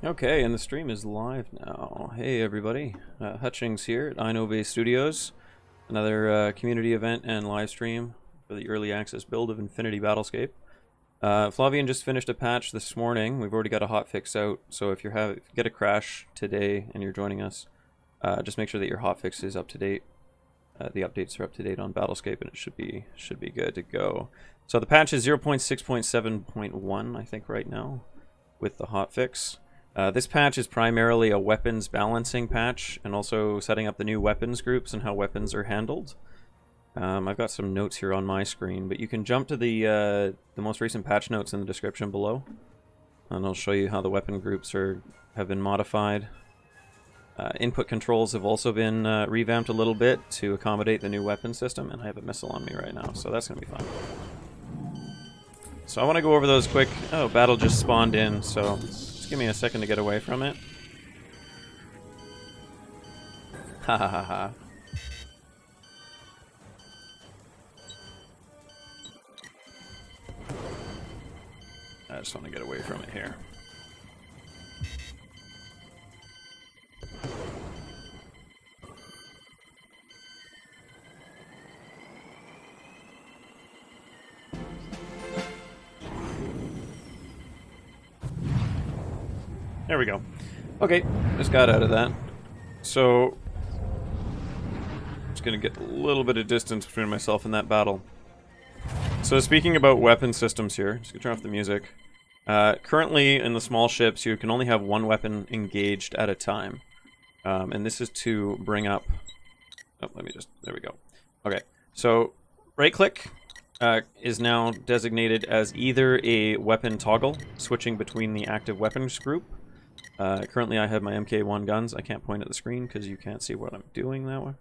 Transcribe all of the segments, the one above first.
Okay, and the stream is live now. Hey everybody, Hutchings here at I-Novae Studios. Another community event and live stream for the early access build of Infinity Battlescape. Flavian just finished a patch this morning. We've already got a hotfix out, so if you get a crash today and you're joining us, just make sure that your hotfix is up to date. The updates are up to date on Battlescape, and it should be good to go. So the patch is 0.6.7.1, I think, right now, with the hotfix. This patch is primarily a weapons balancing patch, and also setting up the new weapons groups and how weapons are handled. I've got some notes here on my screen, but you can jump to the most recent patch notes in the description below, and I'll show you how the weapon groups have been modified. Input controls have also been revamped a little bit to accommodate the new weapon system, and I have a missile on me right now, so that's going to be fun. So I want to go over those quick. Oh, battle just spawned in, so just give me a second to get away from it. Ha ha ha ha. I just want to get away from it here. There we go. Okay, just got out of that. So, just gonna get a little bit of distance between myself and that battle. So speaking about weapon systems here, just gonna turn off the music. Currently in the small ships, you can only have one weapon engaged at a time. And this is to bring up... Oh, there we go. Okay, so right-click is now designated as either a weapon toggle, switching between the active weapons group. Currently I have my MK1 guns. I can't point at the screen because you can't see what I'm doing that way.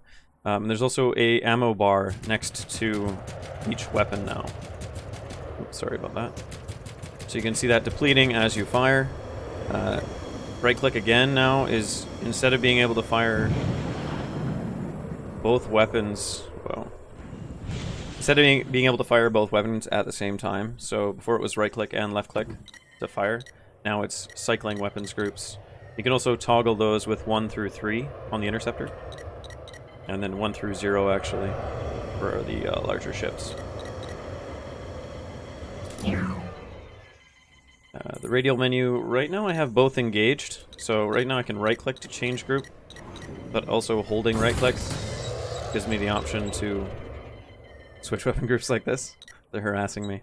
And there's also a ammo bar next to each weapon now. Oops, sorry about that. So you can see that depleting as you fire. Right click again now is, instead of being able to fire both weapons, well, instead of being able to fire both weapons at the same time, so before it was right click and left click to fire, now it's cycling weapons groups. You can also toggle those with 1 through 3 on the Interceptor, and then 1 through 0 actually for the larger ships. The radial menu, right now I have both engaged, so right now I can right click to change group, but also holding right click gives me the option to switch weapon groups like this. They're harassing me.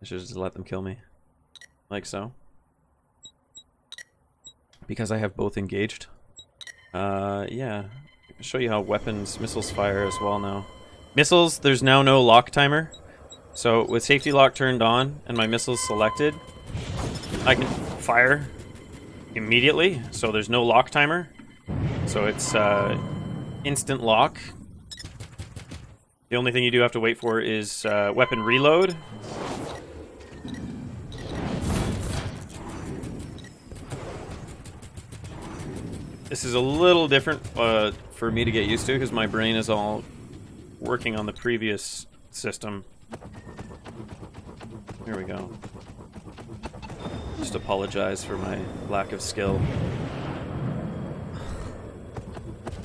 I should just let them kill me. Like so. Because I have both engaged. Yeah. I'll show you how missiles fire as well now. Missiles, there's now no lock timer. So with safety lock turned on and my missiles selected, I can fire immediately. So there's no lock timer. So it's instant lock. The only thing you do have to wait for is weapon reload. This is a little different for me to get used to because my brain is all working on the previous system. Here we go. Just apologize for my lack of skill.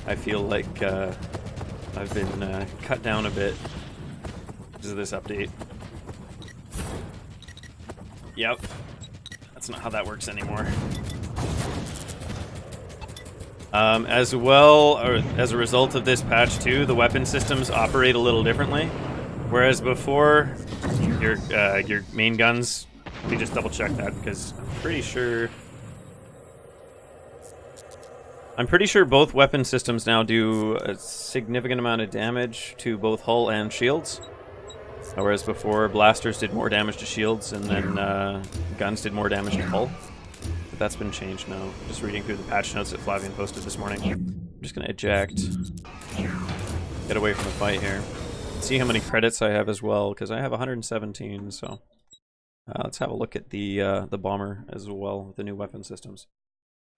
I feel like I've been cut down a bit because of this update. Yep. That's not how that works anymore. As well, or as a result of this patch too, the weapon systems operate a little differently. Whereas before, your main guns, let me just double check that because I'm pretty sure both weapon systems now do a significant amount of damage to both hull and shields. Whereas before, blasters did more damage to shields and then guns did more damage to hull. But that's been changed now. Just reading through the patch notes that Flavian posted this morning. I'm just gonna eject. Get away from the fight here. See how many credits I have as well, because I have 117, so... let's have a look at the bomber as well, with the new weapon systems.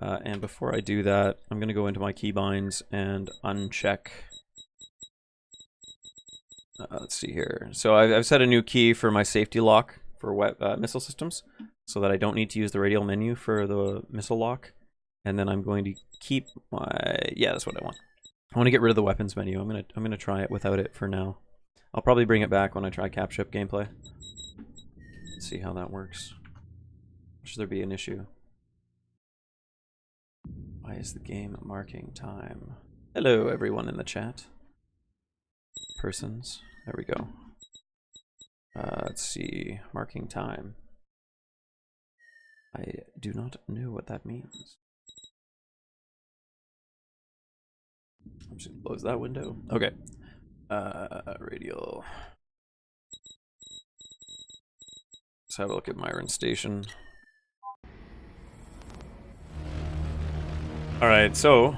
And before I do that, I'm gonna go into my keybinds and uncheck... let's see here. So I've set a new key for my safety lock for missile systems. so that I don't need to use the radial menu for the missile lock. And then I'm going to keep my... yeah, that's what I want. I want to get rid of the weapons menu. I'm gonna try it without it for now. I'll probably bring it back when I try cap ship gameplay. Let's see how that works. Should there be an issue? Why is the game marking time? Hello, everyone in the chat. Persons. There we go. Let's see. Marking time. I do not know what that means. I'm just gonna close that window. Okay. Radial. Let's have a look at Myron Station. Alright, so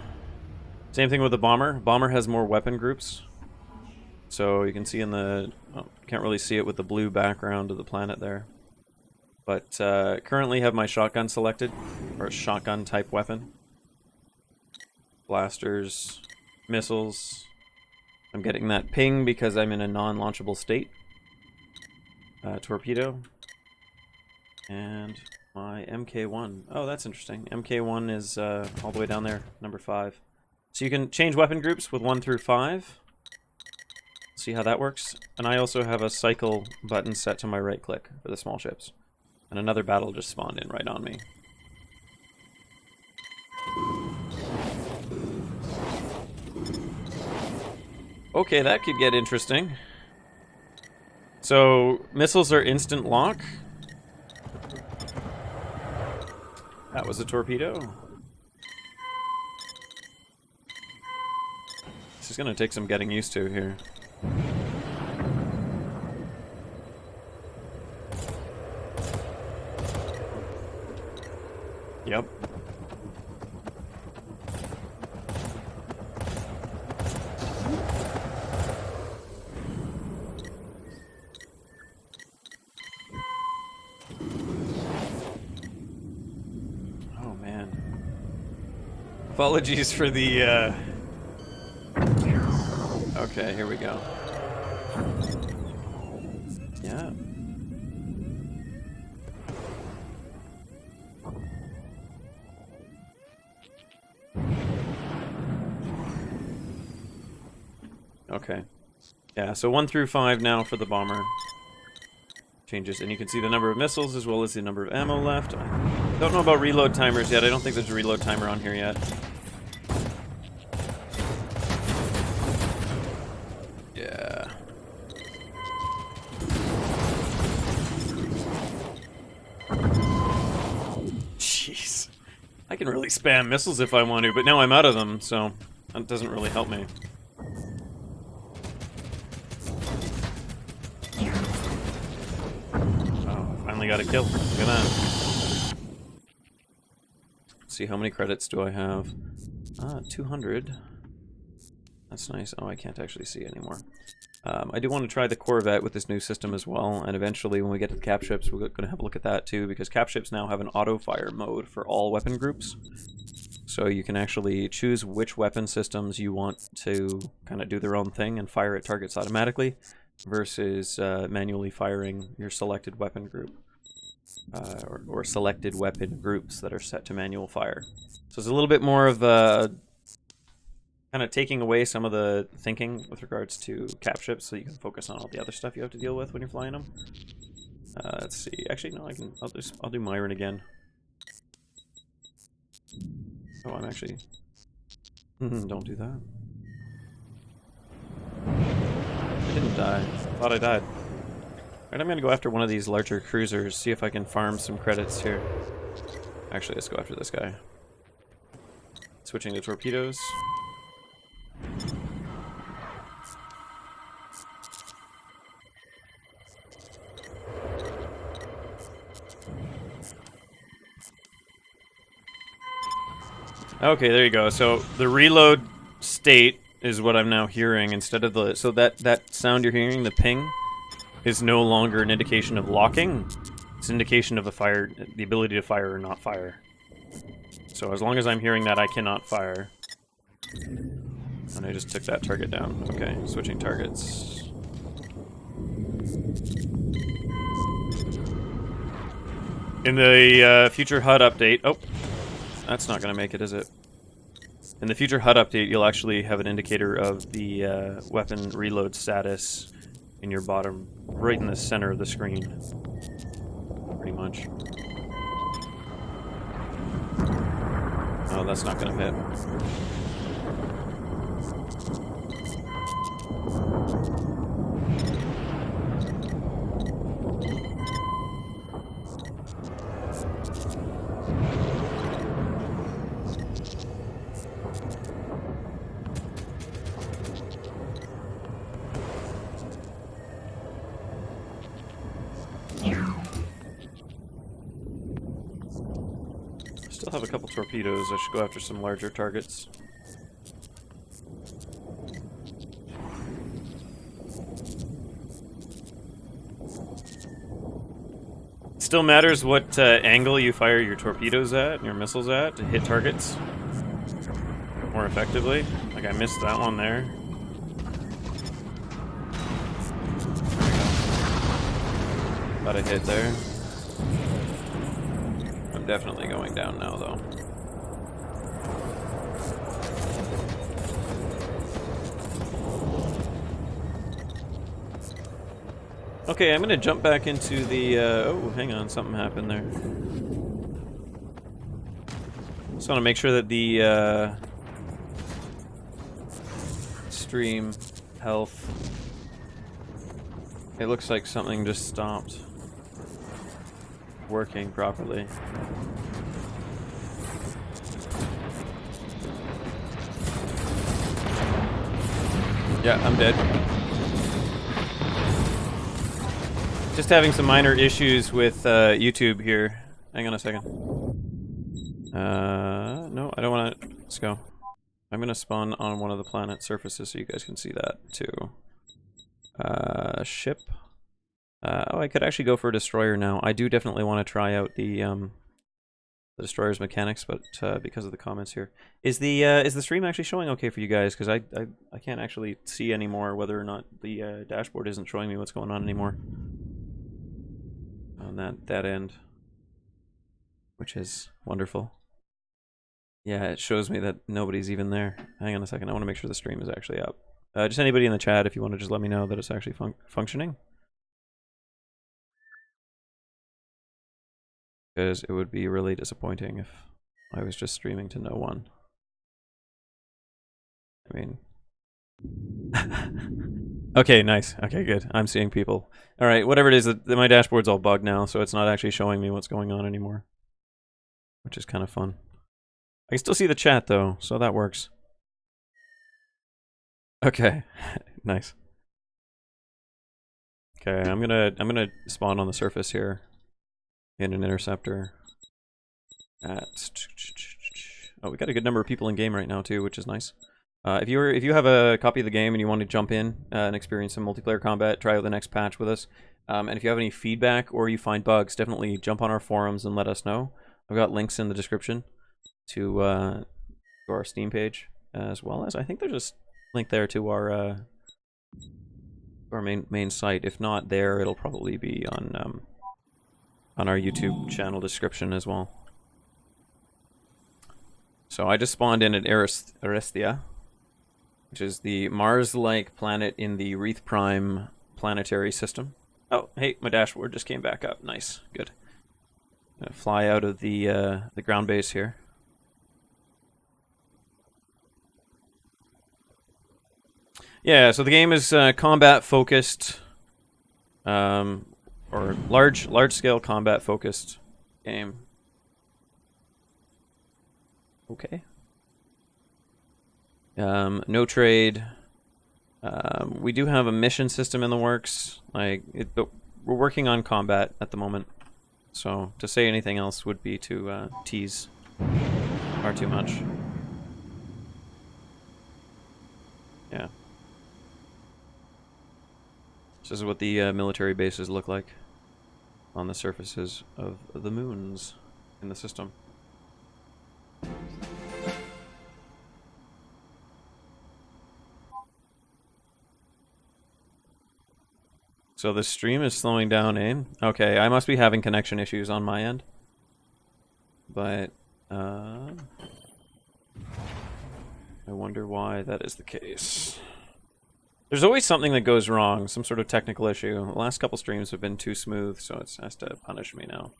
same thing with the bomber. Bomber has more weapon groups. So you can see in the... oh, can't really see it with the blue background of the planet there. But currently have my shotgun selected, or a shotgun type weapon. Blasters, missiles. I'm getting that ping because I'm in a non-launchable state. Torpedo. And my MK1. Oh, that's interesting. MK1 is all the way down there, number 5. So you can change weapon groups with 1 through 5. See how that works. And I also have a cycle button set to my right click for the small ships. And another battle just spawned in right on me. Okay, that could get interesting. So, missiles are instant lock. That was a torpedo. This is gonna take some getting used to here. Yep. Oh man. Apologies for the okay, here we go. Yeah. Okay. Yeah, so 1 through 5 now for the bomber. Changes, and you can see the number of missiles as well as the number of ammo left. I don't know about reload timers yet. I don't think there's a reload timer on here yet. Yeah. Jeez. I can really spam missiles if I want to, but now I'm out of them, so that doesn't really help me. Finally got a kill. Look at that. Let's see, how many credits do I have? 200. That's nice. Oh, I can't actually see anymore. I do want to try the Corvette with this new system as well, and eventually when we get to the cap ships, we're going to have a look at that too, because cap ships now have an auto-fire mode for all weapon groups. So you can actually choose which weapon systems you want to kind of do their own thing and fire at targets automatically, versus manually firing your selected weapon group. Or selected weapon groups that are set to manual fire. So it's a little bit more of kind of taking away some of the thinking with regards to cap ships, so you can focus on all the other stuff you have to deal with when you're flying them. Let's see. Actually, no, I'll do Myron again. Oh, I'm actually... don't do that. I didn't die. I thought I died. Alright, I'm gonna go after one of these larger cruisers, see if I can farm some credits here. Actually, let's go after this guy. Switching to torpedoes. Okay, there you go. So the reload state is what I'm now hearing instead of the... So that sound you're hearing, the ping, is no longer an indication of locking. It's an indication of the ability to fire or not fire. So as long as I'm hearing that, I cannot fire. And I just took that target down. Okay, switching targets. Oh, 1 2 3 In the future HUD update... Oh, that's not going to make it, is it? In the future HUD update, you'll actually have an indicator of the weapon reload status in your bottom, right in the center of the screen. Pretty much. Oh, that's not going to hit. Still have a couple torpedoes. I should go after some larger targets. Still matters what angle you fire your torpedoes at and your missiles at to hit targets more effectively. Like I missed that one there. Got a hit there. I'm definitely going down now, though. Okay, I'm gonna jump back into the, oh, hang on, something happened there. Just wanna make sure that the, stream health... It looks like something just stopped working properly. Yeah, I'm dead. Just having some minor issues with YouTube here. Hang on a second. No, I don't want to. Let's go. I'm gonna spawn on one of the planet surfaces so you guys can see that too. Ship. Oh, I could actually go for a destroyer now. I do definitely want to try out the destroyer's mechanics, but because of the comments here, is the stream actually showing okay for you guys? Because I can't actually see anymore whether or not the dashboard isn't showing me what's going on anymore on that end, which is wonderful. Yeah, it shows me that nobody's even there. Hang on a second. I want to make sure the stream is actually up. Just anybody in the chat, if you want to just let me know that it's actually functioning. Because it would be really disappointing if I was just streaming to no one. I mean... Okay, nice. Okay, good. I'm seeing people. Alright, whatever it is, my dashboard's all bugged now, so it's not actually showing me what's going on anymore. Which is kind of fun. I can still see the chat, though, so that works. Okay, nice. Okay, I'm gonna spawn on the surface here in an interceptor. At oh, we got a good number of people in game right now too, which is nice. If you have a copy of the game and you want to jump in and experience some multiplayer combat, try out the next patch with us. And if you have any feedback or you find bugs, definitely jump on our forums and let us know. I've got links in the description to our Steam page, as well as I think there's a link there to our main site. If not there, it'll probably be on our YouTube channel description as well. So I just spawned in at Aristia, which is the Mars-like planet in the Wreath Prime planetary system. Oh, hey, my dashboard just came back up. Nice, good. Gonna fly out of the ground base here. Yeah, so the game is combat focused, or large scale combat focused game. Okay. No trade. We do have a mission system in the works. But we're working on combat at the moment. So to say anything else would be to tease far too much. Yeah. This is what the military bases look like on the surfaces of the moons in the system. So the stream is slowing down, eh? Okay, I must be having connection issues on my end. but I wonder why that is the case. There's always something that goes wrong, some sort of technical issue. The last couple streams have been too smooth, so it has to punish me now.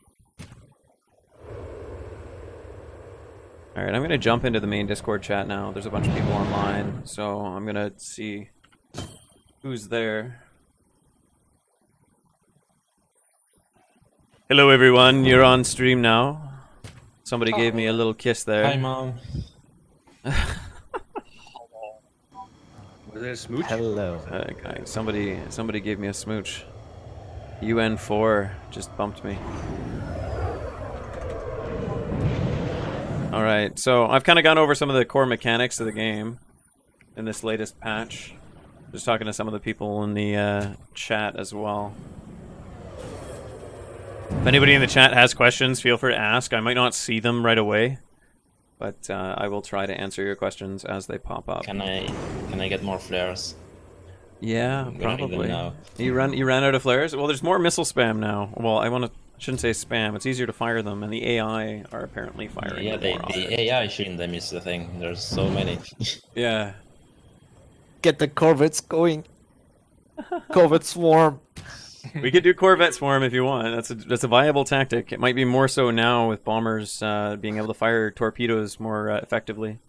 Alright, I'm going to jump into the main Discord chat now. There's a bunch of people online, so I'm going to see who's there. Hello everyone, you're on stream now. Somebody gave me a little kiss there. Hi, Mom. Was it a smooch? Hello. Guys, somebody gave me a smooch. UN4 just bumped me. Alright, so I've kind of gone over some of the core mechanics of the game in this latest patch. Just talking to some of the people in the chat as well. If anybody in the chat has questions, feel free to ask. I might not see them right away, but I will try to answer your questions as they pop up. Can I get more flares? Yeah, probably. Now. You ran out of flares? Well, there's more missile spam now. Well, I shouldn't say spam. It's easier to fire them, and the AI are apparently firing. Yeah, the AI shooting them is the thing. There's so many. Yeah. Get the Corvettes going. Corvette swarm. We could do Corvette swarm if you want. That's a viable tactic. It might be more so now with bombers being able to fire torpedoes more effectively.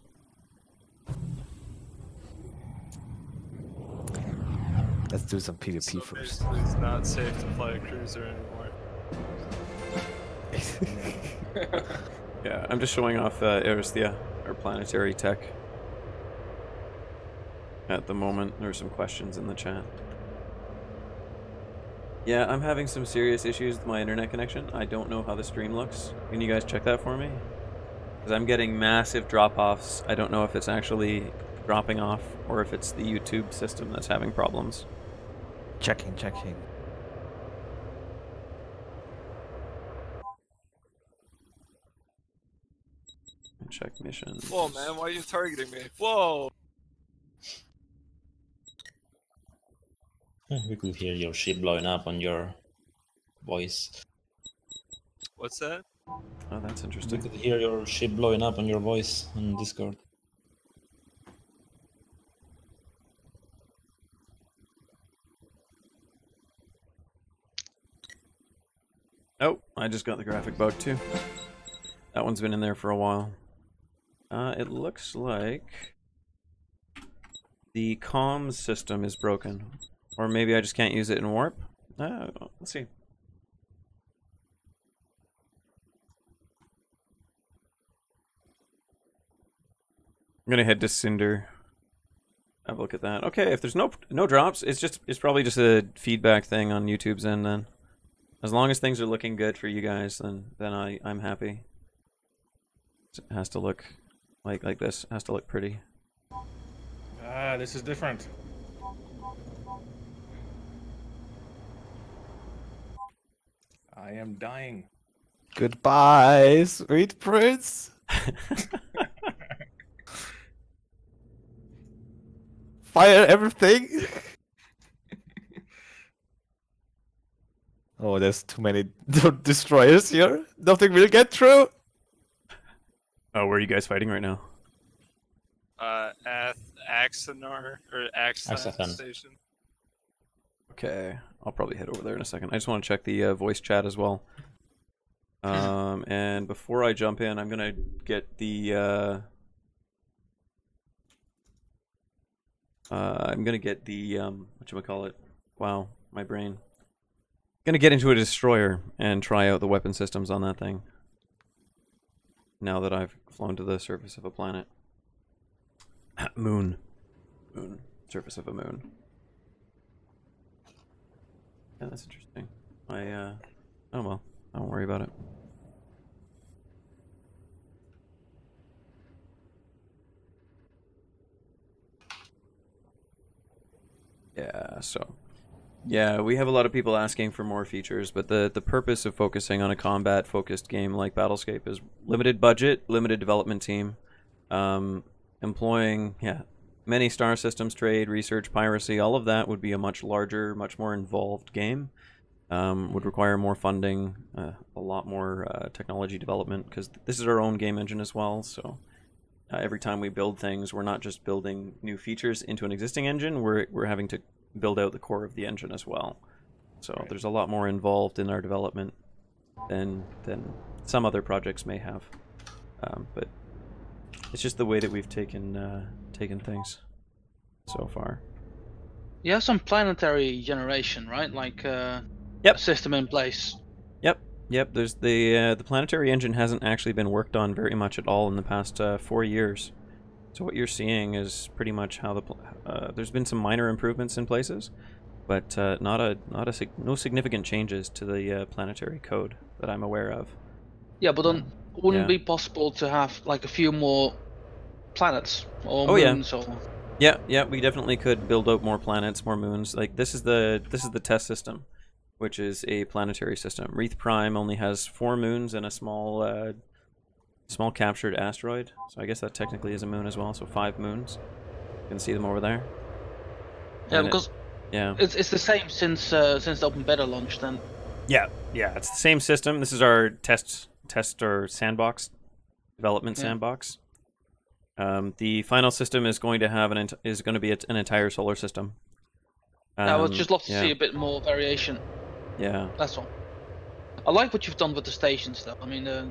Let's do some PvP first. It's not safe to fly a cruiser anymore. Yeah, I'm just showing off Aristia, our planetary tech. At the moment, there are some questions in the chat. Yeah, I'm having some serious issues with my internet connection. I don't know how the stream looks. Can you guys check that for me? Because I'm getting massive drop-offs. I don't know if it's actually dropping off or if it's the YouTube system that's having problems. Checking. Check missions. Whoa, man, why are you targeting me? Whoa! We could hear your ship blowing up on your voice. What's that? Oh, that's We interesting. could hear your ship blowing up on your voice on Discord. Oh, I just got the graphic bug too. That one's been in there for a while. It looks like the comms system is broken. Or maybe I just can't use it in warp? Let's see. I'm gonna head to Cinder. Have a look at that. Okay, if there's no drops, it's probably just a feedback thing on YouTube's end then. As long as things are looking good for you guys, then I'm happy. It has to look like this. It has to look pretty. Ah, this is different. I am dying. Goodbye, sweet prince. Fire everything. Oh, there's too many destroyers here. Nothing will get through. Oh, where are you guys fighting right now? Axanar, or Axan Axathan. Station. Okay, I'll probably head over there in a second. I just want to check the voice chat as well. And before I jump in, I'm gonna get the whatchamacallit? Wow, my brain. Gonna get into a destroyer and try out the weapon systems on that thing. Now that I've flown to the surface of a planet. Moon. Surface of a moon. Yeah, that's interesting. Oh well, I won't worry about it. Yeah, so. Yeah, we have a lot of people asking for more features, but the purpose of focusing on a combat-focused game like Battlescape is limited budget, limited development team, employing, many star systems, trade, research, piracy, all of that would be a much larger, much more involved game. would require more funding, a lot more technology development, because this is our own game engine as well. So every time we build things, we're not just building new features into an existing engine. We're having to build out the core of the engine as well. So there's a lot more involved in our development than some other projects may have. But it's just the way that we've taken things so far. You have some planetary generation, right? Like Yep. a system in place. Yep, there's the Planetary engine hasn't actually been worked on very much at all in the past 4 years. So what you're seeing is pretty much how there's been some minor improvements in places, but no significant changes to the Planetary code that I'm aware of. Yeah, but then wouldn't yeah. it be possible to have like a few more planets or Oh, yeah. moons or? Yeah, we definitely could build out more planets, more moons. Like this is the test system, which is a planetary system. Wreath Prime only has 4 moons and a small captured asteroid. So I guess that technically is a moon as well. So 5 moons. You can see them over there. Yeah, And because yeah, it's the same since the open beta launch. Then yeah, it's the same system. This is our test or sandbox development sandbox. The final system is going to have going to be an entire solar system. I would just love to see a bit more variation. Yeah. That's all. I like what you've done with the station stuff. I mean, the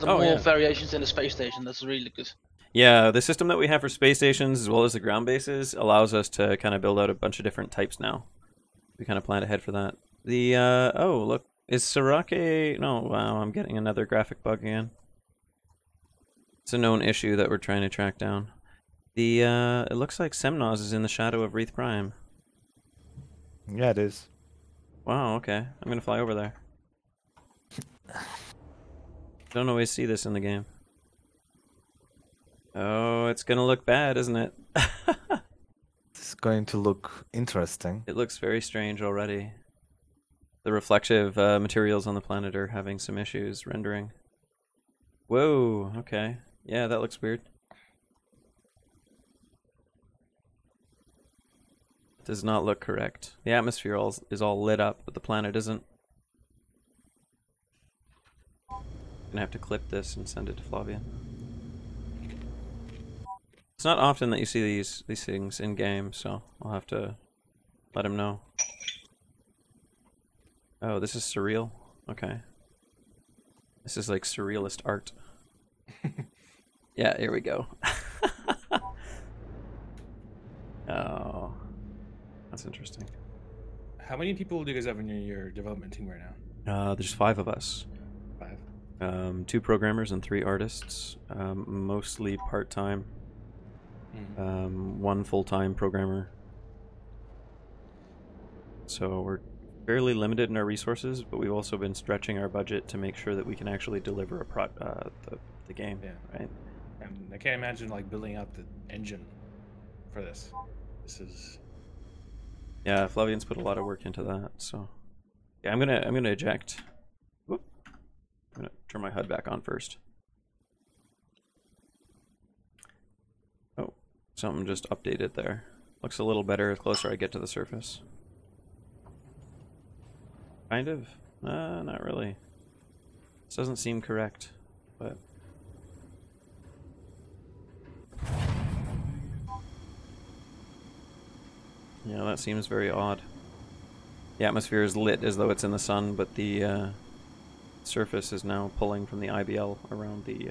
more variations in the space station, that's really good. Yeah, the system that we have for space stations as well as the ground bases allows us to kind of build out a bunch of different types now. We kind of planned ahead for that. The oh look, is Sirake? No, wow, I'm getting another graphic bug again. It's a known issue that we're trying to track down. The it looks like Semnoz is in the shadow of Wreath Prime. Yeah, it is. Wow, okay. I'm gonna fly over there. Don't always see this in the game. Oh, it's gonna look bad, isn't it? It's going to look interesting. It looks very strange already. The reflective materials on the planet are having some issues rendering. Whoa, okay. Yeah, that looks weird. It does not look correct. The atmosphere is all lit up, but the planet isn't. Gonna have to clip this and send it to Flavian. It's not often that you see these things in game, so I'll have to let him know. Oh, this is surreal. Okay. This is like surrealist art. Yeah, here we go. Oh, that's interesting. How many people do you guys have in your development team right now? There's 5 of us. 5. 2 programmers and 3 artists, mostly part-time. 1 full-time programmer. So we're fairly limited in our resources, but we've also been stretching our budget to make sure that we can actually deliver the game. Yeah. Right. And I can't imagine like building out the engine for this. This is. Yeah, Flavian's put a lot of work into that. So yeah, I'm gonna eject. Whoop. I'm gonna turn my HUD back on first. Oh, something just updated there. Looks a little better the closer I get to the surface. Kind of. Not really. This doesn't seem correct, but. Yeah, that seems very odd. The atmosphere is lit as though it's in the sun, but the surface is now pulling from the IBL around the.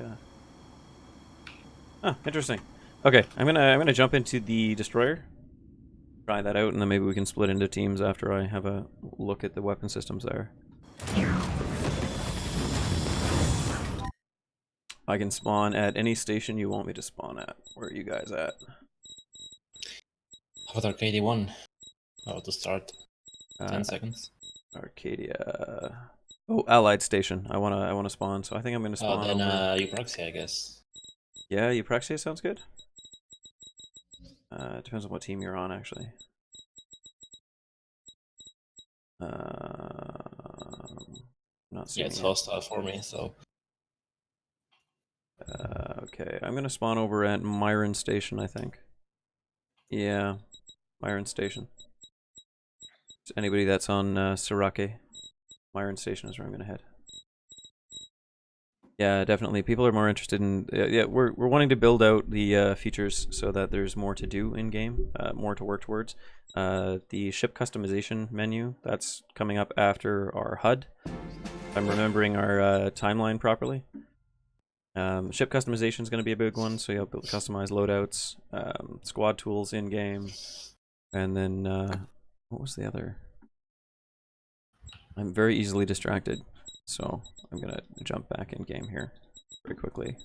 Oh, interesting. Okay, I'm gonna jump into the destroyer, try that out, and then maybe we can split into teams after I have a look at the weapon systems there. I can spawn at any station you want me to spawn at. Where are you guys at? How about Arcadia 1? Oh, to start. 10 seconds. Arcadia. Oh, Allied Station. I wanna spawn, so I think I'm gonna spawn. Oh, then over. Eupraxia, I guess. Yeah, Eupraxia sounds good. Depends on what team you're on, actually. Not seeing Yeah, it's it. hostile for me, so. Okay, I'm gonna spawn over at Myron Station, I think. Yeah, Myron Station. Is anybody that's on Sirake? Myron Station is where I'm going to head. Yeah, definitely. People are more interested in... yeah, we're wanting to build out the features so that there's more to do in-game, more to work towards. The ship customization menu, that's coming up after our HUD. If I'm remembering our timeline properly. Ship customization is going to be a big one, so you'll be able to customize loadouts, squad tools in-game, and then... what was the other? I'm very easily distracted, so I'm gonna jump back in game here very quickly.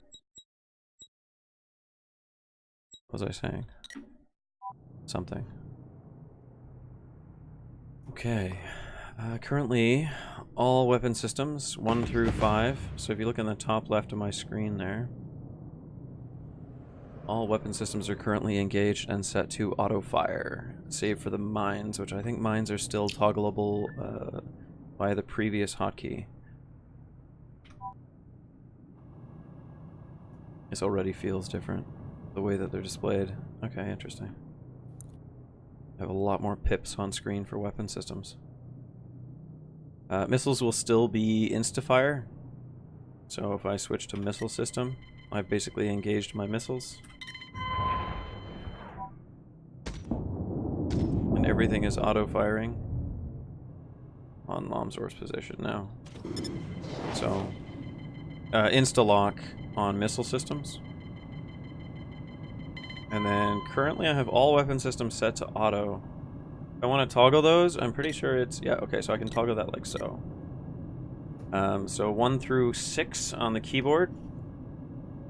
What was I saying? Something. Okay. Currently, all weapon systems 1 through 5. So if you look in the top left of my screen there, all weapon systems are currently engaged and set to auto fire, save for the mines, which I think mines are still toggleable by the previous hotkey. This already feels different, the way that they're displayed. Okay, interesting. I have a lot more pips on screen for weapon systems. Missiles will still be insta-fire. So if I switch to missile system, I've basically engaged my missiles. And everything is auto-firing on Lomsor's position now. So, insta-lock on missile systems. And then currently I have all weapon systems set to auto. If I want to toggle those, I'm pretty sure it's... yeah, okay, so I can toggle that like so. So 1 through 6 on the keyboard,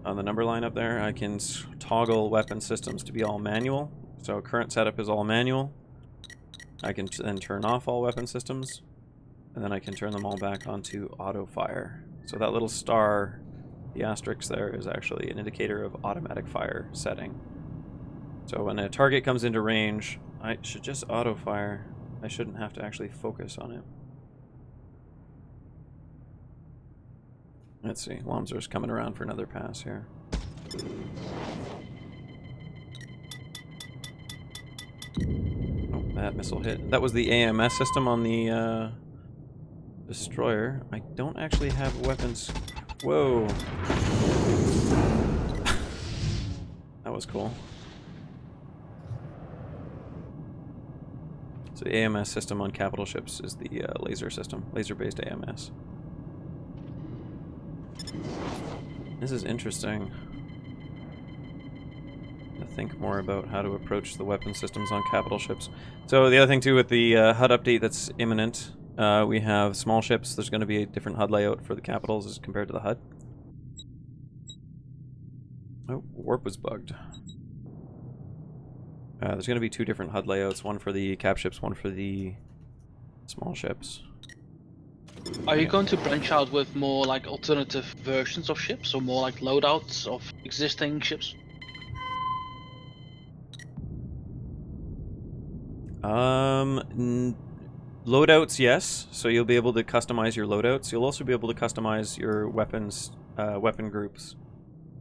on the number line up there, I can toggle weapon systems to be all manual. So current setup is all manual. I can then turn off all weapon systems, and then I can turn them all back onto auto fire. So that little star, the asterisk there, is actually an indicator of automatic fire setting. So when a target comes into range, I should just auto fire. I shouldn't have to actually focus on it. Let's see, Lomsor's coming around for another pass here. Oh, that missile hit. That was the AMS system on the destroyer. I don't actually have weapons. Whoa. That was cool. So the AMS system on capital ships is the laser system, laser-based AMS. This is interesting. To think more about how to approach the weapon systems on capital ships. So the other thing too with the HUD update that's imminent, we have small ships. There's going to be a different HUD layout for the capitals as compared to the HUD. Oh, warp was bugged. There's going to be 2 different HUD layouts, one for the cap ships, one for the small ships. Are you going to branch out with more like alternative versions of ships, or more like loadouts of existing ships? Loadouts, yes. So you'll be able to customize your loadouts. You'll also be able to customize your weapons, weapon groups.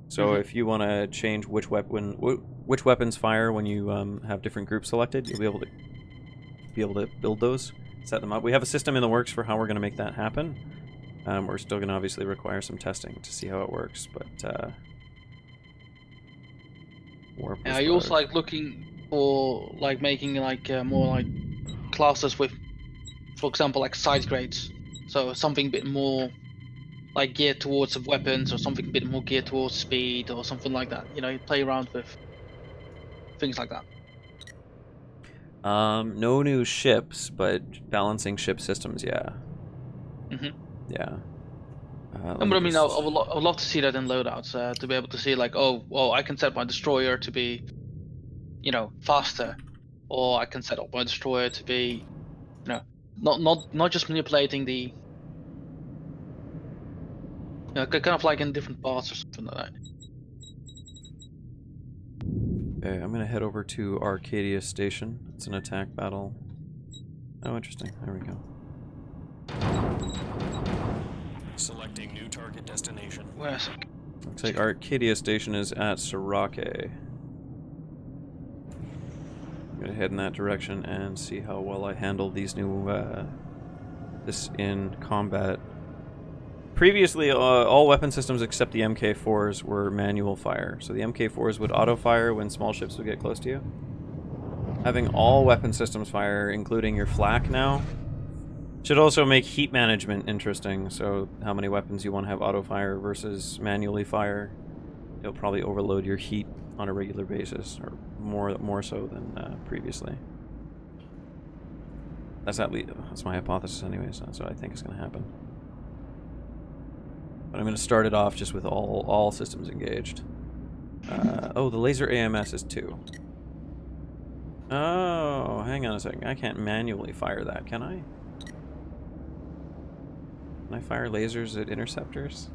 So if you want to change which weapons fire when you have different groups selected, you'll be able to build those, set them up. We have a system in the works for how we're going to make that happen. We're still going to obviously require some testing to see how it works, but Are you also like looking for like making like more like classes with, for example, like side grades? So something a bit more like geared towards weapons, or something a bit more geared towards speed, or something like that. You know, you play around with things like that. No new ships, but balancing ship systems, yeah. Yeah. But I mean, I would love to see that in loadouts, to be able to see like, oh, well, I can set my destroyer to be, you know, faster, or I can set up my destroyer to be, you know, not just manipulating the, you know, kind of like in different parts or something like that. Okay, I'm gonna head over to Arcadia Station. It's an attack battle. Oh, interesting. There we go. Selecting new target destination. Where's it? Looks like Arcadia Station is at Sorake. I'm gonna head in that direction and see how well I handle these new this in combat. Previously, all weapon systems except the MK4s were manual fire. So the MK4s would auto-fire when small ships would get close to you. Having all weapon systems fire, including your flak now, should also make heat management interesting. So how many weapons you want to have auto-fire versus manually fire. It'll probably overload your heat on a regular basis, or more so than previously. That's my hypothesis anyways. That's what I think is going to happen. But I'm going to start it off just with all systems engaged. Oh, the laser AMS is 2. Oh, hang on a second. I can't manually fire that, can I? Can I fire lasers at interceptors?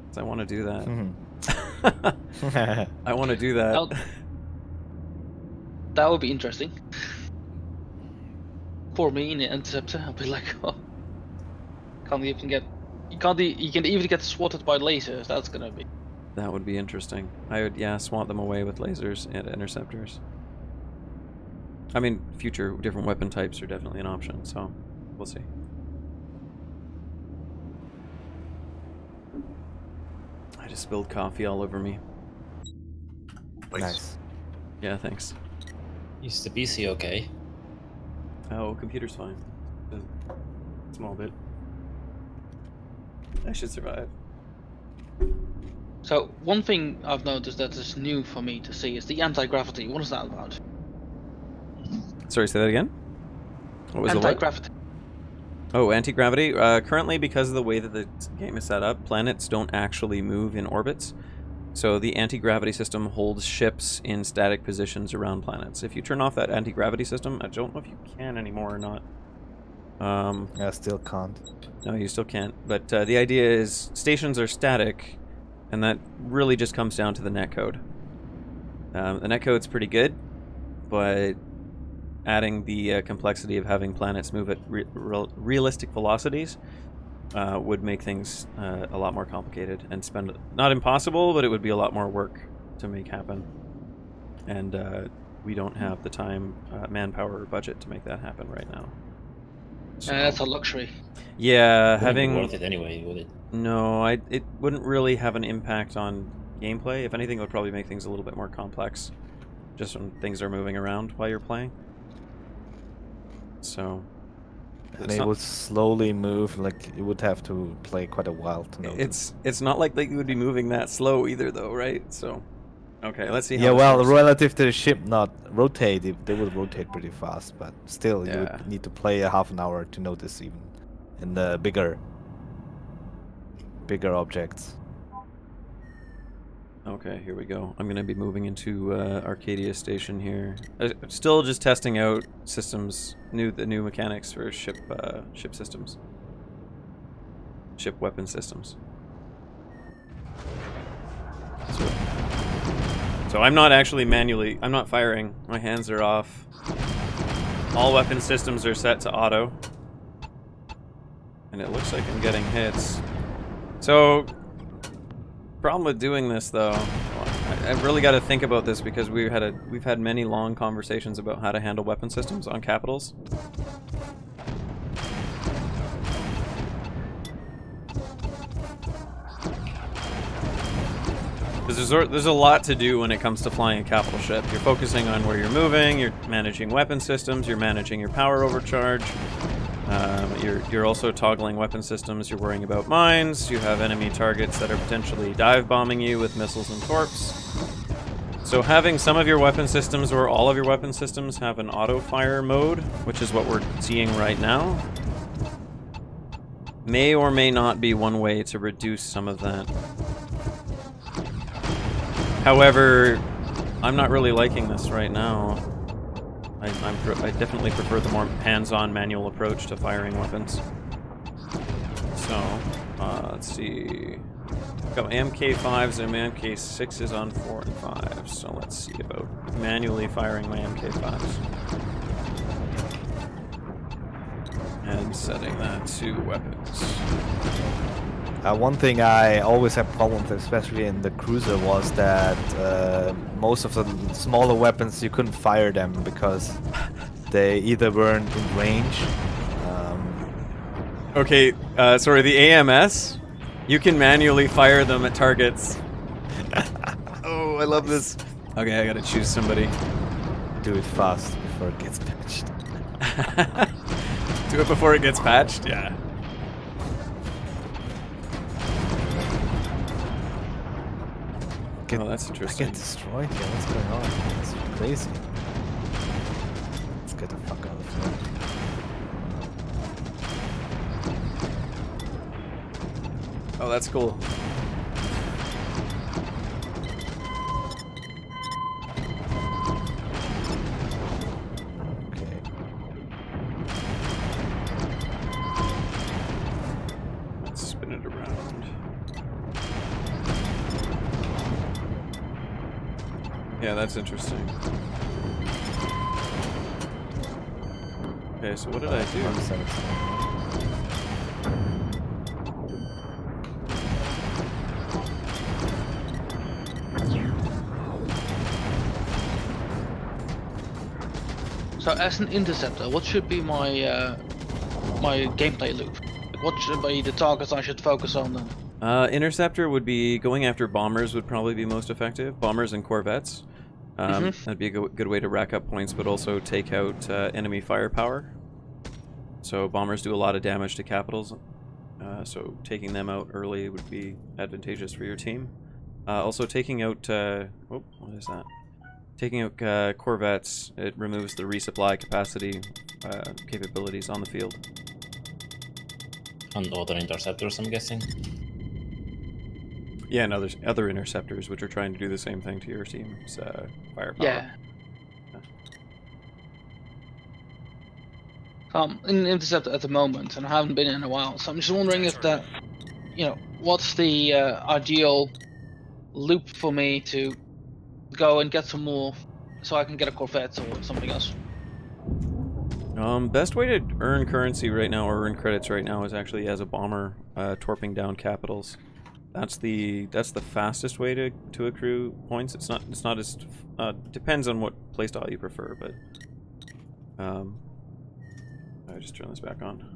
'Cause I want to do that. I want to do that. That would be interesting. For me in the Interceptor, I'll be like, oh, you can even get swatted by lasers. That's gonna be. That would be interesting. I would, yeah, swat them away with lasers and interceptors. I mean, future different weapon types are definitely an option, so we'll see. I just spilled coffee all over me. Nice. Yeah, thanks. Is the PC okay? Oh, computer's fine. A small bit. I should survive. So one thing I've noticed that is new for me to see is the anti-gravity. What is that about? Sorry, say that again? What was the what? Anti-gravity. Oh, anti-gravity. Currently, because of the way that the game is set up, planets don't actually move in orbits. So the anti-gravity system holds ships in static positions around planets. If you turn off that anti-gravity system, I don't know if you can anymore or not. I still can't. No, you still can't. But the idea is stations are static, and that really just comes down to the netcode. The netcode's pretty good, but adding the complexity of having planets move at realistic velocities would make things a lot more complicated and not impossible, but it would be a lot more work to make happen. And we don't have the time, manpower, or budget to make that happen right now. So, That's a luxury. yeah, Wouldn't having be worth it anyway, would it? no, it wouldn't really have an impact on gameplay. If anything, it would probably make things a little bit more complex, just when things are moving around while you're playing. So. And it would slowly move, like you would have to play quite a while to know. It's not like they would be moving that slow either, though, right? So, okay, let's see. How Yeah, this well, goes. relative to the ship not rotate, they would rotate pretty fast, but still, you Yeah. would need to play a half an hour to notice even in the bigger objects. Okay, here we go. I'm gonna be moving into Arcadia Station here. Still just testing out systems, the new mechanics for ship systems, ship weapon systems. So I'm not actually I'm not firing. My hands are off. All weapon systems are set to auto, and it looks like I'm getting hits. So. Problem with doing this, though, I've really got to think about this because we've had many long conversations about how to handle weapon systems on capitals. Because there's a lot to do when it comes to flying a capital ship. You're focusing on where you're moving, you're managing weapon systems, you're managing your power overcharge. You're also toggling weapon systems, you're worrying about mines, you have enemy targets that are potentially dive bombing you with missiles and torps. So having some of your weapon systems or all of your weapon systems have an auto-fire mode, which is what we're seeing right now, may or may not be one way to reduce some of that. However, I'm not really liking this right now. I definitely prefer the more hands-on manual approach to firing weapons. So, let's see. Got MK5s and my MK6s on 4 and 5. So let's see about manually firing my MK5s. And setting that to weapons. One thing I always had problems, especially in the cruiser, was that most of the smaller weapons you couldn't fire them because they either weren't in range Okay, sorry, the AMS, you can manually fire them at targets. Oh, I love this. Okay, I gotta choose somebody. Do it fast before it gets patched. Do it before it gets patched? Yeah. Oh, that's I interesting. get destroyed here. What's going on? It's crazy. Let's get the fuck out of here. Oh, that's cool. Okay. Let's spin it around. Yeah, that's interesting. Okay, so what did I do? So as an interceptor, what should be my my gameplay loop? What should be the targets I should focus on then? Interceptor would be going after bombers would probably be most effective. Bombers and Corvettes. That'd be a good way to rack up points, but also take out enemy firepower. So bombers do a lot of damage to capitals. So taking them out early would be advantageous for your team. Also taking out... what is that? Taking out Corvettes, it removes the resupply capacity capabilities on the field. And other interceptors, I'm guessing. Yeah, and other interceptors which are trying to do the same thing to your team's firepower. Yeah. In interceptor at the moment, and I haven't been in a while, so I'm just wondering if that, what's the ideal loop for me to go and get some more, so I can get a Corvette or something else. Best way to earn currency right now, or earn credits right now, is actually as a bomber, torping down capitals. That's the fastest way to accrue points. It's not as depends on what playstyle you prefer, but I just turn this back on.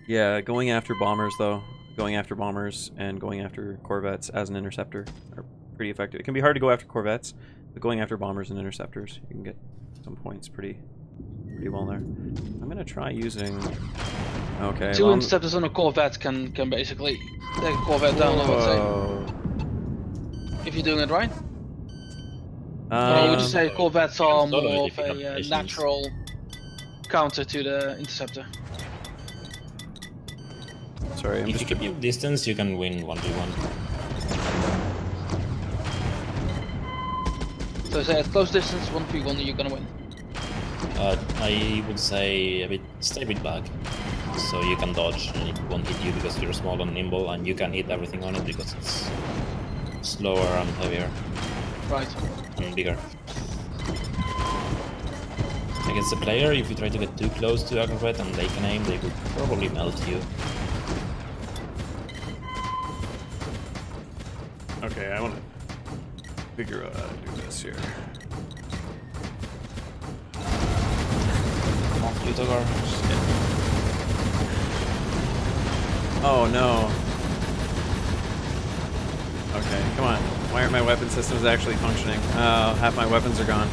Yeah, going after bombers though, going after bombers and going after Corvettes as an interceptor are pretty effective. It can be hard to go after Corvettes, but going after bombers and interceptors, you can get some points pretty well there. I'm gonna try using. Okay. Two interceptors on a Corvette can basically take a Corvette down, I would say. If you're doing it right. Or would you say Corvettes are more of a natural counter to the interceptor? Sorry, if you keep your distance, you can win 1v1. So say at close distance, 1v1, you're gonna win. I would say stay a bit back, so you can dodge and it won't hit you because you're small and nimble, and you can hit everything on it because it's slower and heavier. Right. And bigger. Against the player, if you try to get too close to a Corvette and they can aim, they would probably melt you. Okay, I want to figure out how to do this here. Come on, Plutogar. Oh no. Okay, come on. Why aren't my weapon systems actually functioning? Oh, half my weapons are gone.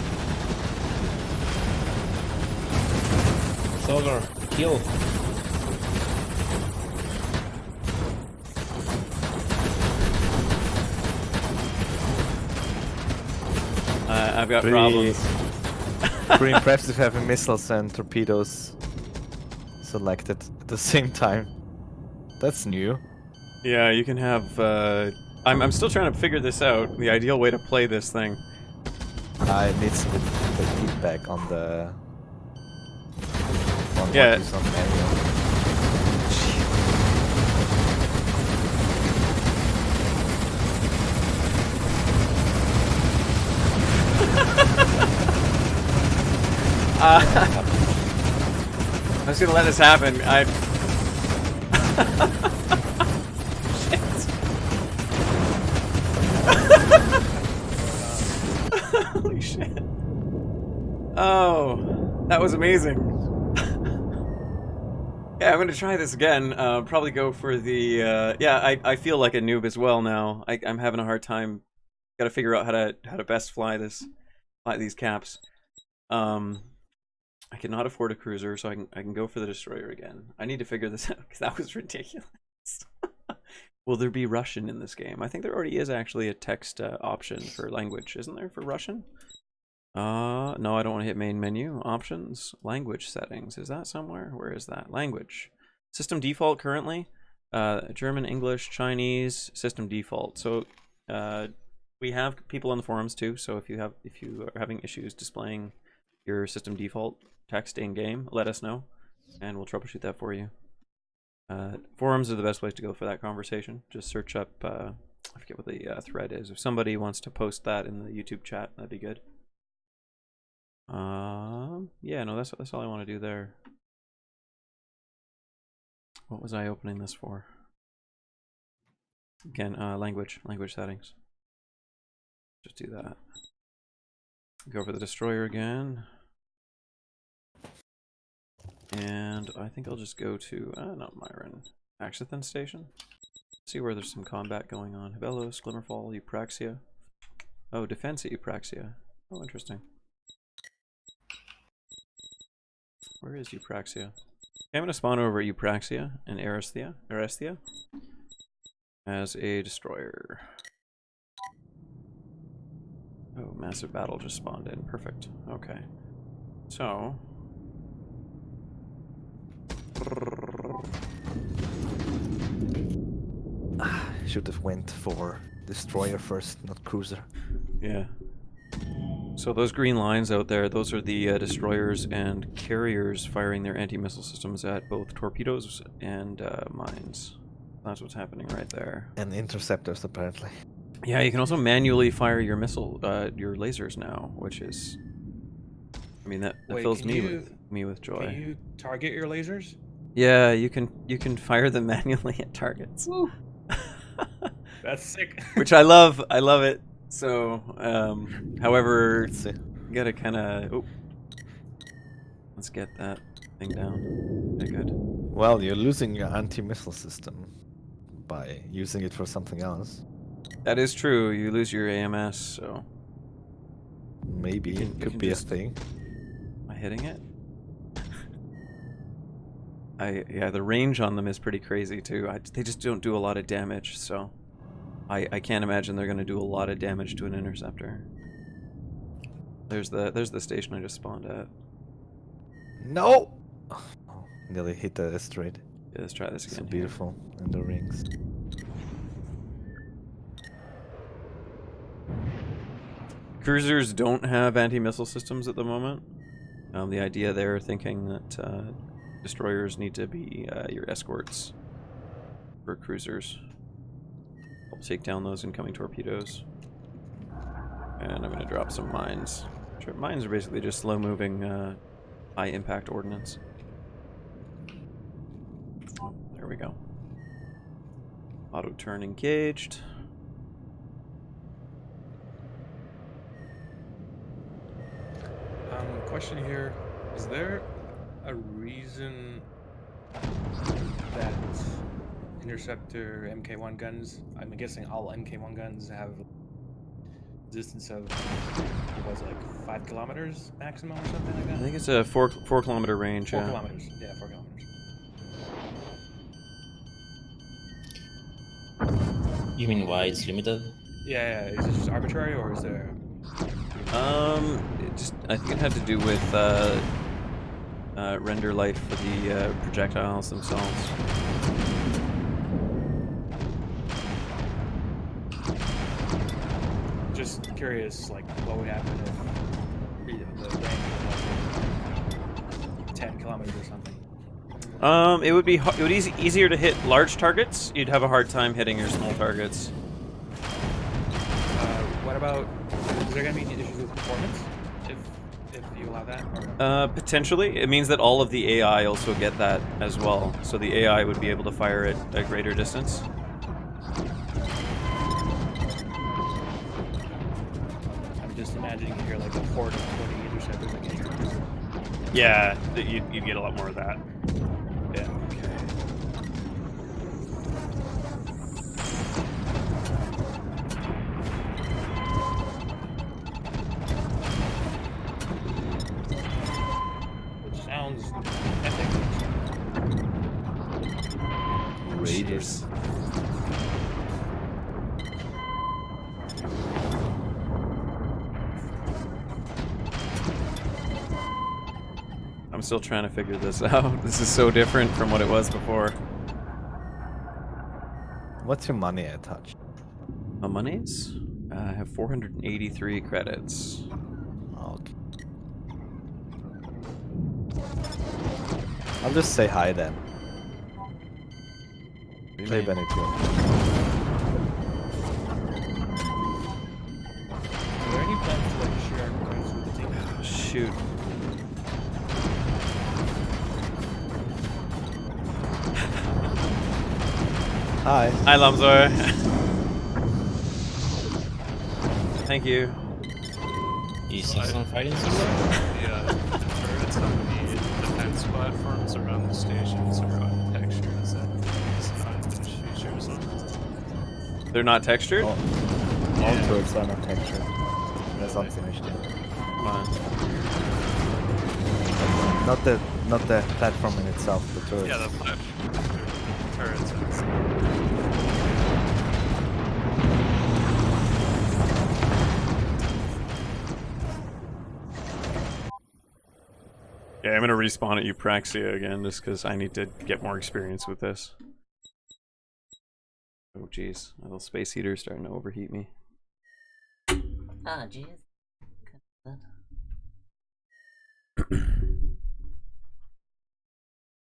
Plutogar, kill. I've got problems. Pretty impressive having missiles and torpedoes selected at the same time. That's new. Yeah, you can have. I'm still trying to figure this out. The ideal way to play this thing. I need some the feedback on the. On Yeah. what is on manual. I'm just gonna let this happen. Shit. Holy shit. Oh, that was amazing. Yeah, I'm gonna try this again. Probably go for the. Yeah, I feel like a noob as well now. I'm having a hard time. Got to figure out how to best fly these caps. I cannot afford a cruiser, so I can go for the destroyer again. I need to figure this out because that was ridiculous. Will there be Russian in this game? I think there already is actually a text option for language, isn't there, for Russian? No, I don't want to hit main menu. Options, language settings. Is that somewhere? Where is that? Language. System default currently. German, English, Chinese, system default. So we have people on the forums too, so if you are having issues displaying your system default text in game, let us know and we'll troubleshoot that for you. Forums are the best place to go for that conversation. Just search up I forget what the thread is. If somebody wants to post that in the YouTube chat, that'd be good. Yeah, no, that's all I want to do there. What was I opening this for? Again, language settings. Just do that. Go for the destroyer again. And I think I'll just go to, not Myron, Axithan Station. See where there's some combat going on. Habelos, Glimmerfall, Eupraxia. Oh, defense at Eupraxia. Oh, interesting. Where is Eupraxia? Okay, I'm going to spawn over at Eupraxia and Aresthia as a destroyer. Oh, massive battle just spawned in. Perfect. Okay. So... Should have went for destroyer first, not cruiser. Yeah. So those green lines out there, those are the destroyers and carriers firing their anti-missile systems at both torpedoes and mines. That's what's happening right there. And interceptors, apparently. Yeah, you can also manually fire your your lasers now, which is... I mean, that fills me with joy. Can you target your lasers? Yeah, you can fire them manually at targets. That's sick. Which I love. I love it. So, however, you gotta kind of... Oh. Let's get that thing down. Very good. Well, you're losing your anti-missile system by using it for something else. That is true. You lose your AMS, so... Maybe it could be a thing. Am I hitting it? Yeah, the range on them is pretty crazy too. They just don't do a lot of damage, so I can't imagine they're going to do a lot of damage to an interceptor. There's the station I just spawned at. No! Oh, nearly hit the asteroid. Yeah, let's try this again. So beautiful in the rings. Cruisers don't have anti-missile systems at the moment. The idea there, thinking that destroyers need to be your escorts for cruisers. I'll take down those incoming torpedoes. And I'm going to drop some mines. Mines are basically just slow-moving, high-impact ordnance. Oh, there we go. Auto-turn engaged. Question here. Is there a reason that Interceptor MK1 guns, I'm guessing all MK1 guns have a distance of, what was it, like 5 kilometers maximum or something like that? I think it's a 4 kilometer range. 4 kilometers. Yeah, 4 kilometers. You mean why it's limited? Yeah. Is it just arbitrary or is there? I think it had to do with render life for the projectiles themselves. Just curious, like, what would happen if the range was like 10 kilometers or something? It would be easier to hit large targets. You'd have a hard time hitting your small targets. What about? Is there going to be any issues with performance if you allow that? Or? Potentially. It means that all of the AI also get that as well. So the AI would be able to fire at a greater distance. I'm just imagining here like a horde of 20 interceptors against Yeah, you'd get a lot more of that. Yeah. Which sounds epic. Raiders. I'm still trying to figure this out. This is so different from what it was before. What's your money at Touch? My monies? I have 483 credits. Okay. I'll just say hi then. What do you Play mean? Benny too. Are there any plans to like share guns with the team? Oh, shoot. Hi. Hi, Lumzor. Thank you. You see some fighting somewhere? Yeah, the turrets on the defense platforms around the stations are untextured. Is that not a finished feature or something? They're not textured? All turrets are not textured. That's unfinished yet. Fine. Not the platform in itself, the turrets. Yeah, the platform. Turrets. Yeah, I'm gonna respawn at Eupraxia again just because I need to get more experience with this. Oh jeez, my little space heater's starting to overheat me. Ah, jeez.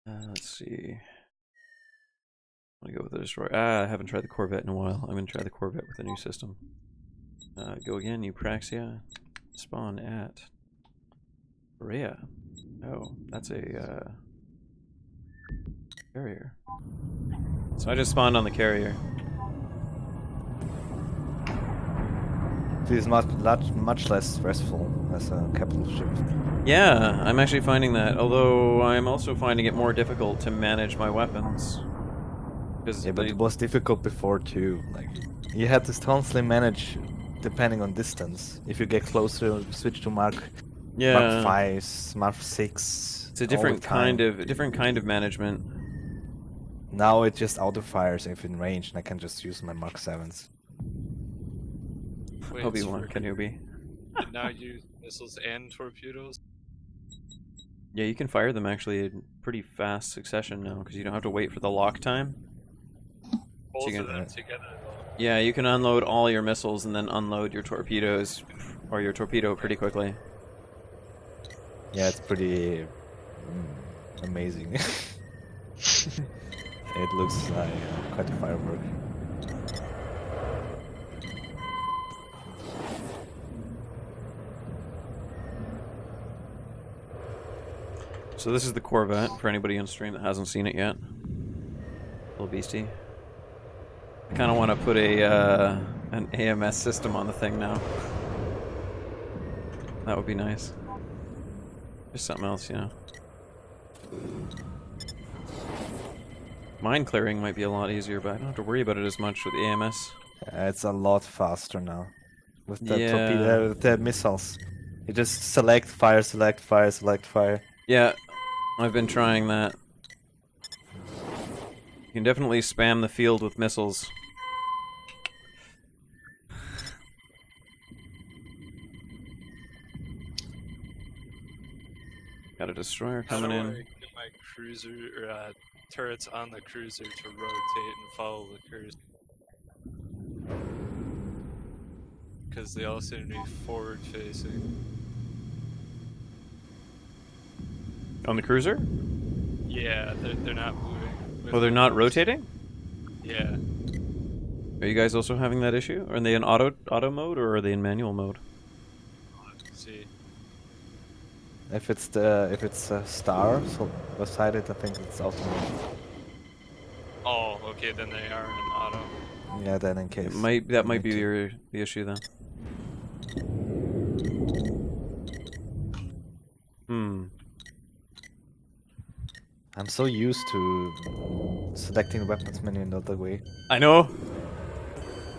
Let's see. I'm gonna go with the destroyer. I haven't tried the Corvette in a while. I'm gonna try the Corvette with a new system. Go again, Eupraxia. Spawn at Korea. Oh, that's a carrier. So I just spawned on the carrier. This is much less stressful as a capital ship. Yeah, I'm actually finding that. Although I'm also finding it more difficult to manage my weapons. Yeah, but it was difficult before too. Like, you had to constantly manage depending on distance. If you get closer, switch to Mark 5s, Mark 6. It's a different kind of management. Now it just auto fires if in range, and I can just use my Mark 7s. Wait, Obi-Wan Kenobi. Did not use missiles and torpedoes. Yeah, you can fire them actually in pretty fast succession now because you don't have to wait for the lock time. Both you of can- them together. Though. Yeah, you can unload all your missiles and then unload your torpedoes or your torpedo pretty quickly. Yeah, it's pretty amazing. It looks like quite a firework. So this is the Corvette for anybody on stream that hasn't seen it yet. Little beastie. I kind of want to put an AMS system on the thing now. That would be nice. Just something else, you know. Mine clearing might be a lot easier, but I don't have to worry about it as much with the AMS. It's a lot faster now. With the Yeah. torpedo, with the missiles. You just select fire, select fire, select fire. Yeah, I've been trying that. You can definitely spam the field with missiles. Got a destroyer coming How do I in. get my cruiser or turrets on the cruiser to rotate and follow the cruiser? Because they all seem to be forward facing. On the cruiser? Yeah, they're not moving. with Oh, they're the not cruiser. rotating? Yeah. Are you guys also having that issue? Are they in auto mode or are they in manual mode? Let's see. If it's a star, so beside it, I think it's automatic. Oh, okay, then they are in auto. Yeah, then in case. That might be need to- the issue then. I'm so used to selecting the weapons menu in the other way. I know.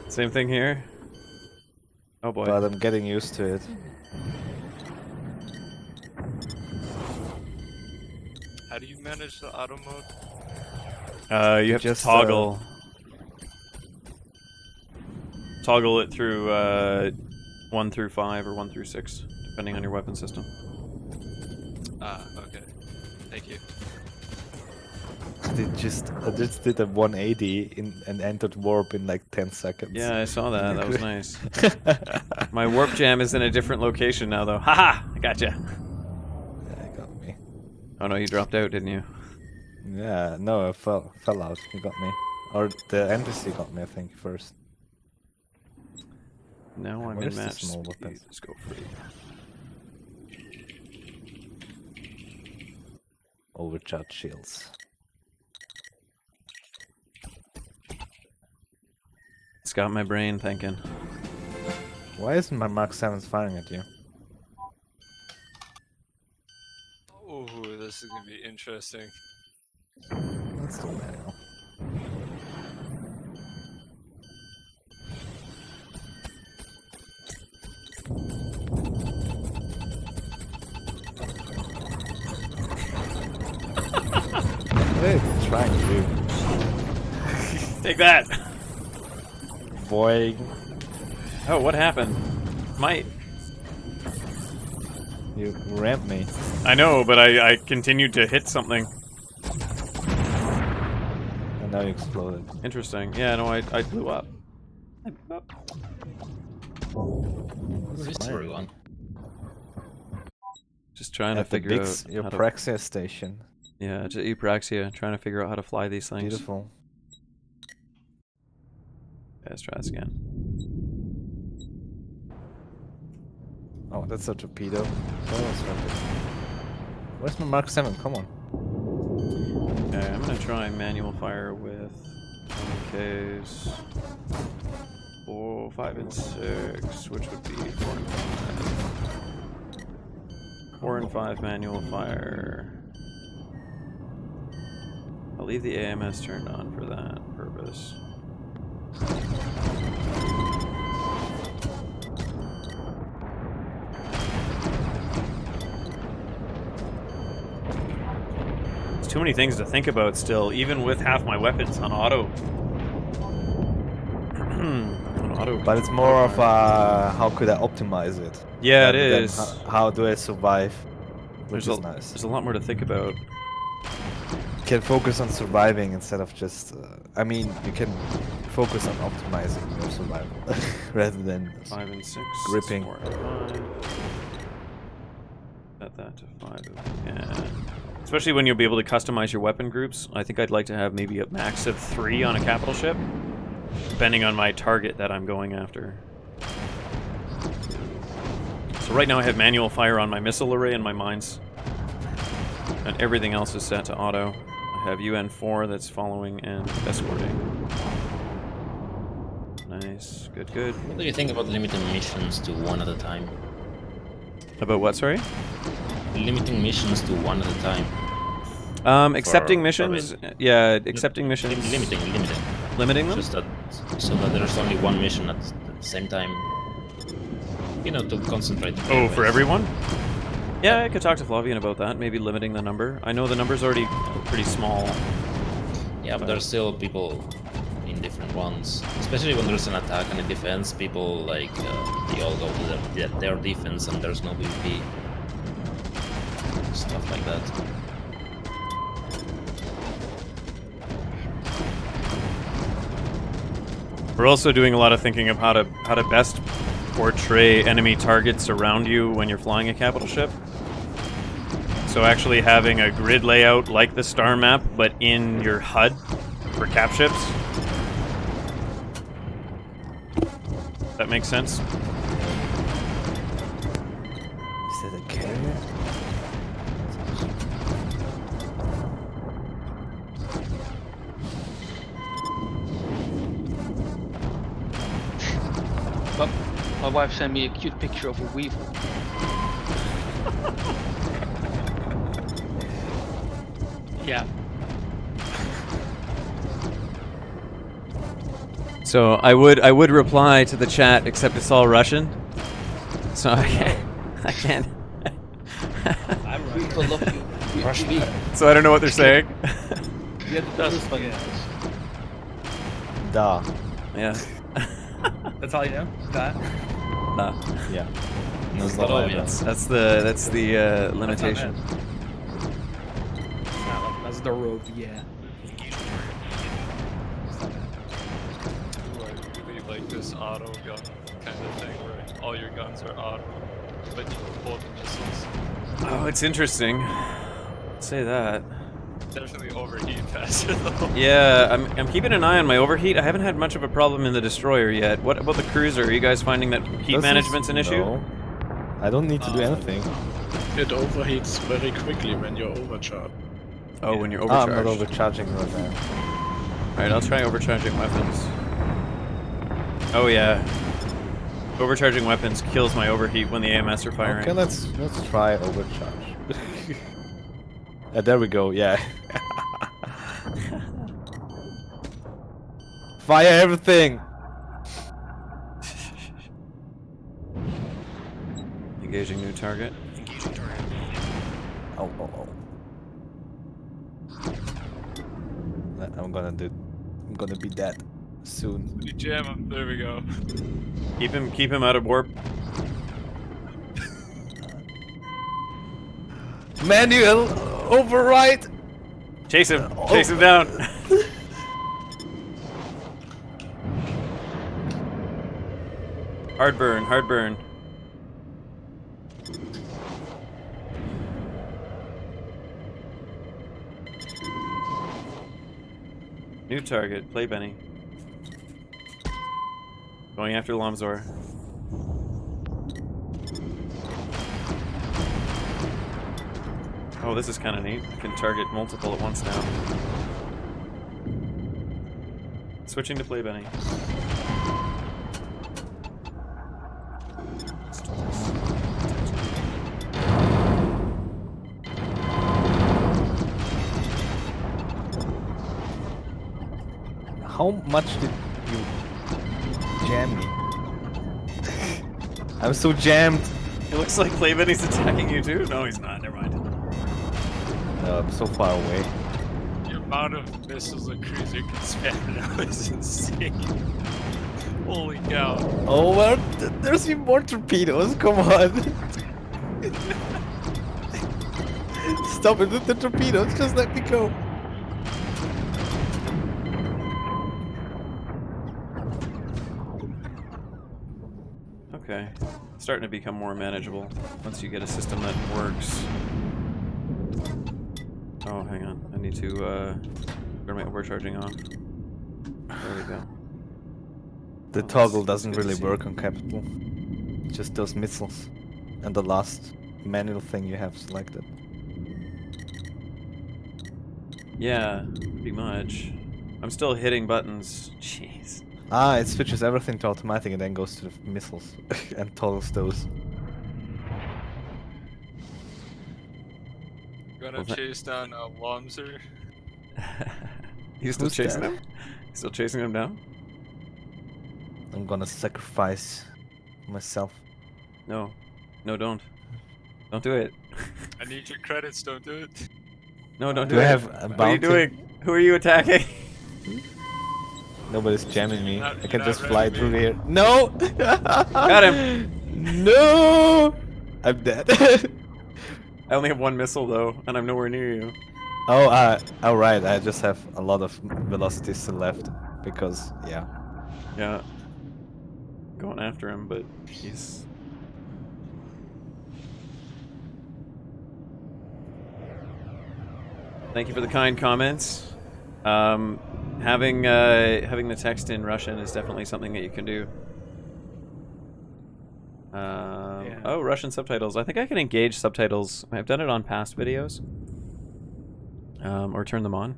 Same thing here. Oh boy. But I'm getting used to it. How do you manage the auto mode? You have just, to toggle it through 1 through 5 or 1 through 6, depending on your weapon system. Ah, okay. Thank you. I just did a 180 and entered warp in like 10 seconds. Yeah, I saw that. That was nice. My warp jam is in a different location now, though. Haha! I gotcha. Yeah, you got me. Oh no, you dropped out, didn't you? Yeah, no, I fell out. You got me. Or the NPC got me, I think, first. Now I'm Where's in the match small speed. weapons? Let's go free. Overcharged shields. It's got my brain thinking. Why isn't my Mark 7 firing at you? Oh, this is gonna be interesting. Let's do manual. What are you trying to do? Take that! Boy, Oh, what happened? you rammed me. I know, but I continued to hit something. And now you exploded. Interesting. Yeah, no, I blew up. I blew up. Where is everyone? Just trying to At the figure big out your how to... Praxia station. Yeah, just Eupraxia, trying to figure out how to fly these things. Beautiful. Yeah, let's try this again. Oh, that's a torpedo. Oh, that's right. Where's my Mark 7? Come on. Okay, I'm gonna try manual fire with MKs 4, 5, and 6, which would be 4 and 5. 4 and 5 manual fire. I'll leave the AMS turned on for that purpose. There's too many things to think about still, even with half my weapons on auto. On auto. But it's more of a how could I optimize it? Yeah, it rather than is. How do I survive? Which There's is a, nice. there's a lot more to think about. You can focus on surviving instead of just. I mean, you can focus on optimizing your survival rather than 5 and 6. gripping. 4 and 5. Set that to 5 again. Especially when you'll be able to customize your weapon groups. I think I'd like to have maybe a max of 3 on a capital ship, depending on my target that I'm going after. So right now I have manual fire on my missile array and my mines. And everything else is set to auto. I have UN4 that's following and escorting. Nice. Good, good. What do you think about limiting missions to 1 at a time? About what, sorry? Limiting missions to 1 at a time. Accepting missions? Yeah, accepting missions. Limiting. Limiting them? Just that, so that there's only 1 mission at the same time. You know, to concentrate. Oh, for everyone? Yeah, I could talk to Flavian about that. Maybe limiting the number. I know the number's already pretty small. Yeah, but there's still people in different ones. Especially when there's an attack and a defense, people like they all go to their defense and there's no PvP. Stuff like that. We're also doing a lot of thinking of how to best portray enemy targets around you when you're flying a capital ship. So actually having a grid layout like the star map, but in your HUD for cap ships. That makes sense? Is that a carrier? My wife sent me a cute picture of a weevil. Yeah. So I would reply to the chat, except it's all Russian. So I can't. I'm People love you. Rush me. So I don't know what they're saying. Yeah, that's funny. Da. Yeah. That's all you know? That? Nah. Yeah. That's not obvious. That's the limitation. It's not like that's the rope, yeah. Ooh, I really like this auto gun kind of thing where all your guns are auto, but you pull the missiles. Oh, it's interesting. Say that. Definitely overheat faster though. Yeah, I'm keeping an eye on my overheat. I haven't had much of a problem in the destroyer yet. What about the cruiser? Are you guys finding that heat management's an issue? No. I don't need to do anything. It overheats very quickly when you're overcharged. Oh, when you're I'm overcharged. not overcharging right now. Alright, I'll try overcharging weapons. Oh yeah. Overcharging weapons kills my overheat when the AMS are firing. Okay, let's try overcharge. There we go. Yeah. Fire everything. Engaging new target. Oh. I'm gonna be dead soon. You jam him. There we go. Keep him out of warp. Manual override. Chase him down. Hard burn. New target, play Benny. Going after Lomzor. Oh, this is kind of neat. I can target multiple at once now. Switching to play Benny. How much did you jam me? I'm so jammed. It looks like play Benny's attacking you too. No, he's not. Never mind. I'm so far away. The amount of missiles a cruiser can spam now is insane. Holy cow. Oh, well, there's even more torpedoes. Come on. Stop it with the torpedoes. Just let me go. Okay. It's starting to become more manageable once you get a system that works. Oh, hang on. I need to turn my overcharging on. There we go. The toggle doesn't really work on Capital. Just those missiles. And the last manual thing you have selected. Yeah, pretty much. I'm still hitting buttons. Jeez. Ah, it switches everything to automatic and then goes to the missiles and toggles those. Gonna chase down Lomzer. You still Who's chasing that? him? Still chasing him down? I'm gonna sacrifice myself. No. No, don't. Don't do it. I need your credits, don't do it. No, don't do Do I it. have a What are you bounty? doing? Who are you attacking? Nobody's jamming me. Not- I can not just ready, fly man. through here. No! Got him. No! I'm dead. I only have one missile though, and I'm nowhere near you. Oh, alright. I just have a lot of velocity still left. Because, yeah. Yeah. Going after him, but he's... Thank you for the kind comments. Having the text in Russian is definitely something that you can do. Oh, Russian subtitles. I think I can engage subtitles. I've done it on past videos. Or turn them on.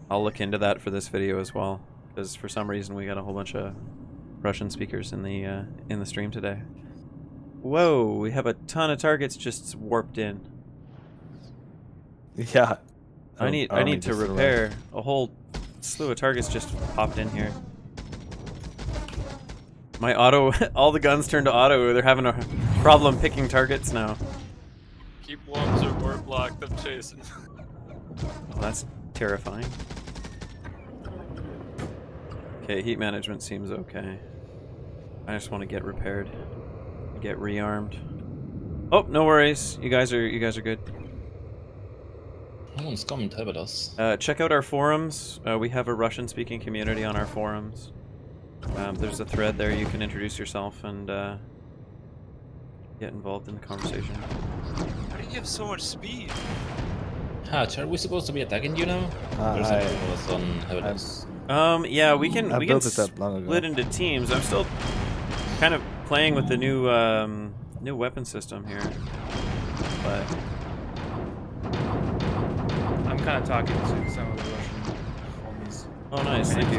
I'll look into that for this video as well, because for some reason we got a whole bunch of Russian speakers in the stream today. Whoa, we have a ton of targets just warped in. Yeah. I need to repair. A whole slew of targets just popped in here. My auto, all the guns turned to auto. They're having a problem picking targets now. Keep ones or word block them chasing. Well, that's terrifying. Okay, heat management seems okay. I just want to get repaired, get rearmed. Oh, no worries. You guys are good. No one's coming to help us. Check out our forums. We have a Russian-speaking community on our forums. There's a thread there. You can introduce yourself and get involved in the conversation. How do you have so much speed? Hatch, are we supposed to be attacking you now? Or is everyone else on help us? Yeah, we can long split into teams. I'm still kind of playing with the new new weapon system here, but I'm kind of talking to some of the Russian homies. oh, nice, thank you.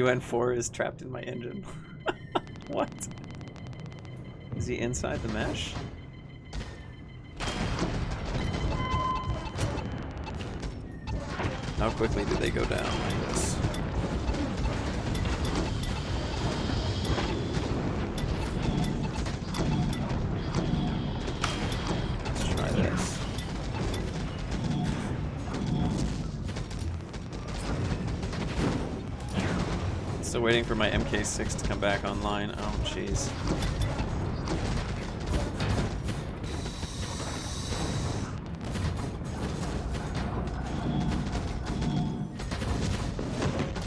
UN4 is trapped in my engine. What? Is he inside the mesh? How quickly do they go down like this? Let's try this. Still waiting for my MK6 to come back online. Oh, jeez.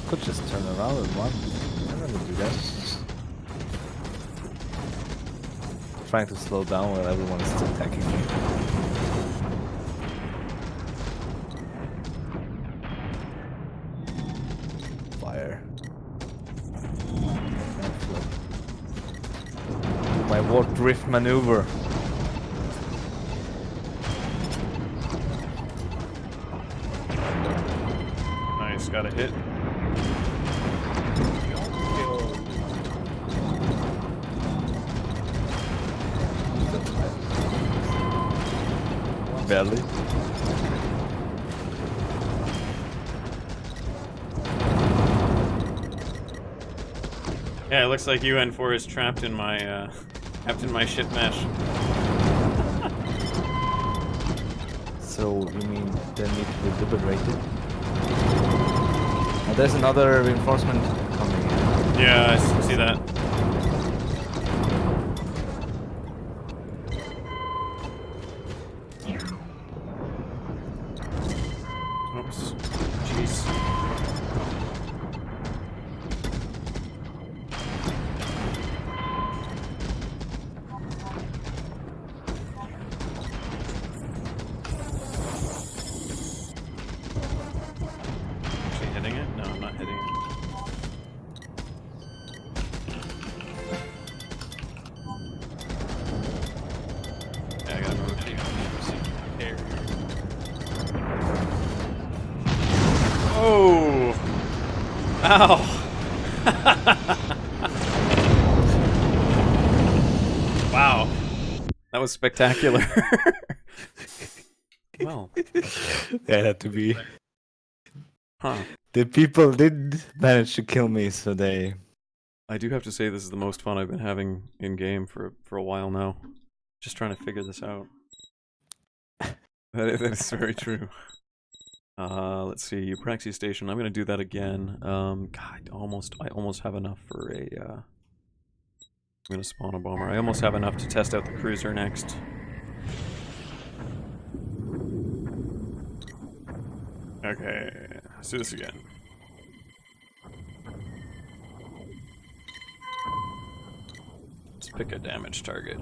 Could just turn around and run. I'm gonna do that. Trying to slow down while everyone is still attacking me. Fire. My warp drift maneuver. Nice, got a hit. Barely. Yeah, it looks like UN4 is trapped in my ship mesh. So you mean they need to be liberated? Oh, there's another reinforcement coming in. Yeah, I see that. Oops. Jeez. Actually hitting it? No, I'm not hitting it. Yeah, I gotta move. Oh! Ow! Wow. That was spectacular. Well. That had to be. Huh. The people did manage to kill me, so they... I do have to say this is the most fun I've been having in-game for a while now. Just trying to figure this out. That is very true. Let's see, Eupraxia Station. I'm gonna do that again. God, I almost have enough for a. I'm gonna spawn a bomber. I almost have enough to test out the cruiser next. Okay, let's do this again. Let's pick a damage target.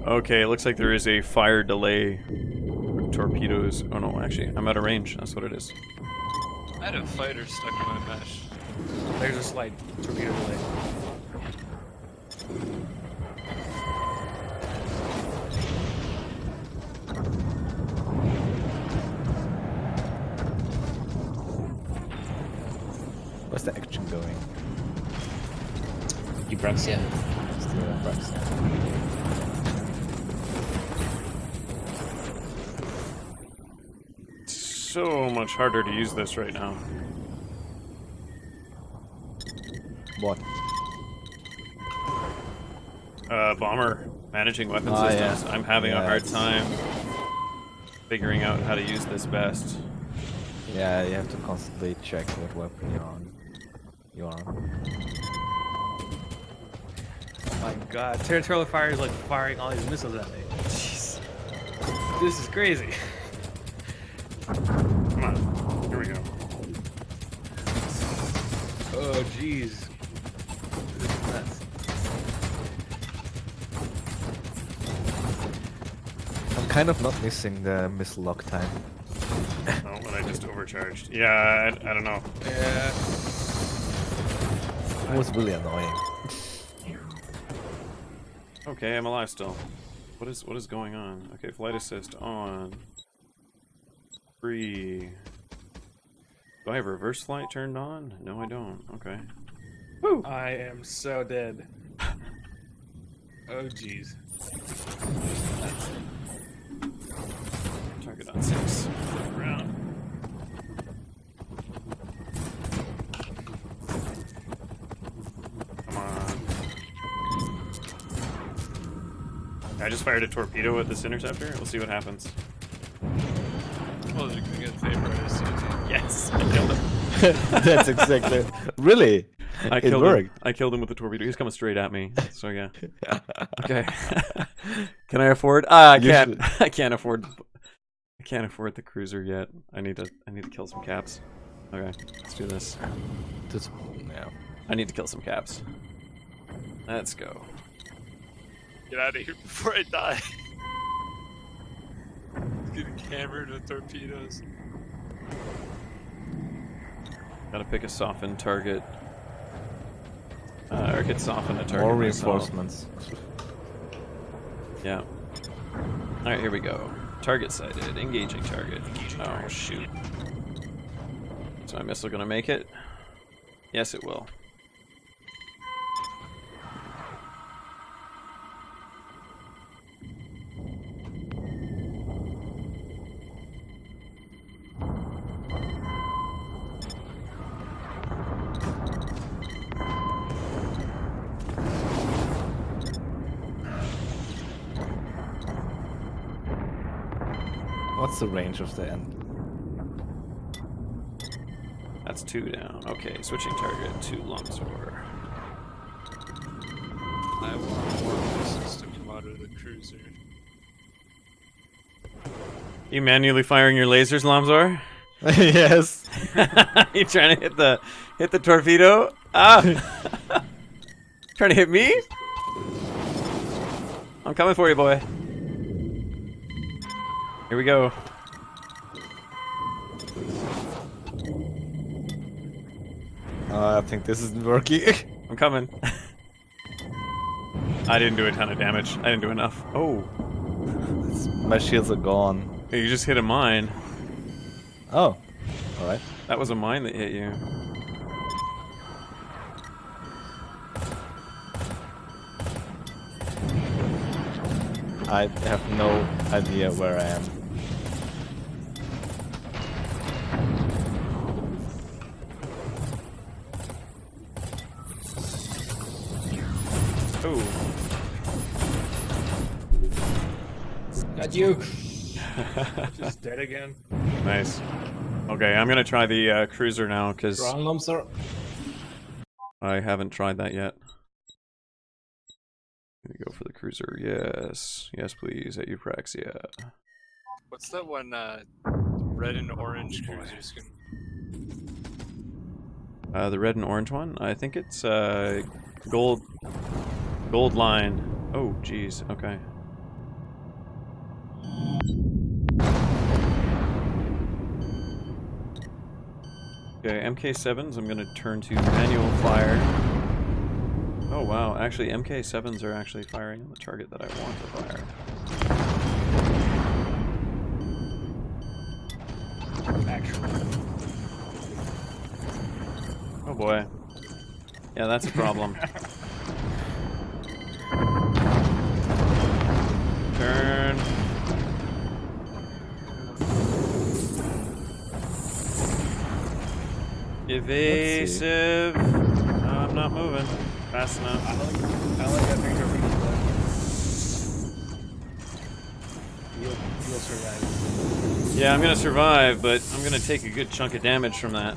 Okay, it looks like there is a fire delay with torpedoes. Oh no, actually, I'm out of range. That's what it is. I had a fighter stuck in my mesh. There's a slight torpedo delay. doing? Eupraxia. Still Eupraxia. So much harder to use this right now. What? Bomber managing weapon Ah, systems. yeah. I'm having a Yeah, hard it's- time figuring out how to use this best. Yeah, you have to constantly check what weapon you're on. Oh my god, Territorial Fire is like firing all these missiles at me. Jeez. This is crazy. Come on, here we go. Oh jeez. This is nuts. I'm kind of not missing the missile lock time. Oh, but I just overcharged. Yeah, I don't know. Yeah. It was really annoying. Okay, I'm alive still. What is going on? Okay, flight assist on. Free. Do I have reverse flight turned on? No, I don't. Okay. Woo! I am so dead. Oh jeez. Target on 6. Flip around. Come on. I just fired a torpedo at this interceptor. We'll see what happens. Well, you can get vaporized. Yes, I killed him. That's exactly. Really? I It killed worked. him. I killed him with the torpedo. He's coming straight at me. So yeah. Okay. Can I afford? I can't. Usually- I can't afford. I can't afford the cruiser yet. I need to kill some caps. Okay, let's do this. Just, yeah. I need to kill some caps. Let's go. Get out of here before I die. Getting hammered with torpedoes. Gotta pick a softened target. Or get softened a target. More myself. reinforcements. Yeah. Alright, here we go. Target sighted. Engaging target. Oh, shoot. Is my missile gonna make it? Yes, it will. What's the range of the end? That's 2 down. Okay, switching target to Lumsor. I want more missiles to come out of the cruiser. You manually firing your lasers, Lomzor? Yes. You trying to hit the torpedo? Ah! Trying to hit me? I'm coming for you, boy. Here we go. I think this isn't working. I'm coming. I didn't do a ton of damage. I didn't do enough. Oh. My shields are gone. Hey, you just hit a mine. Oh. Alright. That was a mine that hit you. I have no idea where I am. Ooh. Got you. Just dead again. Nice. Okay, I'm gonna try the cruiser now because Wrong Lumsor. I haven't tried that yet. Gonna go for the cruiser. Yes, yes, please. At Eupraxia. What's that one red and orange cruisers can... The red and orange one. I think it's gold line. Oh, geez. Okay. Okay, MK7s. I'm gonna turn to manual fire. Oh wow, actually MK7s are actually firing on the target that I want to fire. Actually. Oh boy. Yeah, that's a problem. Turn. Evasive. No, I'm not moving fast enough. I like that thing to reach, but you'll survive. Yeah, I'm gonna survive, but I'm gonna take a good chunk of damage from that.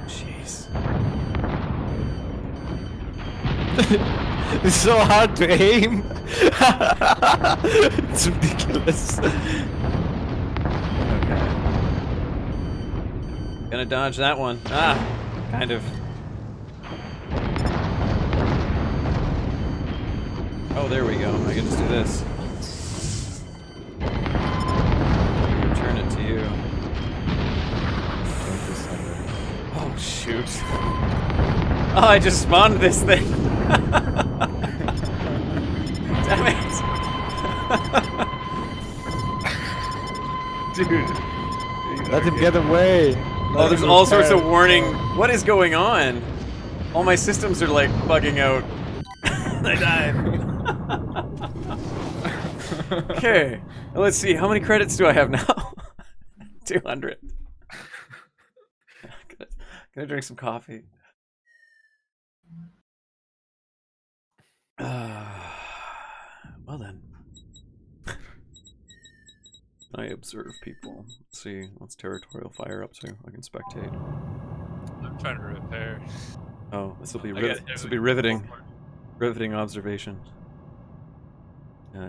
Jeez. It's so hard to aim. It's ridiculous. Okay. Gonna dodge that one. Ah, kind of. Oh, there we go. I can just do this. Return it to you. Oh, shoot. Oh, I just spawned this thing. Damn it. Dude. Let him get away. Oh, there's all sorts of warning. What is going on? All my systems are like bugging out. I died. Okay, let's see. How many credits do I have now? 200. Gonna drink some coffee. Well then. I observe people. Let's see, what's territorial fire up to? I can spectate. I'm trying to repair. Oh, this will be riveting. Riveting observation.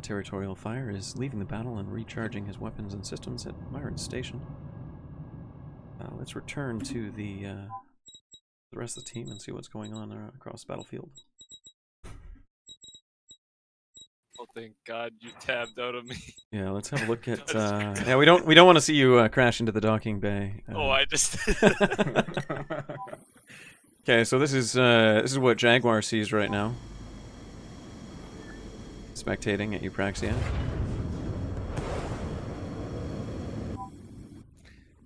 Territorial fire is leaving the battle and recharging his weapons and systems at Myron Station. Let's return to the rest of the team and see what's going on across the battlefield. Oh, thank God you tabbed out of me. Yeah, let's have a look at. Yeah, we don't want to see you crash into the docking bay. Oh, I just. Okay, so this is what Jaguar sees right now. Spectating at Eupraxia.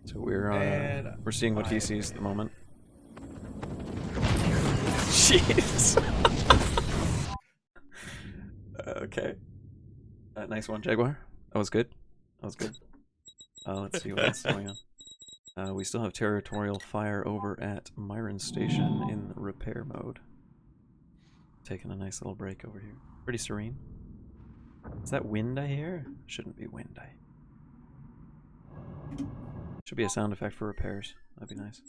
So we're seeing what he sees at the moment. Jeez. Okay. Nice one, Jaguar. That was good. That was good. Let's see what else is going on. We still have territorial fire over at Myron Station in repair mode. Taking a nice little break over here. Pretty serene. Is that wind I hear? Shouldn't be wind. Should be a sound effect for repairs. That'd be nice.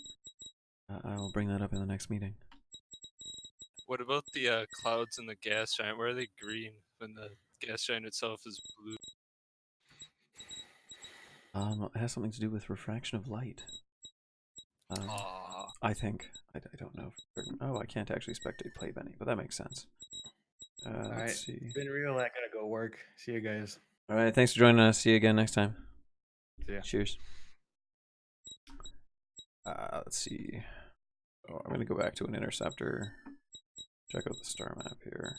I'll bring that up in the next meeting. What about the clouds and the gas giant? Why are they green when the gas giant itself is blue? It has something to do with refraction of light. I think. I don't know. Oh, I can't actually spectate play Benny, but that makes sense. Let's see. It's been real. I gotta go work. See you guys. All right, thanks for joining us. See you again next time. See ya. Cheers. Let's see. Oh, I'm gonna go back to an Interceptor. Check out the star map here.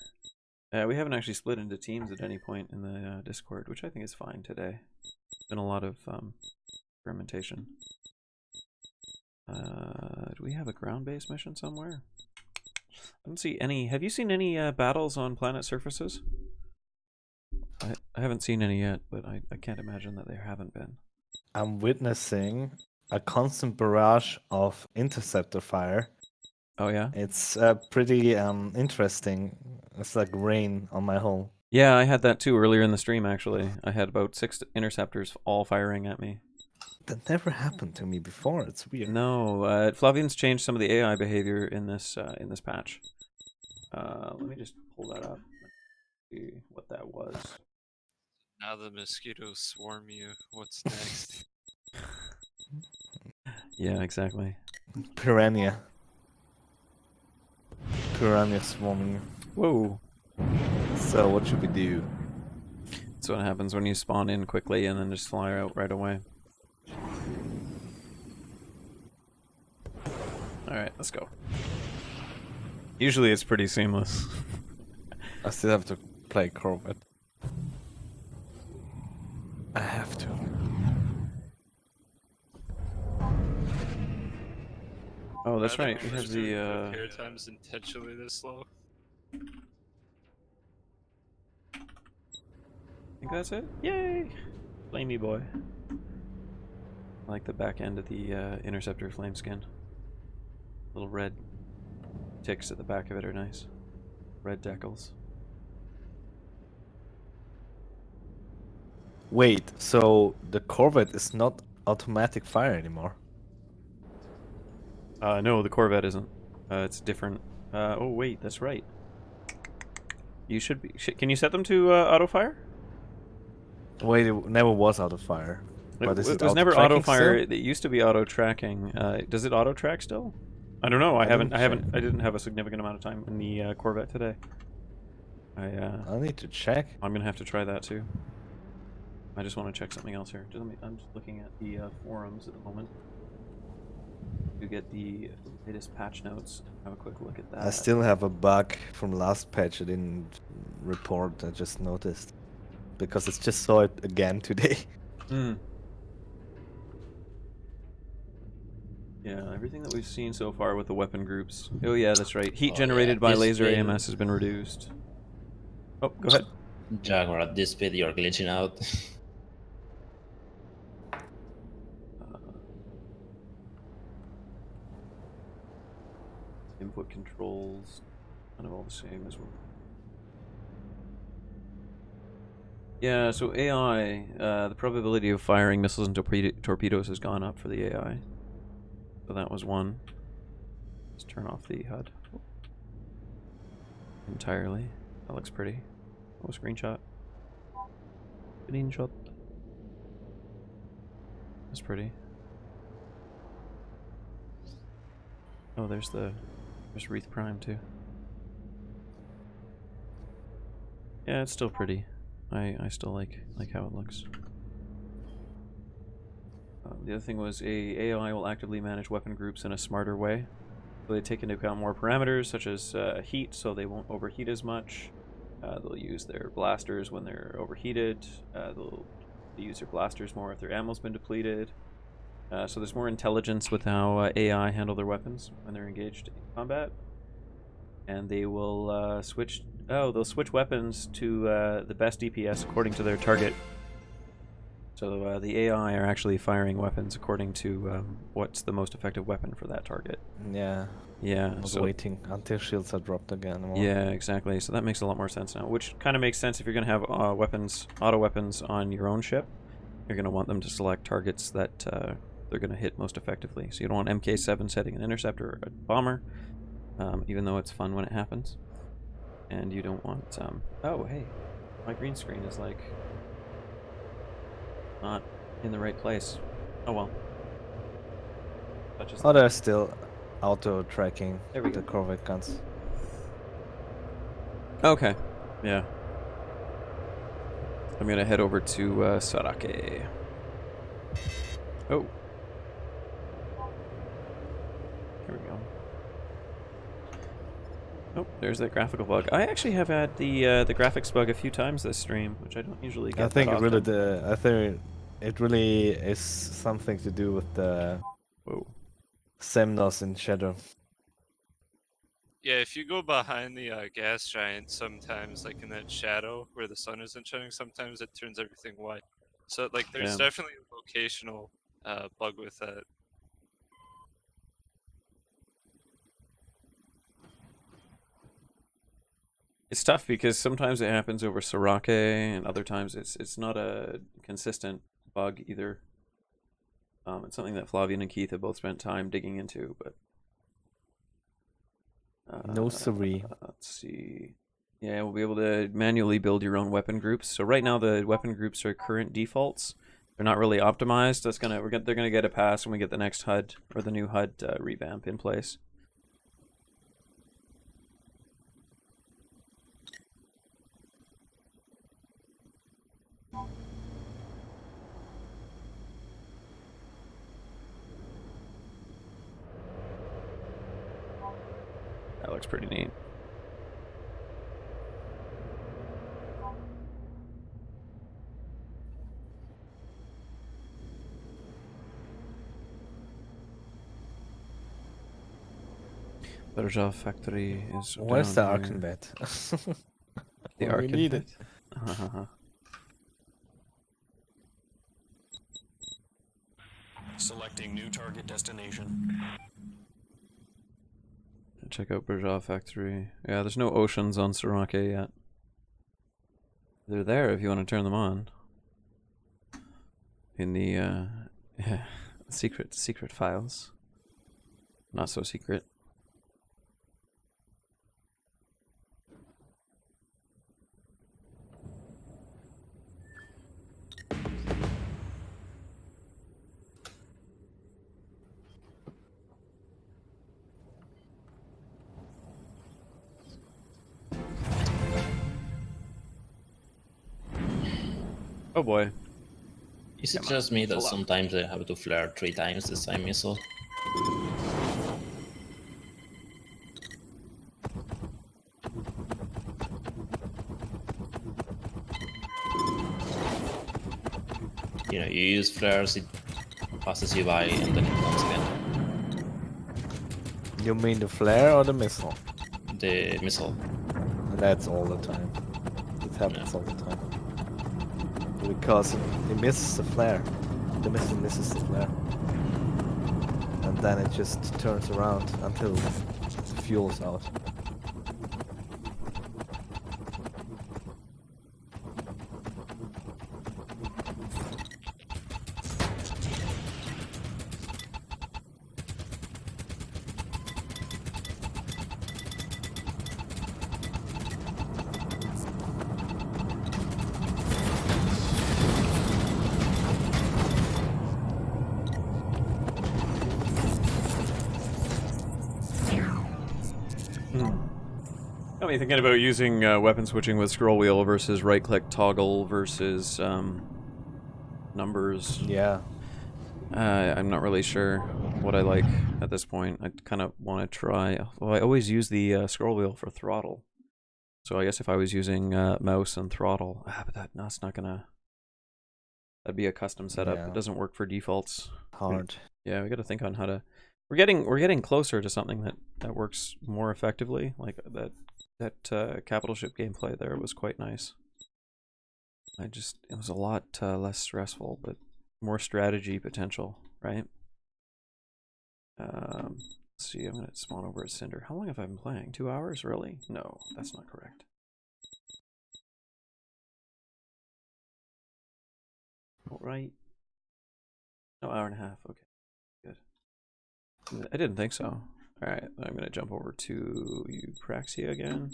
We haven't actually split into teams at any point in the Discord, which I think is fine today. Been a lot of experimentation. Do we have a ground-based mission somewhere? I don't see any. Have you seen any battles on planet surfaces? I haven't seen any yet, but I can't imagine that there haven't been. I'm witnessing a constant barrage of interceptor fire. Oh yeah? It's pretty interesting. It's like rain on my hull. Yeah, I had that too earlier in the stream actually. I had about 6 interceptors all firing at me. That never happened to me before. It's weird. No, Flavian's changed some of the AI behavior in this patch. Let me just pull that up and see what that was. Now the mosquitoes swarm you. What's next? Yeah, exactly. Piranha swarming. Whoa. So what should we do? That's what happens when you spawn in quickly and then just fly out right away. Alright, let's go. Usually it's pretty seamless. I still have to play Corvette. I have to. Oh, that's Are right. We have the. repair times intentionally this slow. I think that's it. Yay! Flamey boy. I like the back end of the Interceptor flame skin. Little red ticks at the back of it are nice. Red decals. Wait, so the Corvette is not automatic fire anymore? No, the Corvette isn't. It's different. Oh wait, that's right. You should be. Can you set them to auto fire? Wait, it never was auto fire. But is It it was never auto-tracking auto fire. still? It used to be auto tracking. Does it auto track still? I don't know. I didn't haven't. I didn't have a significant amount of time in the Corvette today. I need to check. I'm gonna have to try that too. I just want to check something else here. I'm just looking at the forums at the moment to get the latest patch notes. Have a quick look at that. I still have a bug from last patch I didn't report, I just noticed. Because I just saw it again today. Hmm. Yeah, everything that we've seen so far with the weapon groups. Oh yeah, that's right. Heat generated by this laser thing- AMS has been reduced. Oh, go ahead. Jaguar, at this speed you're glitching out. Input controls, kind of all the same as well. Yeah, so AI, the probability of firing missiles and torpedoes has gone up for the AI. So that was one. Let's turn off the HUD entirely. That looks pretty. Oh, screenshot. Screenshot. That's pretty. Oh, there's Wreath Prime too. Yeah, it's still pretty. I still like how it looks. The other thing was AI will actively manage weapon groups in a smarter way. So they take into account more parameters such as heat, so they won't overheat as much. They'll use their blasters when they're overheated. They'll use their blasters more if their ammo's been depleted. So there's more intelligence with how AI handle their weapons when they're engaged in combat. And they will switch... Oh, they'll switch weapons to the best DPS according to their target. So the AI are actually firing weapons according to what's the most effective weapon for that target. Yeah. Yeah. I was so waiting until shields are dropped again. More. yeah, exactly. So that makes a lot more sense now, which kind of makes sense if you're going to have auto weapons on your own ship. You're going to want them to select targets that they're going to hit most effectively. So you don't want MK7 setting an interceptor or a bomber, even though it's fun when it happens. And you don't want... oh, hey, my green screen is like not in the right place. Oh well. Oh, they're still auto tracking There we the go. Corvette guns. Okay. Yeah. I'm gonna head over to Sarake. Oh. Here we go. Oh, there's that graphical bug. I actually have had the graphics bug a few times this stream, which I don't usually get. I think that it really often. I think it really is something to do with the Semnos in Shadow. Yeah, if you go behind the gas giant, sometimes, like in that shadow where the sun isn't shining, sometimes it turns everything white. So, like, there's definitely a locational bug with that. It's tough because sometimes it happens over Sarake, and other times it's not a consistent bug either. It's something that Flavian and Keith have both spent time digging into, but no siree. Let's see. Yeah, we'll be able to manually build your own weapon groups. So right now the weapon groups are current defaults. They're not really optimized. They're gonna get a pass when we get the next HUD or the new HUD revamp in place. That looks pretty neat. Berja factory is. Where's the down here. Arkenvet? The Well, we need Arkenvet? it. Selecting new target destination. Check out Berja factory. Yeah, there's no oceans on Sorake yet. They're there if you want to turn them on. In the secret files. Not so secret. Oh boy. Is it just me that sometimes I have to flare 3 times the same missile? You know, you use flares, it passes you by, and then it comes again. You mean the flare or the missile? The missile. That's all the time. It happens all the time. Because it misses the flare. The missile misses the flare. And then it just turns around until the fuel's out. Got me thinking about using weapon switching with scroll wheel versus right click toggle versus numbers. Yeah. I'm not really sure what I like at this point. I kind of want to try. Well, I always use the scroll wheel for throttle. So I guess if I was using mouse and throttle, but that's not gonna. That'd be a custom setup. Yeah. It doesn't work for defaults. Hard. Yeah, we got to think on how to. We're getting closer to something that works more effectively. Like that capital ship gameplay there was quite nice. It was a lot less stressful, but more strategy potential, right? Let's see, I'm gonna spawn over at Cinder. How long have I been playing? 2 hours, really? No, that's not correct. All right. No, hour and a half. Okay, good. I didn't think so. All right, I'm gonna jump over to Eupraxia again.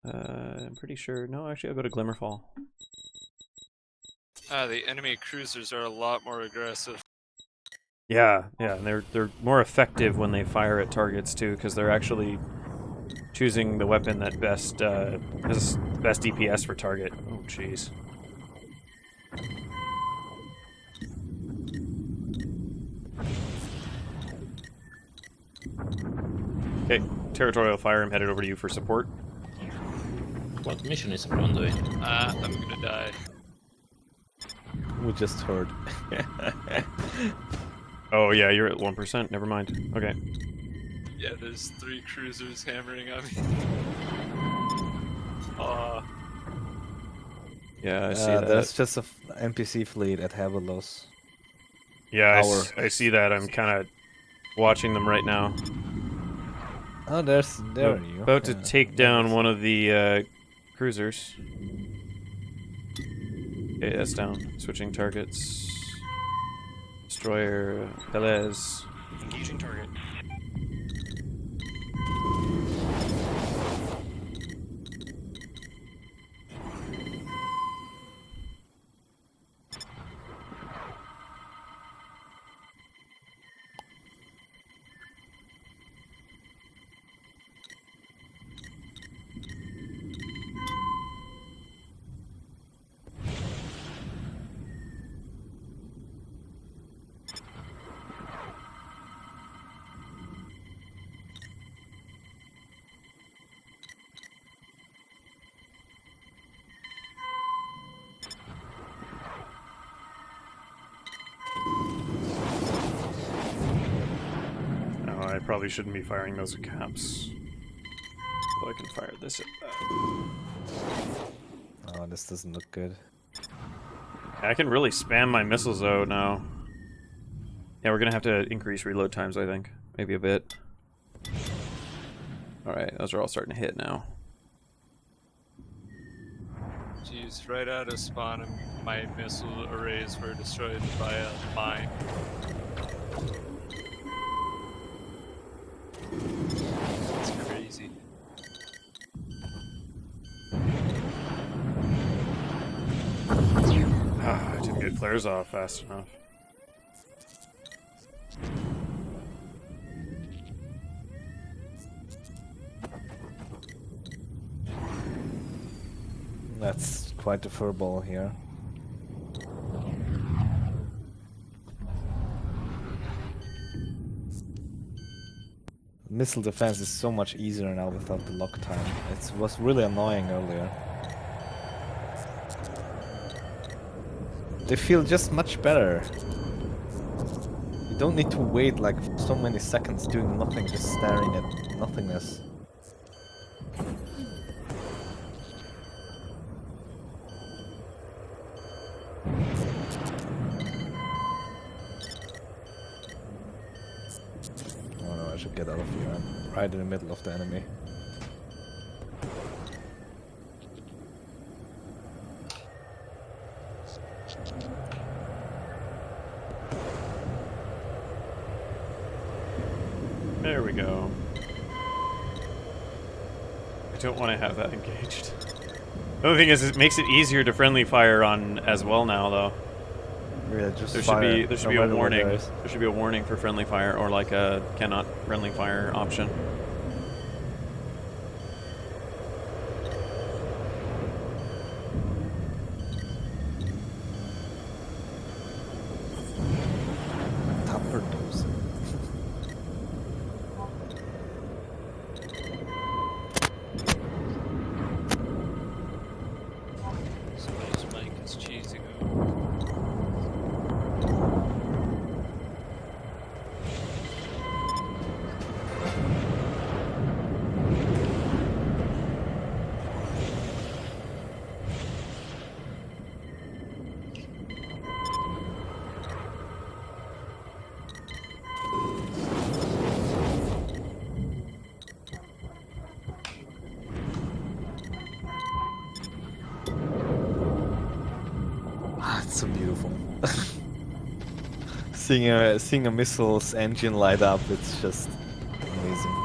I'm pretty sure. No, actually, I'll go to Glimmerfall. The enemy cruisers are a lot more aggressive. Yeah, and they're more effective when they fire at targets too, because they're actually choosing the weapon that best has best DPS for target. Oh, jeez. Okay, territorial fire. I'm headed over to you for support. What mission is everyone doing? I'm gonna die. We just heard. Oh yeah, you're at 1%. Never mind. Okay. Yeah, there's 3 cruisers hammering on me. Yeah, I see that. That's just a NPC fleet at Havelos. Yeah, I see that. I'm kind of watching them right now. Oh, there you. About to take down one of the cruisers. Okay, that's down. Switching targets. Destroyer, Pelez. Engaging target. probably shouldn't be firing those at caps. So I can fire this at that. Oh, this doesn't look good. I can really spam my missiles out now. Yeah, we're gonna have to increase reload times, I think. Maybe a bit. Alright, those are all starting to hit now. Jeez, right out of spawn, my missile arrays were destroyed by a mine. That's crazy. I didn't get flares off fast enough. That's quite a furball here. Missile defense is so much easier now without the lock time. It was really annoying earlier. They feel just much better. You don't need to wait like so many seconds doing nothing, just staring at nothingness. Oh no, I should get out of here. I'm right in the middle of the enemy. There we go. I don't want to have that engaged. The only thing is, it makes it easier to friendly fire on as well now, though. Yeah, just There fire should no be a matter what warning. there is. There should be a warning for friendly fire, or like a cannot friendly fire option. Tapper dose. Somebody's mic is cheesing out. Ah, it's so beautiful. seeing a missile's engine light up, it's just amazing.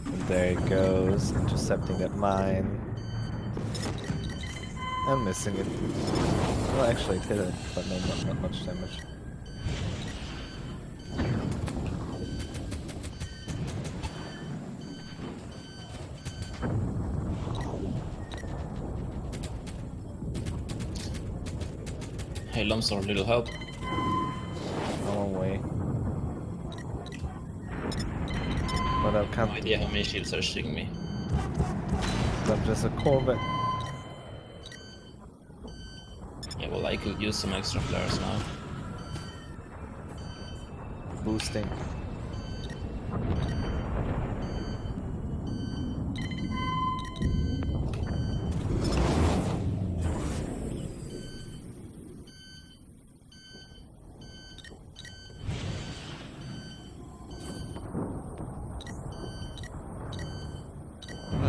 And there it goes, intercepting that mine. And missing it. Well, actually it hit it, but no, not much damage. Hey, Lumsor, little help. I'm on way. But I No can't. idea how many shields are shooting me. I'm just a Corvette. Yeah, well, I could use some extra flares now. Boosting.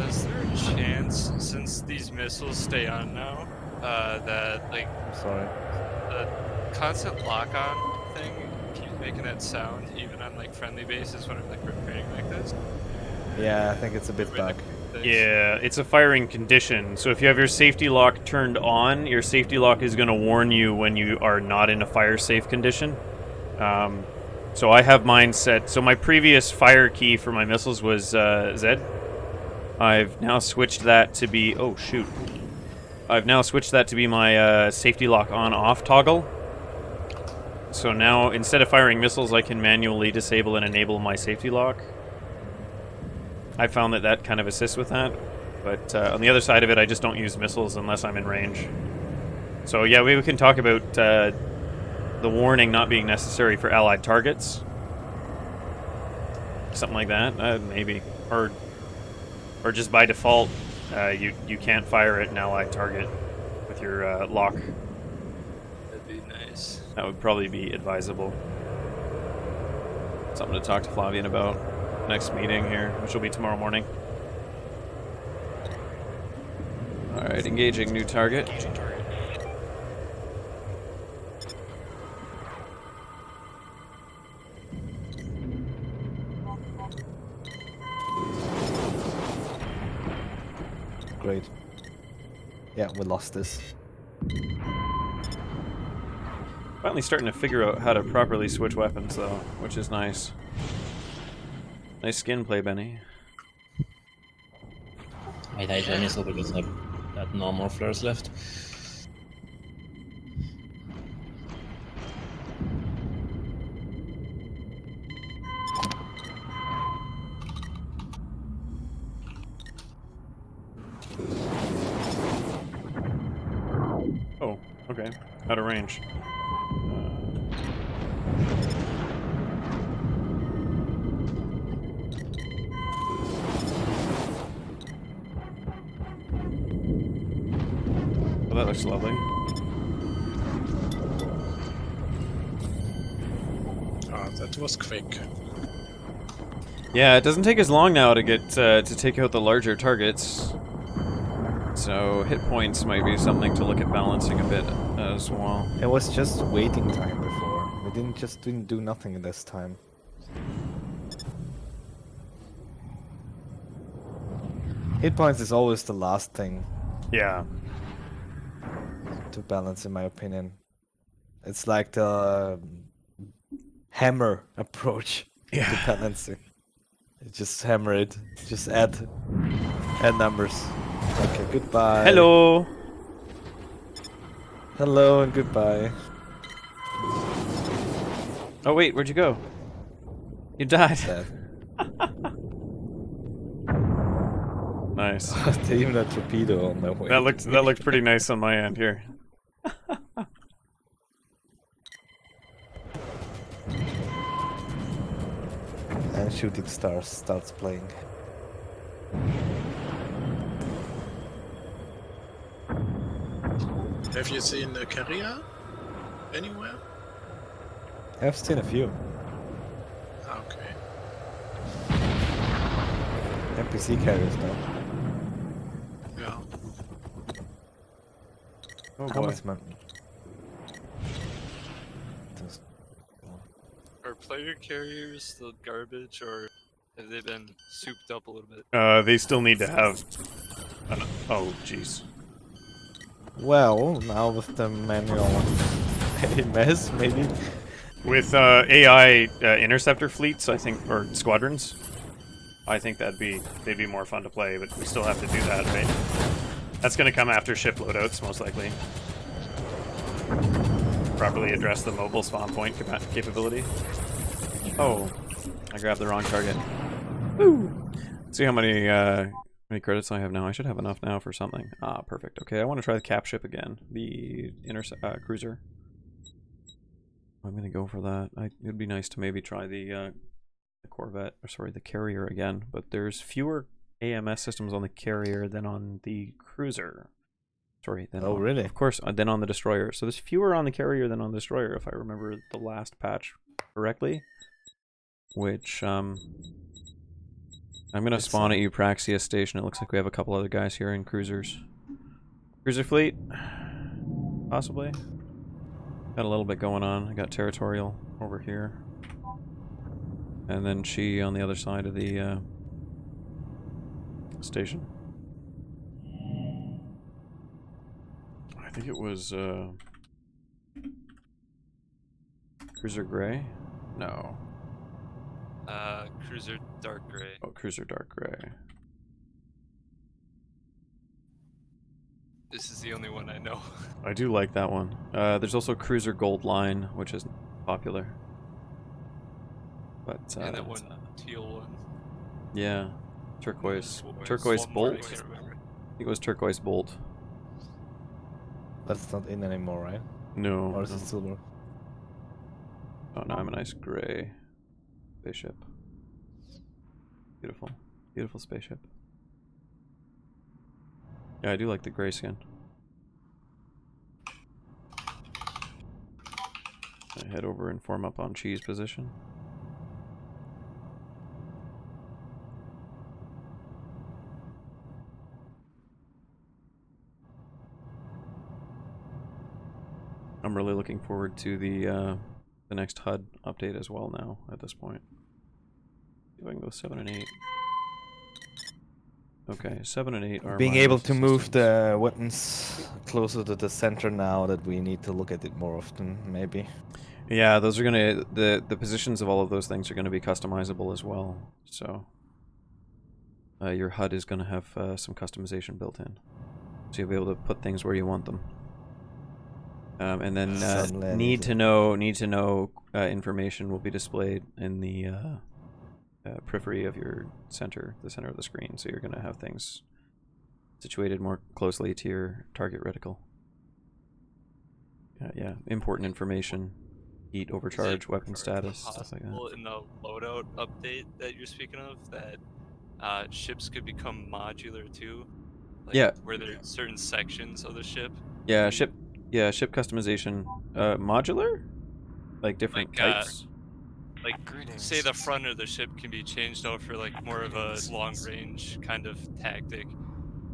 Is there a chance, since these missiles stay on now, that like I'm sorry. the constant lock-on thing keeps making that sound even on like friendly bases when I'm like repairing like this? Yeah, I think it's a bit bug. Yeah, it's a firing condition. So if you have your safety lock turned on, your safety lock is going to warn you when you are not in a fire safe condition. So I have mine set. So my previous fire key for my missiles was Z. I've now switched that to be... Oh, shoot. I've now switched that to be my safety lock on-off toggle. So now, instead of firing missiles, I can manually disable and enable my safety lock. I found that that kind of assists with that. But on the other side of it, I just don't use missiles unless I'm in range. So yeah, we can talk about the warning not being necessary for allied targets. something like that, maybe, or just by default, you can't fire at an allied target with your lock. That'd be nice. That would probably be advisable. Something to talk to Flavian about next meeting here, which will be tomorrow morning. All right, engaging new target. Engaging target. Great. Yeah, we lost this. Finally starting to figure out how to properly switch weapons, though, which is nice. Nice skin play, Benny. I died a missile because I had no more flares left. Oh, okay. Out of range. Well, that looks lovely. Ah, that was quick. Yeah, it doesn't take as long now to get to take out the larger targets. So hit points might be something to look at balancing a bit as well. It was just waiting time before. We didn't do nothing this time. Hit points is always the last thing Yeah. to balance, in my opinion. It's like the hammer approach to balancing. You just hammer it. Just add numbers. Okay, goodbye. Hello. Hello and goodbye. Oh wait, where'd you go? You died. Dead. Nice. Even a torpedo on my way. That looked pretty nice on my end here. And Shooting Stars starts playing. Have you seen a carrier anywhere? I've seen a few. Okay. NPC carriers now. Yeah. Oh How boy. much money? Are player carriers still garbage, or have they been souped up a little bit? They still need to have. Oh, jeez. Well, now with the manual AMS, maybe. With AI interceptor fleets, I think, or squadrons, I think they'd be more fun to play. But we still have to do that, right? That's going to come after ship loadouts, most likely. Properly address the mobile spawn point capability. Oh, I grabbed the wrong target. Woo! See how many credits I have now. I should have enough now for something. Ah, perfect. Okay, I want to try the cap ship again. The cruiser. I'm gonna go for that. It'd be nice to maybe try the Corvette, or sorry, the carrier again. But there's fewer AMS systems on the carrier than on the cruiser. Sorry. Oh, really? Of course, than on the destroyer. So there's fewer on the carrier than on the destroyer, if I remember the last patch correctly. Which I'm gonna spawn at Eupraxia Station. It looks like we have a couple other guys here in cruisers. Cruiser fleet, possibly. Got a little bit going on. I got territorial over here, and then she on the other side of the station. I think it was Cruiser Gray. No. Cruiser Dark Gray. Oh, Cruiser Dark Gray. This is the only one I know. I do like that one. There's also Cruiser Gold Line, which is popular. But and that one teal one. Yeah, turquoise One Bolt. more, I can't remember. I think it was Turquoise Bolt. That's not in anymore, right? No. Or is it silver? Oh, now I'm a nice gray spaceship. Beautiful. Beautiful spaceship. Yeah, I do like the gray skin. I head over and form up on cheese position. I'm really looking forward to the next HUD update as well now at this point. See if I can go 7 and 8. Okay, 7 and 8 are being my able to move systems. the weapons closer to the center now that we need to look at it more often, maybe. Yeah, those are gonna the positions of all of those things are gonna be customizable as well. So your HUD is gonna have some customization built in, so you'll be able to put things where you want them. And then need to know information will be displayed in the periphery of your center, the center of the screen. So you're gonna have things situated more closely to your target reticle. Yeah, important information. Heat, overcharge, weapon status, stuff like that. In the loadout update that you're speaking of, that ships could become modular too? Like, yeah. where there's certain sections of the ship? Yeah, ship customization. Modular? Like different types? Like, say the front of the ship can be changed out for like more of a long-range kind of tactic.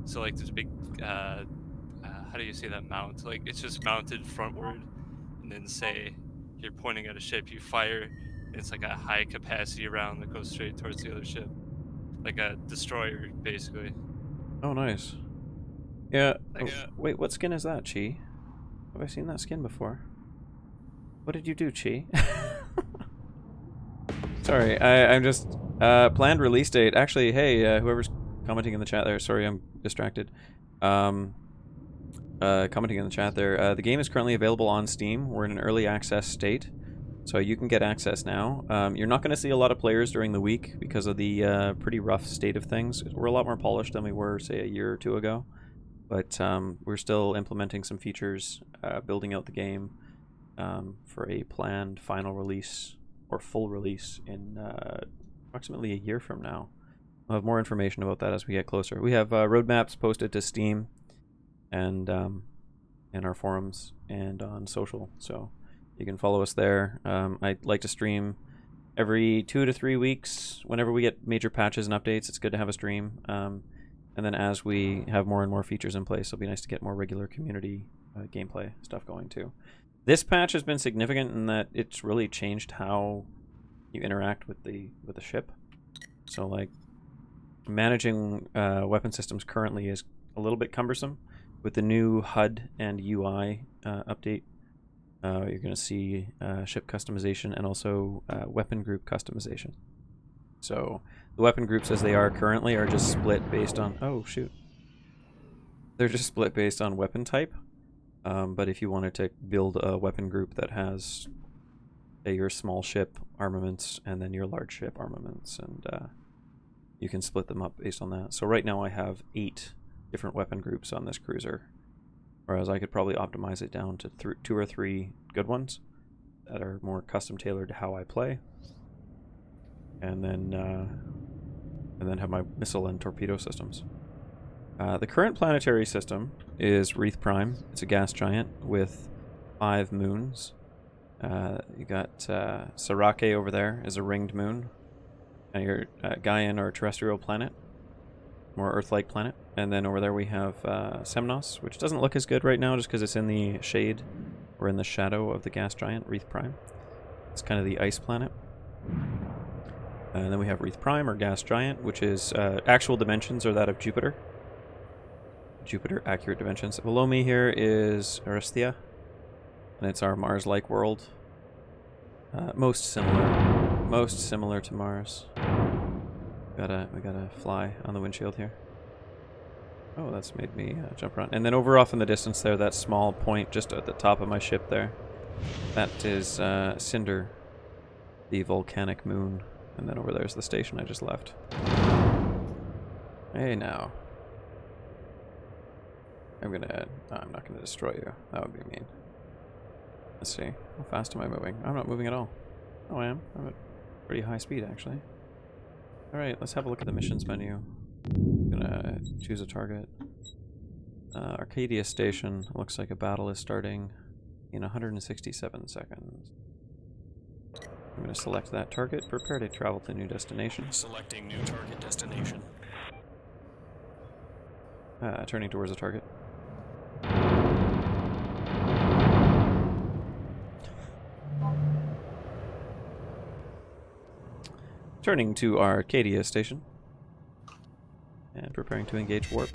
So like there's a big, how do you say that mount? Like it's just mounted frontward, and then say you're pointing at a ship, you fire, and it's like a high capacity round that goes straight towards the other ship. Like a destroyer, basically. Oh, nice. Yeah. Like, wait, what skin is that, Chi? Have I seen that skin before? What did you do, Chi? Sorry, I'm just... planned release date. Actually, hey, whoever's commenting in the chat there, sorry, I'm distracted. Commenting in the chat there, the game is currently available on Steam. We're in an early access state, so you can get access now. You're not going to see a lot of players during the week because of the pretty rough state of things. We're a lot more polished than we were, say, a year or two ago. But we're still implementing some features, building out the game for a planned final release or full release in approximately a year from now. We'll have more information about that as we get closer. We have roadmaps posted to Steam and in our forums and on social, so you can follow us there. I like to stream every 2 to 3 weeks. Whenever we get major patches and updates, it's good to have a stream. And then as we have more and more features in place, it'll be nice to get more regular community gameplay stuff going too. This patch has been significant in that it's really changed how you interact with the ship. So like managing weapon systems currently is a little bit cumbersome. With the new HUD and UI update, you're going to see ship customization and also weapon group customization. So the weapon groups as they are currently are just split based on... Oh, shoot. They're just split based on weapon type. But if you wanted to build a weapon group that has, say, your small ship armaments and then your large ship armaments, and you can split them up based on that. So right now I have 8 different weapon groups on this cruiser, whereas I could probably optimize it down to 2 or 3 good ones that are more custom tailored to how I play, and then have my missile and torpedo systems. The current planetary system is Wreath Prime. It's a gas giant with 5 moons. You got Sarake over there is a ringed moon, and your Gaian or terrestrial planet, more Earth-like planet. And then over there we have Semnos, which doesn't look as good right now just because it's in the shade or in the shadow of the gas giant, Wreath Prime. It's kind of the ice planet. And then we have Wreath Prime or gas giant, which is actual dimensions are that of Jupiter. Jupiter accurate dimensions. Below me here is Aristia, and it's our Mars-like world. Most similar to Mars. We gotta fly on the windshield here. Oh, that's made me jump around. And then over off in the distance there, that small point just at the top of my ship there, that is Cinder, the volcanic moon. And then over there's the station I just left. Hey now. I'm not gonna destroy you. That would be mean. Let's see. How fast am I moving? I'm not moving at all. Oh, I am. I'm at pretty high speed, actually. Alright, let's have a look at the missions menu. I'm gonna choose a target. Arcadia Station. Looks like a battle is starting in 167 seconds. I'm gonna select that target. Prepare to travel to new destination. Selecting new target destination. Turning towards the target. Turning to Arcadia Station. And preparing to engage warp.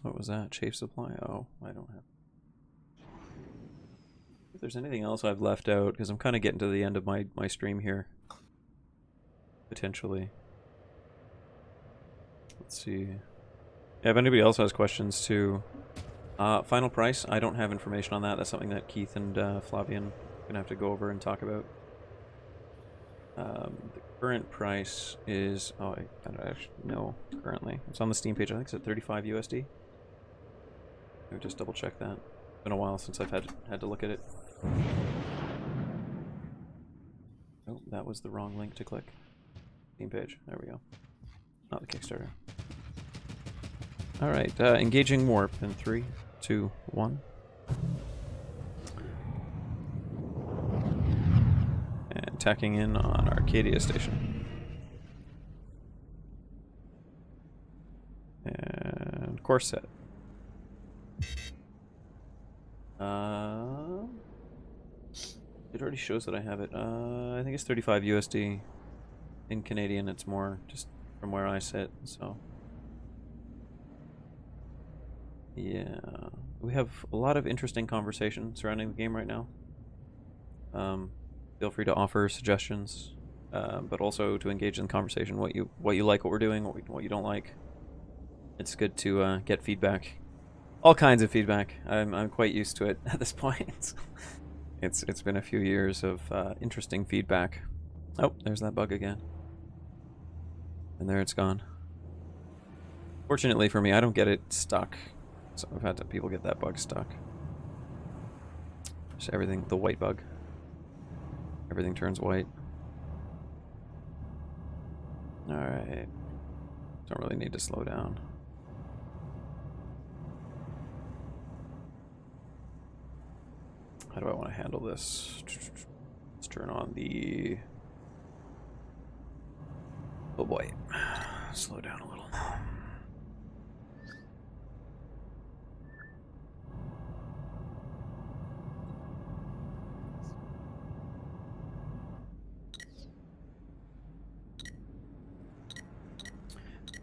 What was that? Chafe supply? Oh, I don't have. If there's anything else I've left out, because I'm kind of getting to the end of my stream here. Potentially. Let's see. Yeah, if anybody else has questions too. Final price, I don't have information on that. That's something that Keith and Flavian are going to have to go over and talk about. The current price is... Oh, I don't actually know currently. It's on the Steam page. I think it's at 35 USD. Let me just double check that. It's been a while since I've had to look at it. Oh, that was the wrong link to click. Steam page. There we go. Not the Kickstarter. Alright, engaging warp in 3, 2, 1. And tacking in on Arcadia Station. And course set. It already shows that I have it. I think it's 35 USD. In Canadian, it's more just from where I sit, so. Yeah. We have a lot of interesting conversation surrounding the game right now. Feel free to offer suggestions, but also to engage in the conversation. What you like, what we're doing, what you don't like. It's good to get feedback, all kinds of feedback. I'm quite used to it at this point. It's been a few years of interesting feedback. Oh, there's that bug again, and there it's gone. Fortunately for me, I don't get it stuck. So I've had people get that bug stuck. Just everything, the white bug. Everything turns white. Alright. Don't really need to slow down. How do I want to handle this? Let's turn on the... Oh boy. Slow down a little.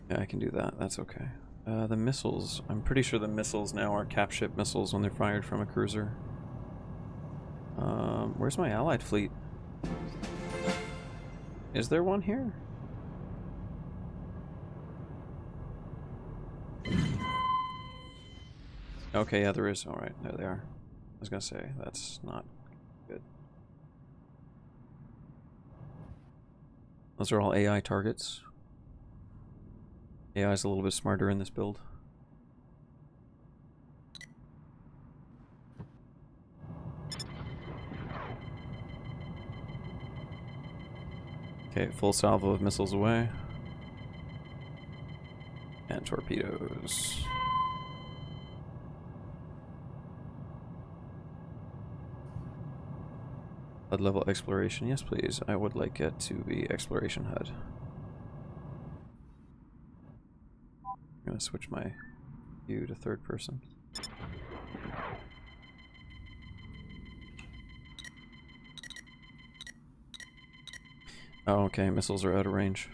Yeah, I can do that. That's okay. The missiles. I'm pretty sure the missiles now are cap ship missiles when they're fired from a cruiser. Where's my allied fleet? Is there one here? Okay, yeah, there is. Alright, there they are. I was gonna say, that's not good. Those are all AI targets. AI is a little bit smarter in this build. Okay, full salvo of missiles away. And torpedoes. HUD level exploration, yes please. I would like it to be exploration HUD. I'm gonna switch my view to third person. Oh, okay, missiles are out of range.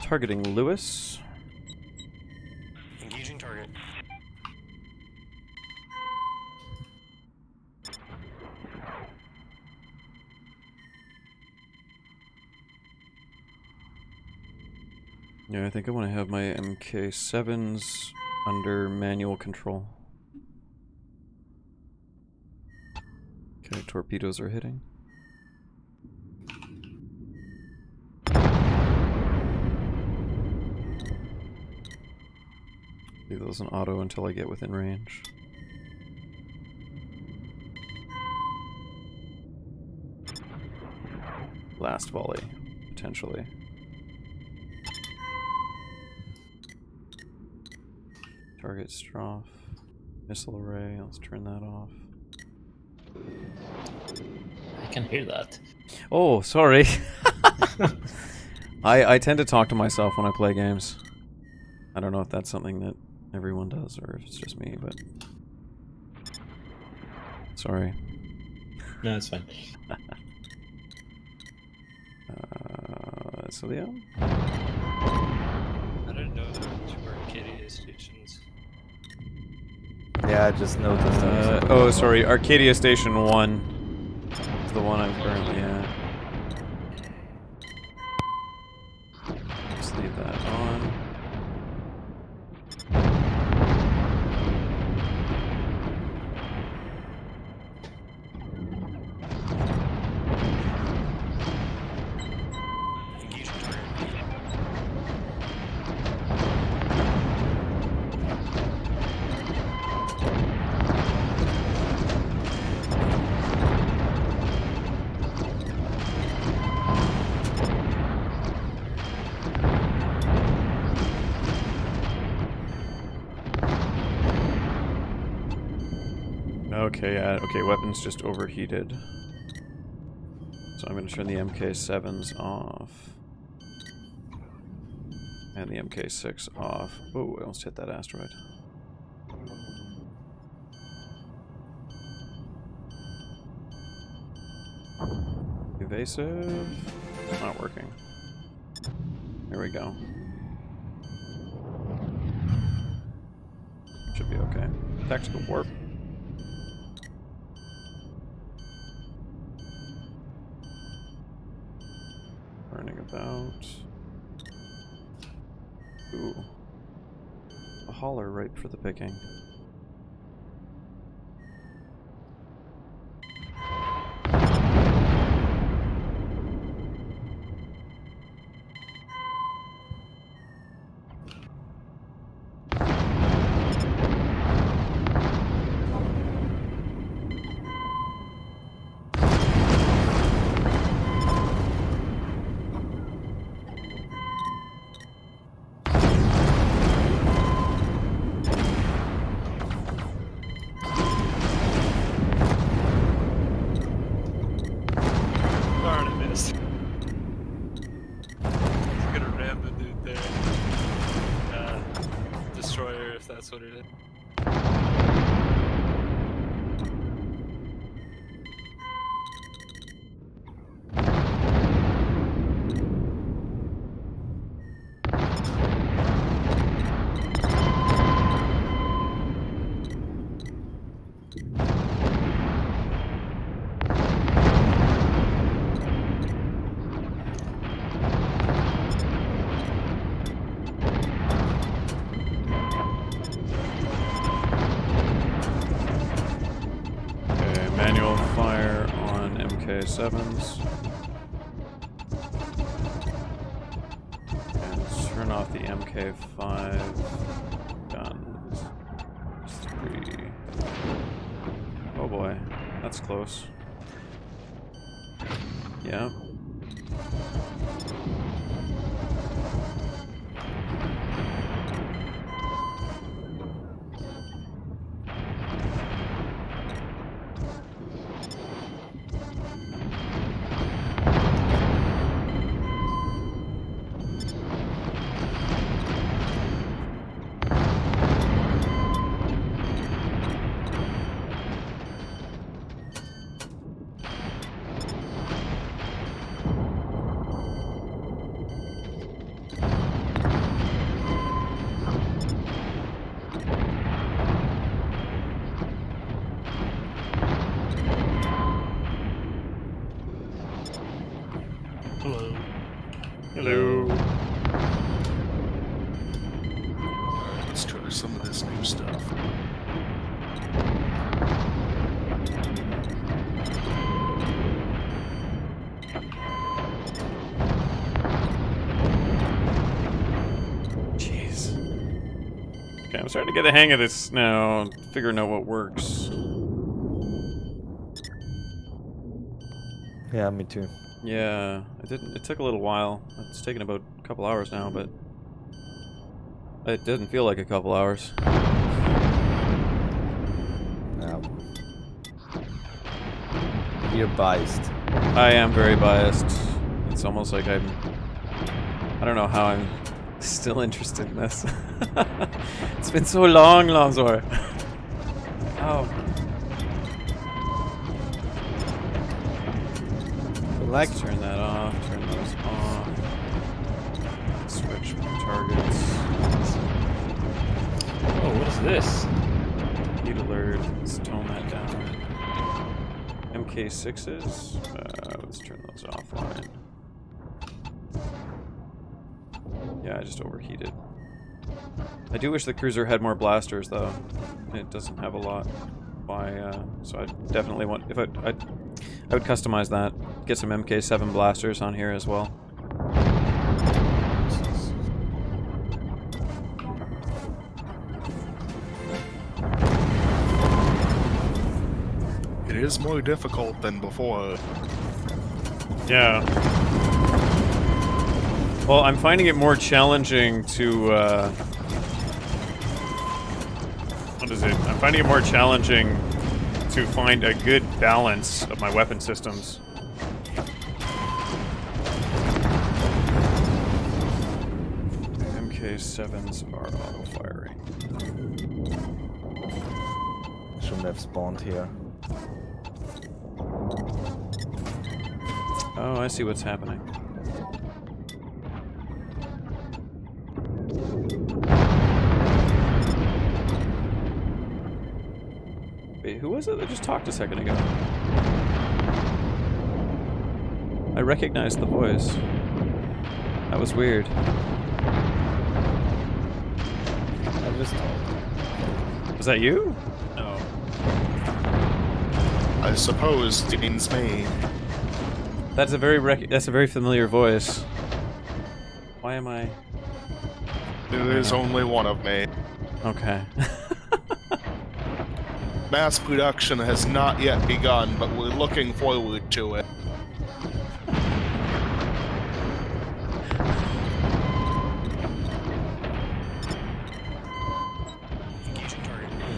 Targeting Lewis. Engaging target. Yeah, I think I want to have my MK7s under manual control. Okay, torpedoes are hitting. Ooh, leave those in auto until I get within range. Last volley, potentially. Target Stroff. Missile array, let's turn that off. I can hear that. Oh, sorry. I tend to talk to myself when I play games. I don't know if that's something that everyone does or if it's just me, but... Sorry. No, it's fine. So yeah. I didn't know there were 2 Arcadia stations. Yeah, I just noticed. Oh, sorry. Arcadia Station 1 is the one I'm currently at. Just leave that on. Okay, okay, weapons just overheated. So I'm going to turn the MK7s off. And the MK6 off. Oh, I almost hit that asteroid. Evasive. Not working. Here we go. Should be okay. Tactical warp. Turning about. Ooh. A hauler ripe for the picking. That's what it is. MK7s. And turn off the MK5 guns. 3. Oh boy, that's close. Yeah. Hello. Hello. Alright, let's try some of this new stuff. starting to get the hang of this now, figuring out what works. Yeah, me too. Yeah, it took a little while. It's taken about a couple hours now, but it didn't feel like a couple hours. You're biased. I am very biased. It's almost like I don't know how I'm still interested in this. It's been so long, Lonzor. Oh. Let's turn that off, turn those off. Switch targets. Oh, what is this? Heat alert. Let's tone that down. MK6s. Let's turn those offline. Yeah, I just overheated. I do wish the cruiser had more blasters, though. It doesn't have a lot. So I definitely want. If I would customize that. Get some MK7 blasters on here as well. It is more difficult than before. Yeah. Well, I'm finding it more challenging to, what is it? I'm finding it more challenging to find a good balance of my weapon systems. MK7s are auto-firing. Shouldn't have spawned here. Oh, I see what's happening. Wait, who was it that just talked a second ago? I recognized the voice. That was weird. I just told. Was that you? No. I suppose it means me. That's a very familiar voice. Why am I? There is only one of me. Okay. Mass production has not yet begun, but we're looking forward to it.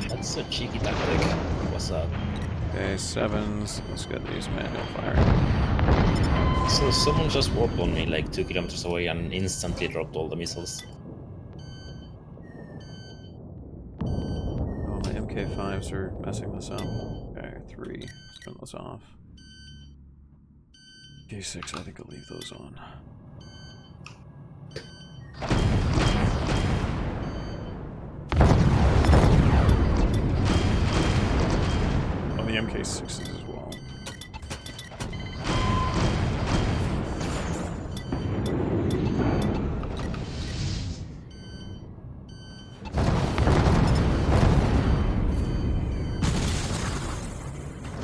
That's a cheeky tactic. What's that? Okay, 7s. Let's get these manual firing. So someone just warped on me like 2 kilometers away and instantly dropped all the missiles. Oh, my MK5s are messing this up. Okay, 3. Let's turn those off. K6, I think I'll leave those on. Oh, the MK6s as well.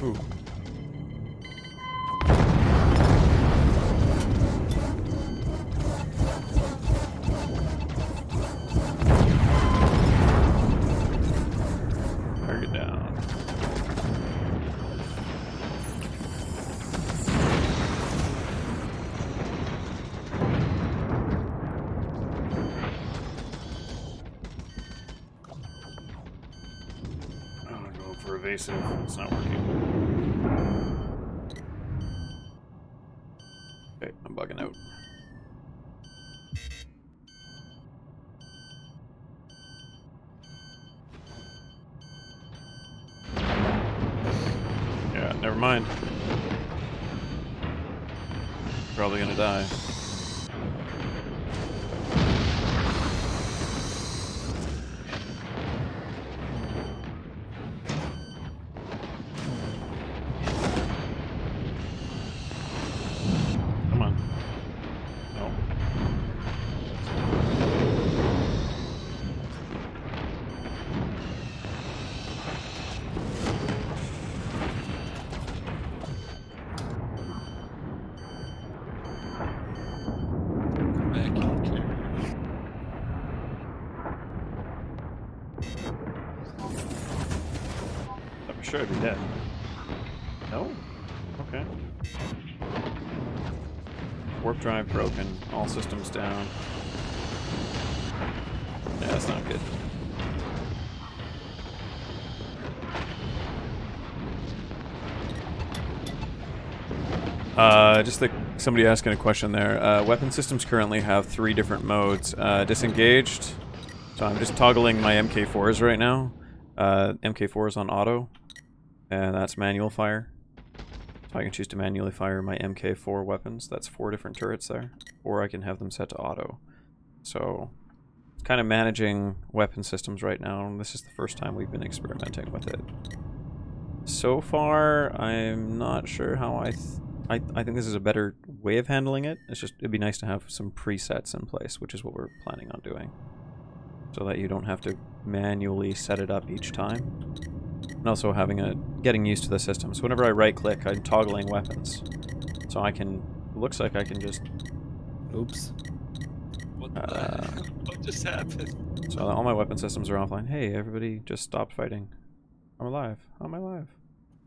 Ooh. Target down. I'm going for evasive. It's not working. Okay, I'm bugging out. Yeah, never mind. Probably gonna die. Come on. No. sure I'd be dead. No? Okay. Warp drive broken. All systems down. Yeah, that's not good. Just somebody asking a question there. Weapon systems currently have 3 different modes. Disengaged. So I'm just toggling my MK4s right now. MK4 is on auto. And that's manual fire. So I can choose to manually fire my MK4 weapons. That's 4 different turrets there. Or I can have them set to auto. So, it's kind of managing weapon systems right now. And this is the first time we've been experimenting with it. So far, I'm not sure how I think this is a better way of handling it. It'd be nice to have some presets in place, which is what we're planning on doing. So that you don't have to manually set it up each time. And also getting used to the system. So whenever I right click, I'm toggling weapons. So it looks like I can just... Oops. What just happened? So all my weapon systems are offline. Hey, everybody just stopped fighting. I'm alive. How am I alive?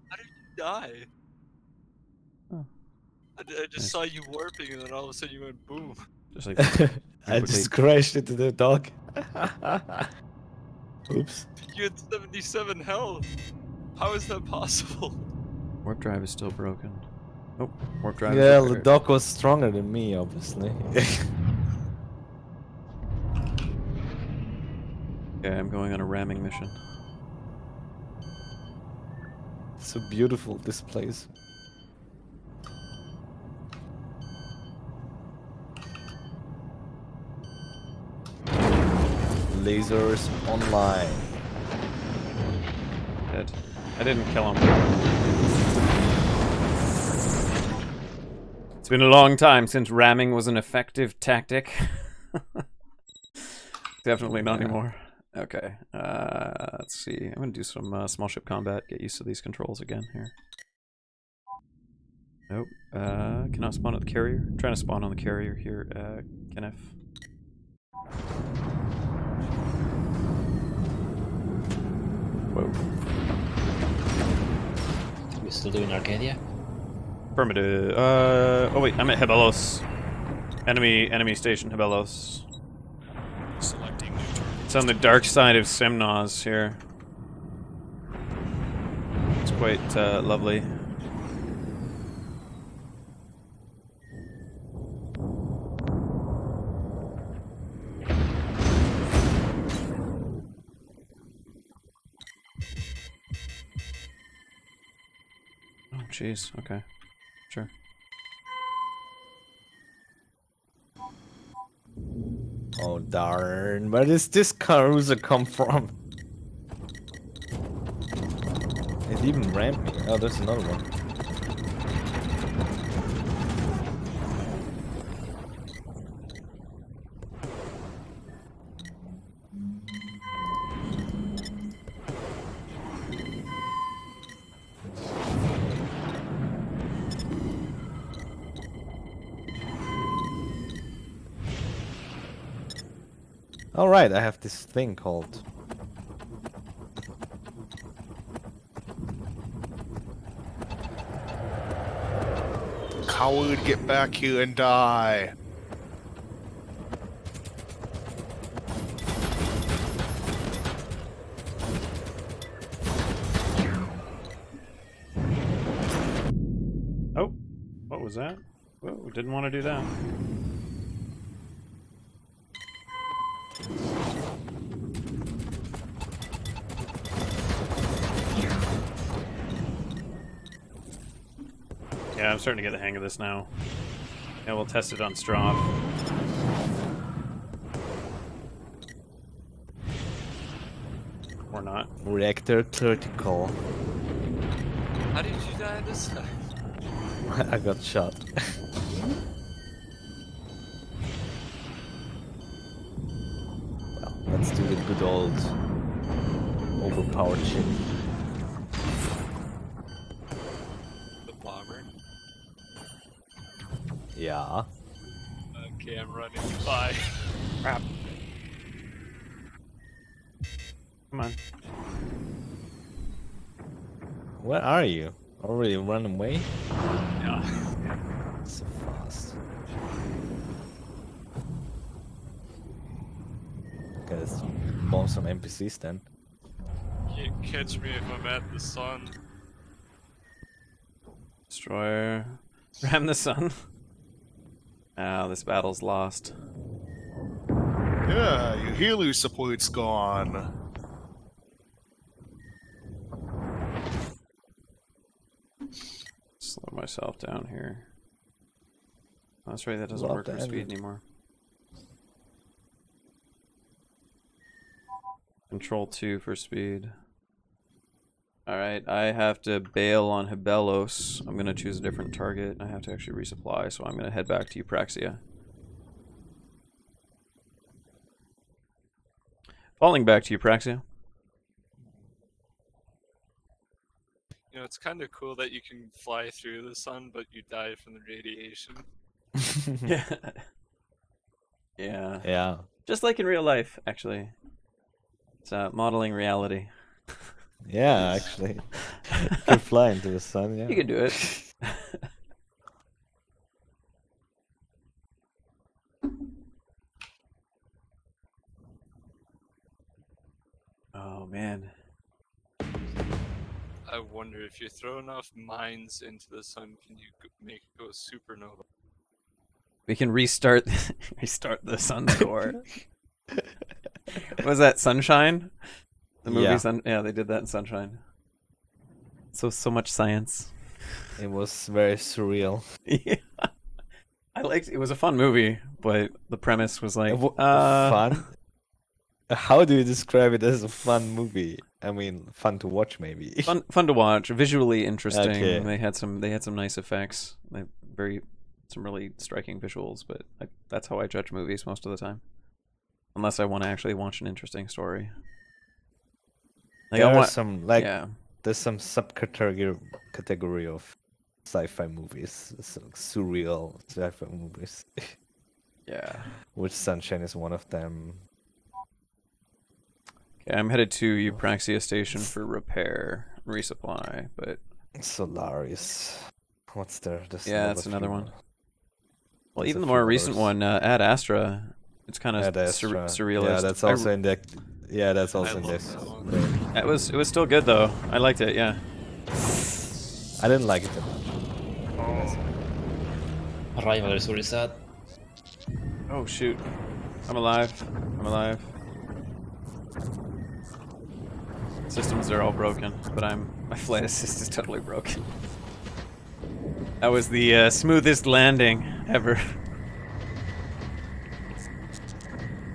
How did you die? Oh. I just saw you warping and then all of a sudden you went boom. Just like... I just crashed into the dog. Oops. You had 77 health. How is that possible? Warp drive is still broken. Oh, warp drive Yeah, is the repaired. dog was stronger than me, obviously. Okay, I'm going on a ramming mission. So beautiful, this place. Lasers online. Dead. I didn't kill him. It's been a long time since ramming was an effective tactic. Definitely not anymore. Okay, let's see. I'm gonna do some small ship combat, get used to these controls again here. Nope. Cannot spawn at the carrier. I'm trying to spawn on the carrier here, Kenneth. Whoa. We still doing Arcadia? Affirmative. Oh wait, I'm at Hebelos. Enemy station, Hebelos. Selecting new target. It's on the dark side of Semnos here. It's quite lovely. Oh, jeez. Okay. Sure. Oh darn, where does this cruiser come from? It even ramped me. Oh, there's another one. Alright, I have this thing called... Coward, get back here and die. Oh, what was that? Whoa, didn't want to do that. Yeah, I'm starting to get the hang of this now. Yeah, we'll test it on Strop. Or not. Reactor critical. How did you die this time? I got shot. Well, let's do the good old overpowered shit. The bomber. Yeah. Okay, I'm running by. Crap. Come on. Where are you? Already run away? Yeah. So fast. Okay, let's bomb some NPCs then. Can't catch me if I'm at the sun. Destroyer. Ram the sun. Ah, this battle's lost. Yeah, your Helu support's gone. Slow myself down here. Oh, that's right, that doesn't Love work the for speed engine. anymore. Control 2 for speed. Alright, I have to bail on Hibelos. I'm gonna choose a different target. I have to actually resupply, so I'm gonna head back to Eupraxia. Falling back to Eupraxia. You know, it's kind of cool that you can fly through the sun, but you die from the radiation. Yeah. Yeah. Yeah. Just like in real life, actually. It's modeling reality. Yeah, actually. You can fly into the sun, yeah. You can do it. Oh, man. I wonder if you throw enough mines into the sun, can you make it go supernova? We can restart the sun's core. What was that, Sunshine? The movie Yeah. Yeah, they did that in Sunshine. So much science. It was very surreal. Yeah. I liked it. Was a fun movie, but the premise was like Fun? How do you describe it as a fun movie? I mean, fun to watch maybe. fun to watch, visually interesting. Okay. They had some nice effects. Some really striking visuals, but that's how I judge movies most of the time. Unless I want to actually watch an interesting story. Like, There are some yeah. there's some subcategory of sci-fi movies, surreal sci-fi movies. Yeah. Which Sunshine is one of them. Okay, I'm headed to Eupraxia Station for repair, resupply, but Solaris. What's there? Yeah, that's another one. Well, even the more recent one, Ad Astra, it's kind of surrealist. Yeah, that's also in the. Yeah, that's also in this. It was still good though. I liked it. Yeah. I didn't like it that much. Arrival is really sad. Oh shoot! I'm alive. I'm alive. Systems are all broken, but my flight assist is totally broken. That was the smoothest landing ever.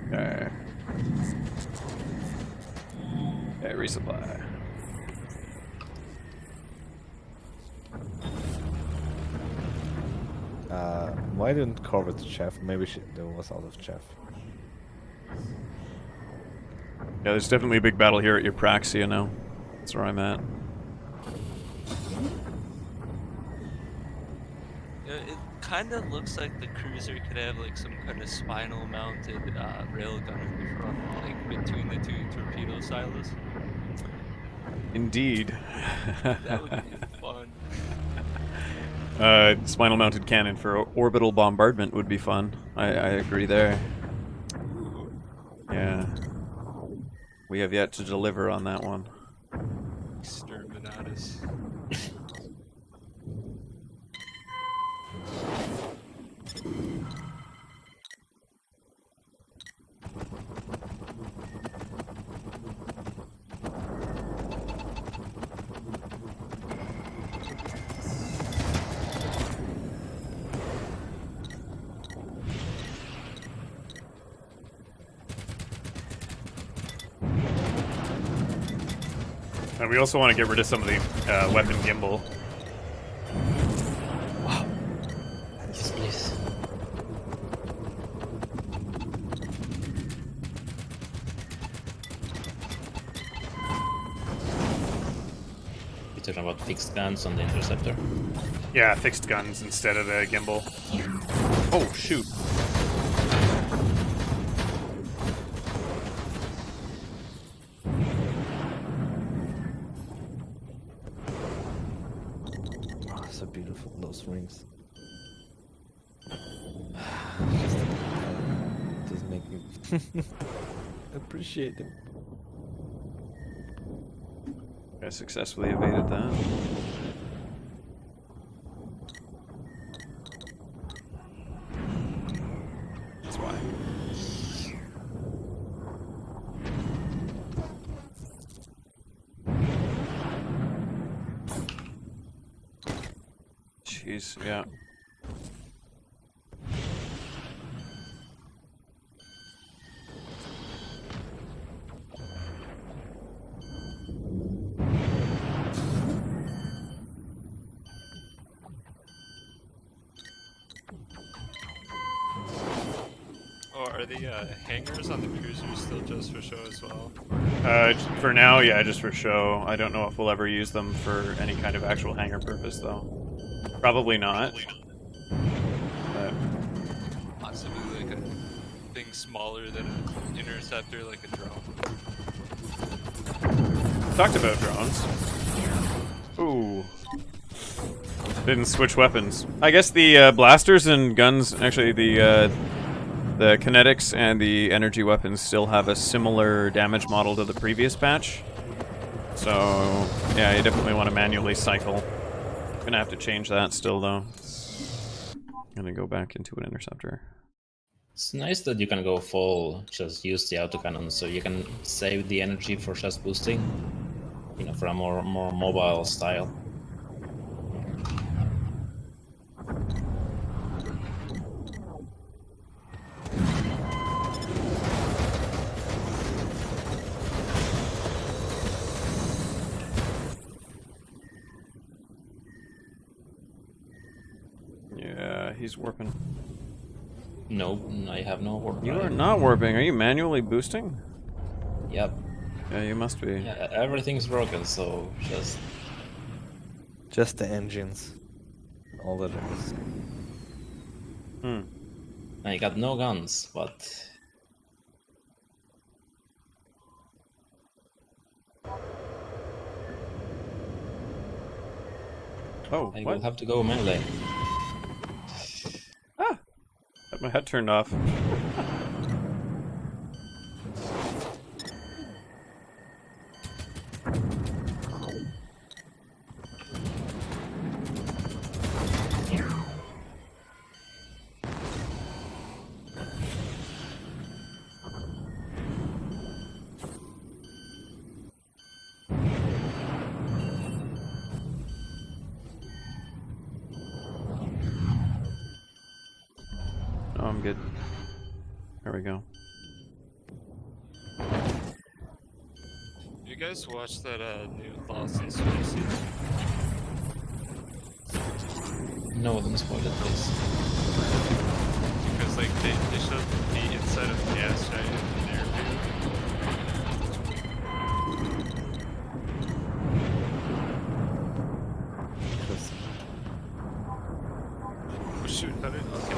Okay. Okay, resupply. Why didn't Corvette chef? Maybe there was out of chef. Yeah, there's definitely a big battle here at Eupraxia now. That's where I'm at. It kind of looks like the cruiser could have like some kind of spinal mounted railgun in the front, like between the two torpedo silos. Indeed. That would be fun. Spinal mounted cannon for orbital bombardment would be fun. I agree there. Yeah. We have yet to deliver on that one. Exterminatus. And we also want to get rid of some of the weapon gimbal. Wow. Yes, please. You're talking about fixed guns on the Interceptor? Yeah, fixed guns instead of the gimbal. Oh, shoot. Just doesn't make me appreciate him. I successfully evaded that. That's why. Jeez, yeah. Are the hangars on the cruisers still just for show as well? For now, yeah, just for show. I don't know if we'll ever use them for any kind of actual hangar purpose, though. Probably not. But Possibly like a thing smaller than an interceptor, like a drone. talked about drones. Ooh. Didn't switch weapons. I guess the blasters and guns, actually the kinetics and the energy weapons still have a similar damage model to the previous patch. So, yeah, you definitely want to manually cycle. Gonna have to change that still, though. Gonna go back into an interceptor. It's nice that you can go full, just use the autocannon, so you can save the energy for just boosting, you know, for a more mobile style. Yeah, he's warping. No, I have no warp. You are not warping. Are you manually boosting? Yep. Yeah, you must be. Yeah, everything's broken, so just the engines. All that is. I got no guns, but Oh, I what? will have to go melee. Ah! Got my head turned off. Oh, I'm good. There we go. You guys watch that new Lost in Space season? No, don't spoil it, please. Because like they showed the inside of the gas giant in an airfield. Oh shoot, how did okay.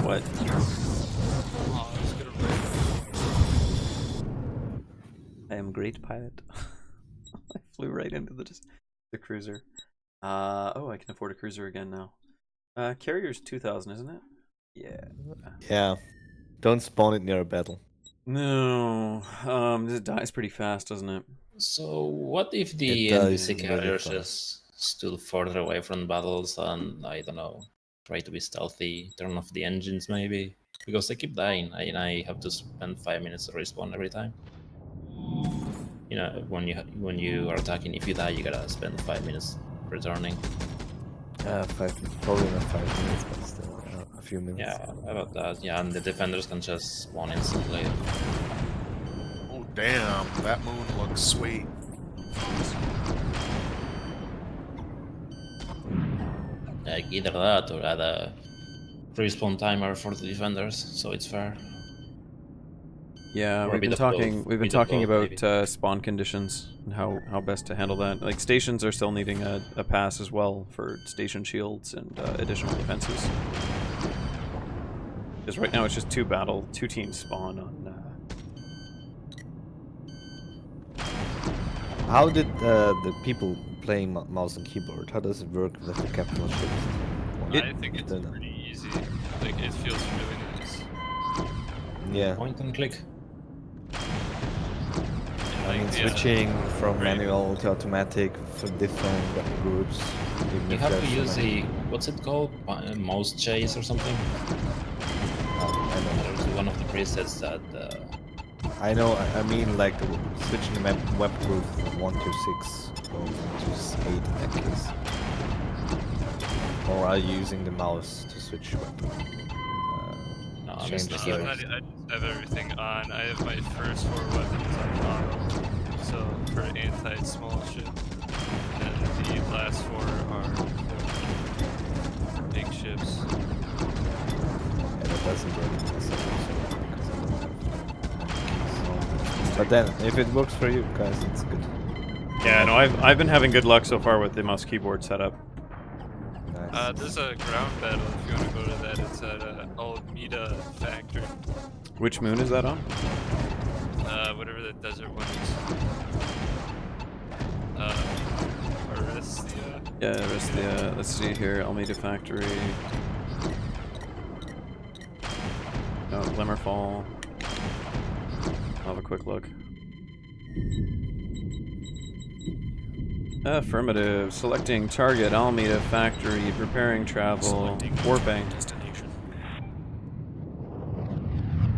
What? Oh, I was gonna I am great pilot. I flew right into the cruiser. Oh, I can afford a cruiser again now. Carrier's 2,000, isn't it? Yeah. Yeah. Don't spawn it near a battle. No. It dies pretty fast, doesn't it? So what if the It does NPC really carriers fast. just stood further away from battles and, I don't know, try to be stealthy, turn off the engines maybe? Because they keep dying and I have to spend 5 minutes to respawn every time. You know, when you are attacking, if you die, you gotta spend 5 minutes returning. Probably not 5 minutes, but still a few minutes. Yeah, about that. Yeah, and the defenders can just spawn instantly. Oh damn, that moon looks sweet. Like either that or add a respawn timer for the defenders, so it's fair. Yeah, Or a we've been bit of talking. both. We've been Bit of talking both, about spawn conditions and how best to handle that. Like stations are still needing a pass as well for station shields and additional defenses. Because right now it's just two teams spawn on. How did the people playing mouse and keyboard? How does it work with the capital shift? I think it's pretty easy. Like it feels really nice. Yeah. Point and click. I mean, switching from manual to automatic for different weapon groups. Even You if have to there's so use many. the, what's it called? Mouse chase or something? I know. There's one of the presets that... I know, I mean like switching the weapon group from 1 to 6 or 1 to 8 in that case. Or are you using the mouse to switch weapon? No, I change just the have everything on. I have my first 4 weapons on auto, so for anti-small ship, and the last 4 are for big ships. Yeah, that doesn't work in this episode because I don't have. But then, if it works for you guys, it's good. Yeah, no, I've been having good luck so far with the mouse keyboard setup. Nice. There's a ground battle if you want to go to that. It's at Almeida Factory. Which moon is that on? Whatever the desert one is. Aristia? Yeah, Aristia. Let's see here. Almeida Factory. No, Glimmerfall. I'll have a quick look. Affirmative. Selecting target, Almeida Factory, preparing travel, warping. Destination.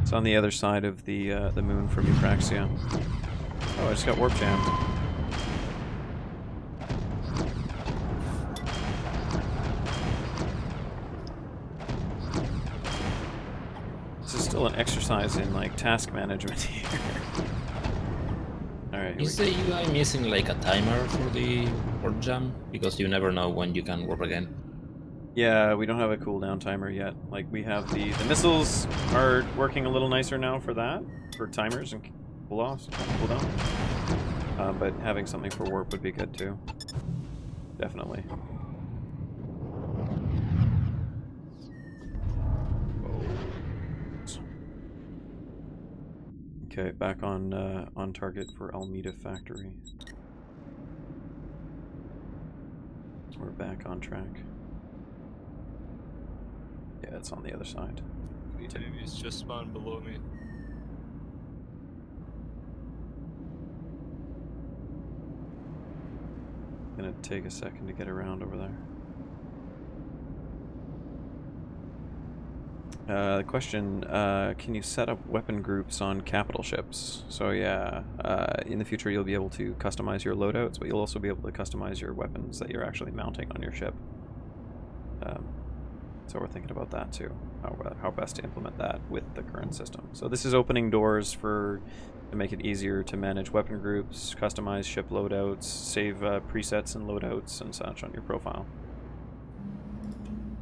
It's on the other side of the moon from Eupraxia. Oh, I just got warp jammed. This is still an exercise in like task management here. Alright. Is the UI missing like a timer for the warp jam? Because you never know when you can warp again. Yeah, we don't have a cooldown timer yet. Like we have the missiles are working a little nicer now for that, for timers and cool-offs, cooldown. But having something for warp would be good too. Definitely. Okay, back on target for Almeida Factory. We're back on track. Yeah, it's on the other side. The enemies just spawned below me. Gonna take a second to get around over there. The question, can you set up weapon groups on capital ships? So yeah, in the future you'll be able to customize your loadouts, but you'll also be able to customize your weapons that you're actually mounting on your ship. So we're thinking about that too, how best to implement that with the current system. So this is opening doors to make it easier to manage weapon groups, customize ship loadouts, save presets and loadouts and such on your profile.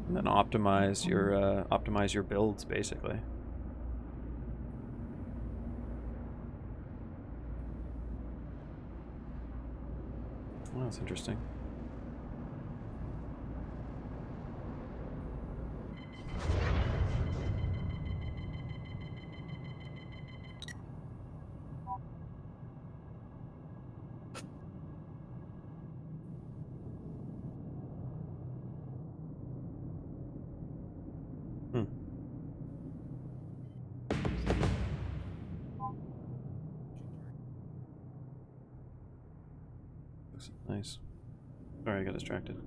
And then optimize your builds basically. Well, that's interesting. Nice. Sorry, I got distracted.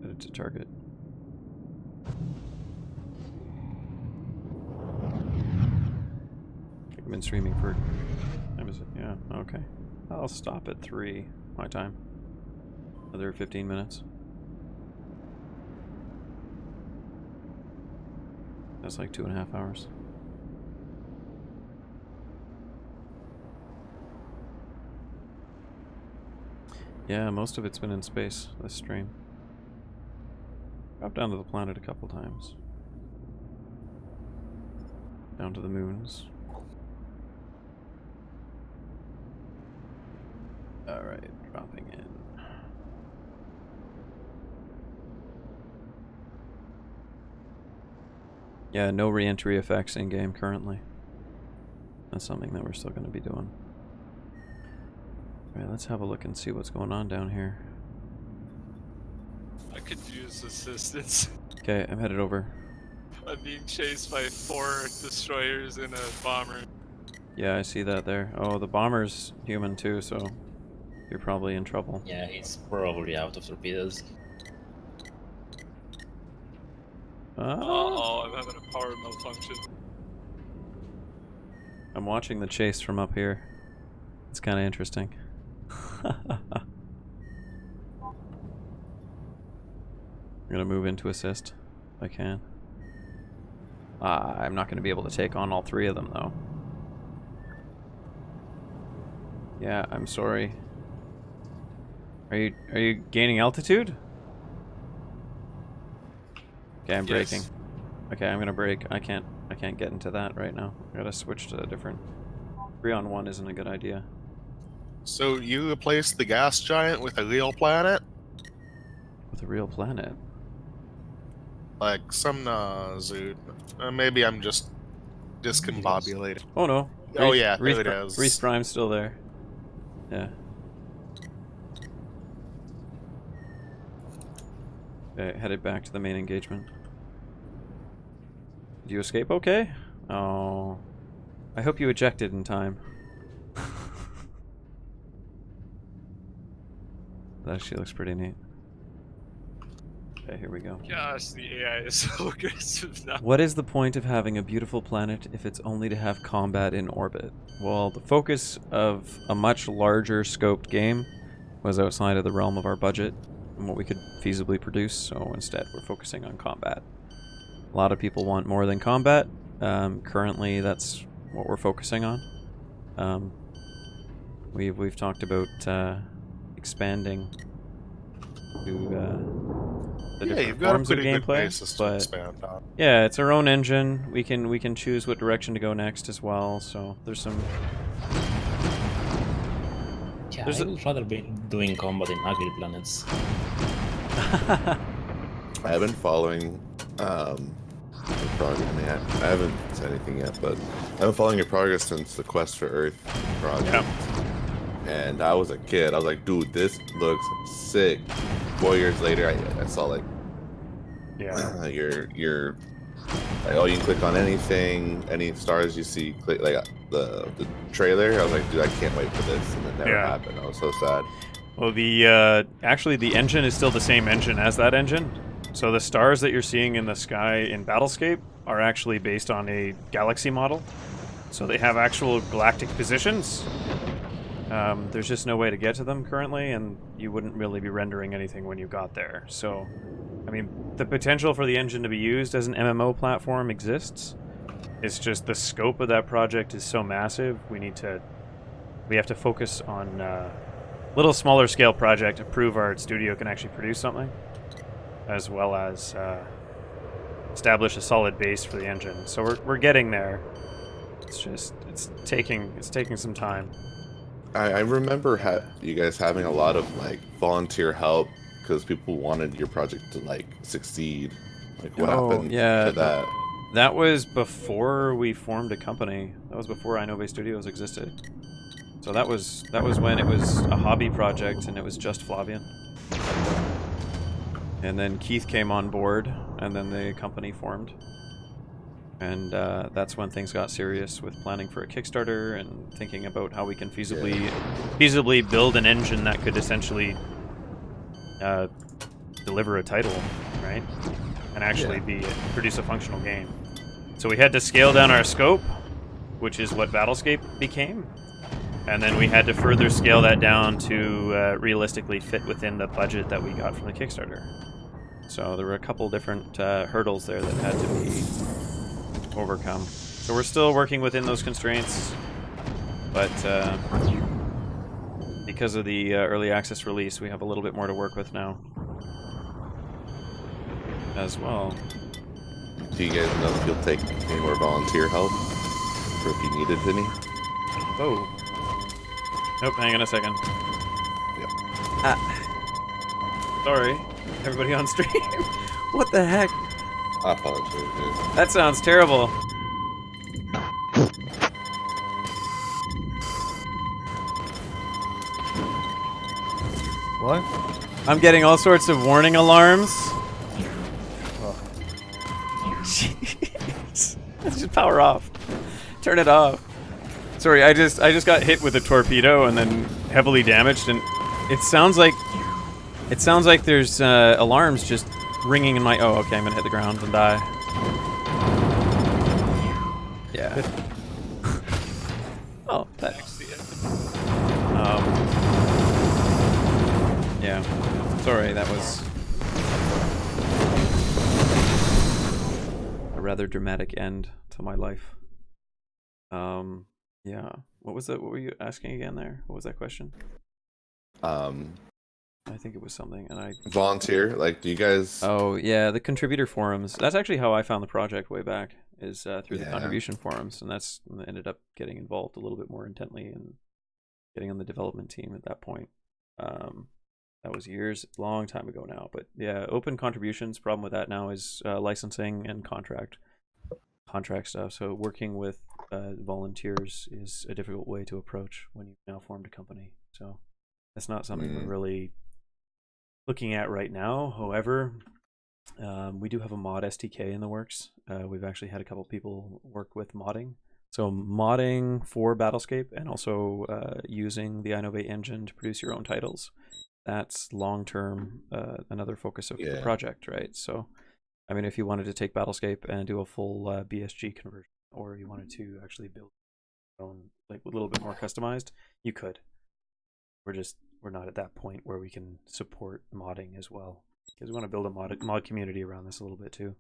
Headed to target. I've been streaming for... time is it? Yeah, okay. I'll stop at 3 my time. Another 15 minutes. That's like 2.5 hours. Yeah, most of it's been in space, this stream. Dropped down to the planet a couple times. Down to the moons. Alright, dropping in. Yeah, no re-entry effects in-game currently. That's something that we're still going to be doing. Alright, let's have a look and see what's going on down here. I could use assistance. Okay, I'm headed over. I'm being chased by 4 destroyers and a bomber. Yeah, I see that there. Oh, the bomber's human too, so you're probably in trouble. Yeah, he's probably out of torpedoes. Oh, I'm having a power malfunction. I'm watching the chase from up here. It's kind of interesting. I'm gonna move into assist if I can. I'm not gonna be able to take on all 3 of them though. Yeah, I'm sorry. Are you gaining altitude? Okay, I'm braking. Yes. Okay, I'm gonna brake. I can't get into that right now. I gotta switch to a different. 3-on-1 isn't a good idea. So you replaced the gas giant with a real planet? With a real planet? Like some Zood. Maybe I'm just discombobulated. Oh no. Oh yeah, there it is. Reese Prime's still there. Yeah. Okay, headed back to the main engagement. Did you escape okay? Oh. I hope you ejected in time. That actually looks pretty neat. Okay, here we go. Gosh, the AI is so aggressive now. What is the point of having a beautiful planet if it's only to have combat in orbit? Well, the focus of a much larger scoped game was outside of the realm of our budget and what we could feasibly produce, so instead we're focusing on combat. A lot of people want more than combat. Currently, that's what we're focusing on. We've talked about expanding to the different forms of gameplay, but yeah, it's our own engine. We can choose what direction to go next as well. So there's some. Yeah, I would rather be doing combat in ugly planets. I have been following the progress. I mean, I haven't said anything yet, but I've been following your progress since the Quest for Earth project. Yep. And I was a kid. I was like, dude, this looks sick. 4 years later, I saw like, yeah, you're like, oh, you can click on anything, any stars you see. Click like the trailer. I was like, dude, I can't wait for this, and it never happened. I was so sad. Well, the actually the engine is still the same engine as that engine. So the stars that you're seeing in the sky in Battlescape are actually based on a galaxy model. So they have actual galactic positions. There's just no way to get to them currently, and you wouldn't really be rendering anything when you got there. So, I mean, the potential for the engine to be used as an MMO platform exists. It's just the scope of that project is so massive, we have to focus on a little smaller scale project to prove our studio can actually produce something, as well as establish a solid base for the engine. So we're getting there. It's taking some time. I remember you guys having a lot of like volunteer help because people wanted your project to like succeed. Like what happened to that? That was before we formed a company. That was before I-Novae Studios existed. So that was when it was a hobby project and it was just Flavian. And then Keith came on board, and then the company formed. And that's when things got serious with planning for a Kickstarter and thinking about how we can feasibly build an engine that could essentially deliver a title, right? And actually produce a functional game. So we had to scale down our scope, which is what Battlescape became. And then we had to further scale that down to realistically fit within the budget that we got from the Kickstarter. So there were a couple different hurdles there that had to be overcome. So we're still working within those constraints, but because of the early access release, we have a little bit more to work with now as well. Do you guys know if you'll take any more volunteer help, or if you needed any? Oh. Nope, hang on a second. Sorry, everybody on stream. What the heck? I apologize, dude. That sounds terrible. What? I'm getting all sorts of warning alarms. Jeez. Let's just power off. Turn it off. Sorry, I just got hit with a torpedo and then heavily damaged, and it sounds like there's alarms just ringing in my. Oh, okay, I'm gonna hit the ground and die. Yeah. Oh, thanks. Yeah. Sorry, that was a rather dramatic end to my life. Yeah. What was that? What were you asking again there? What was that question? I think it was something, and I volunteer. Like, do you guys? Oh yeah, the contributor forums. That's actually how I found the project way back. Is through the contribution forums, and that's when I ended up getting involved a little bit more intently and getting on the development team at that point. That was long time ago now. But yeah, open contributions. Problem with that now is licensing and contract stuff. So working with volunteers is a difficult way to approach when you've now formed a company. So that's not something we're really looking at right now. However, we do have a mod SDK in the works. We've actually had a couple people work with modding. So modding for Battlescape and also using the I-Novae Engine to produce your own titles. That's long-term, another focus of the project, right? So, I mean, if you wanted to take Battlescape and do a full BSG conversion, or you wanted to actually build your own, like a little bit more customized, you could. We're not at that point where we can support modding as well, because we want to build a mod community around this a little bit too.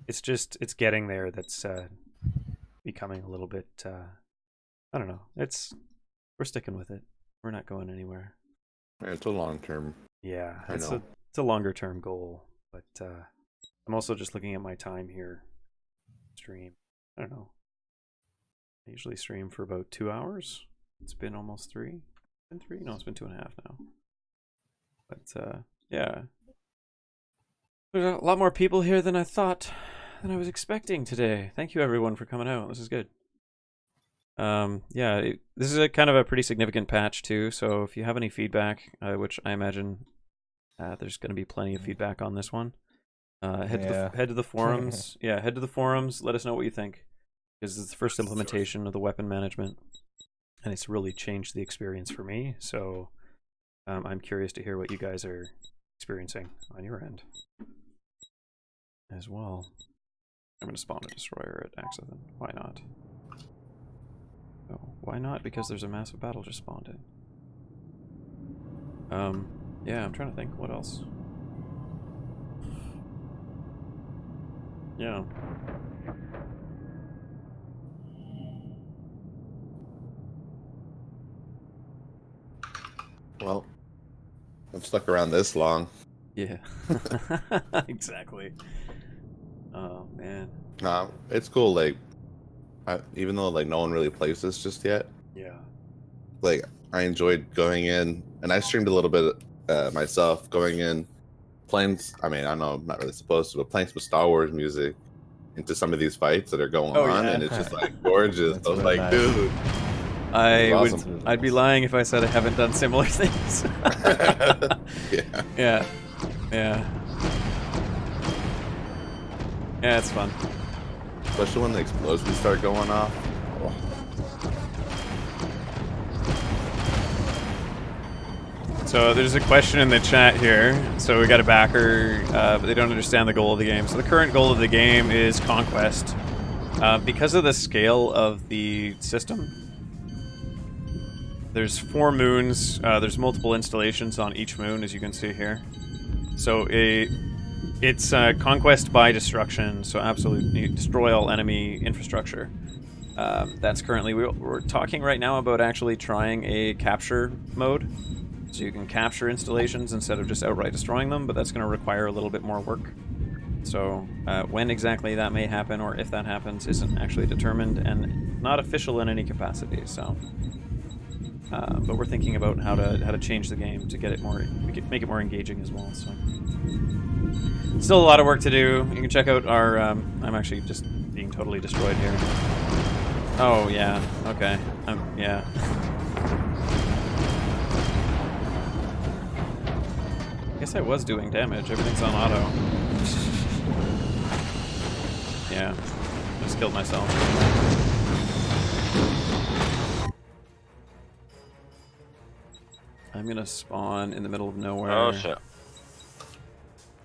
It's getting there. That's becoming a little bit. I don't know. We're sticking with it. We're not going anywhere. It's a long term. Yeah, it's a longer term goal, but I'm also just looking at my time here. Stream. I don't know. I usually stream for about 2 hours. It's been almost 3. Been 3? No, it's been 2.5 now. But yeah, there's a lot more people here than I was expecting today. Thank you everyone for coming out. This is good. Yeah, this is a kind of a pretty significant patch too. So if you have any feedback, which I imagine there's going to be plenty of feedback on this one, head to the forums. Yeah, head to the forums. Let us know what you think, because it's the first implementation of the weapon management, and it's really changed the experience for me. So I'm curious to hear what you guys are experiencing on your end as well. I'm going to spawn a destroyer at accident. Why not? Oh, why not? Because there's a massive battle just spawned in. Yeah, I'm trying to think. What else? Yeah. Well, I've stuck around this long. Yeah. Exactly. Oh man. Nah, it's cool. Like, even though like no one really plays this just yet. Yeah. Like, I enjoyed going in, and I streamed a little bit myself, going in, playing. I mean, I know I'm not really supposed to, but playing some Star Wars music into some of these fights that are going on, and it's just like gorgeous. I was like, nice. Dude. I'd be lying if I said I haven't done similar things. Yeah. Yeah, it's fun. Especially when the explosions start going off. Oh. So there's a question in the chat here. So we got a backer, but they don't understand the goal of the game. So the current goal of the game is Conquest. Because of the scale of the system, there's 4 moons. There's multiple installations on each moon, as you can see here. So it's conquest by destruction, so absolutely destroy all enemy infrastructure. That's currently, we're talking right now about actually trying a capture mode. So you can capture installations instead of just outright destroying them, but that's going to require a little bit more work. So when exactly that may happen, or if that happens, isn't actually determined and not official in any capacity. So but we're thinking about how to change the game to get it more, make it more engaging as well. So still a lot of work to do. You can check out our. I'm actually just being totally destroyed here. Oh yeah. Okay. Yeah. I guess I was doing damage. Everything's on auto. Yeah. Just killed myself. I'm gonna spawn in the middle of nowhere. Oh shit.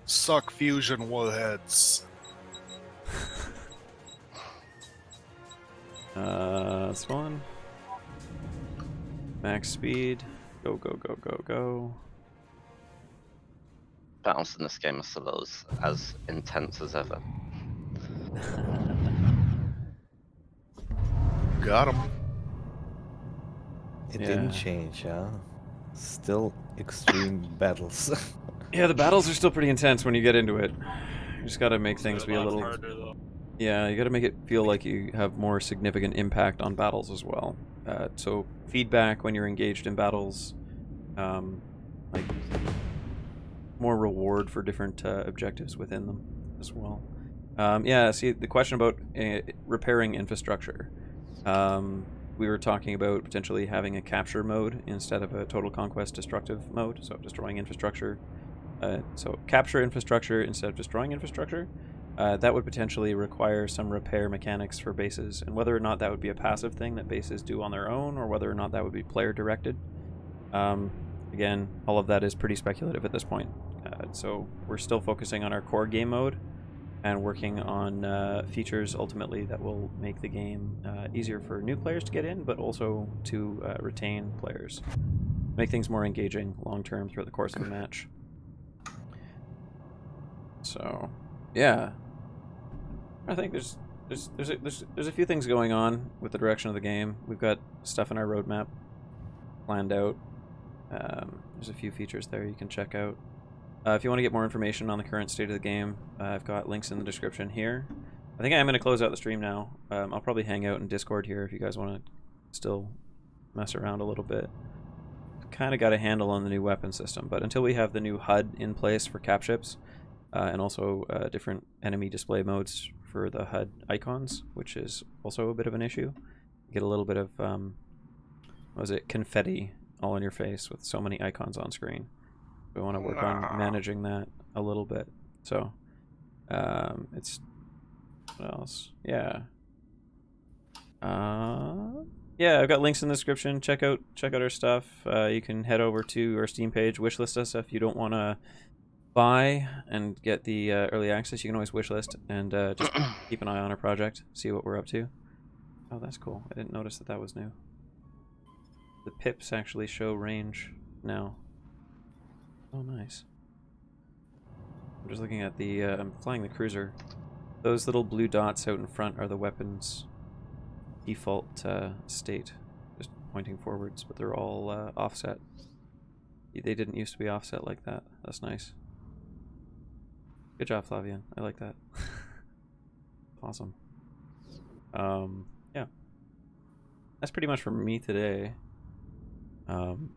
Suck fusion warheads. Spawn. Max speed. Go, go, go, go, go. Battles in this game are still as intense as ever. Got him. It didn't change, huh? Still extreme battles. Yeah, the battles are still pretty intense when you get into it. You just gotta make things be a little harder, though. Yeah, you gotta make it feel like you have more significant impact on battles as well. So feedback when you're engaged in battles, like more reward for different objectives within them as well. Yeah, see the question about repairing infrastructure. We were talking about potentially having a capture mode instead of a total conquest destructive mode, so destroying infrastructure. So capture infrastructure instead of destroying infrastructure. That would potentially require some repair mechanics for bases, and whether or not that would be a passive thing that bases do on their own, or whether or not that would be player directed. Again, all of that is pretty speculative at this point. So we're still focusing on our core game mode and working on features ultimately that will make the game easier for new players to get in, but also to retain players. Make things more engaging long-term throughout the course of a match. So, yeah. I think there's a few things going on with the direction of the game. We've got stuff in our roadmap planned out. There's a few features there you can check out. If you want to get more information on the current state of the game, I've got links in the description here. I think I'm going to close out the stream now. I'll probably hang out in Discord here if you guys want to still mess around a little bit. Kind of got a handle on the new weapon system, but until we have the new HUD in place for cap ships, and also different enemy display modes for the HUD icons, which is also a bit of an issue. You get a little bit of, what was it, confetti all in your face with so many icons on screen. We want to work on managing that a little bit. So, it's, what else? Yeah. Yeah, I've got links in the description. Check out our stuff. You can head over to our Steam page, wishlist us if you don't want to buy and get the early access. You can always wishlist and just keep an eye on our project, see what we're up to. Oh, that's cool. I didn't notice that was new. The pips actually show range now. Oh, nice. I'm just looking at the, I'm flying the cruiser. Those little blue dots out in front are the weapon's default state, just pointing forwards, but they're all offset. They didn't used to be offset like that. That's nice. Good job, Flavian. I like that. Awesome. Yeah. That's pretty much for me today.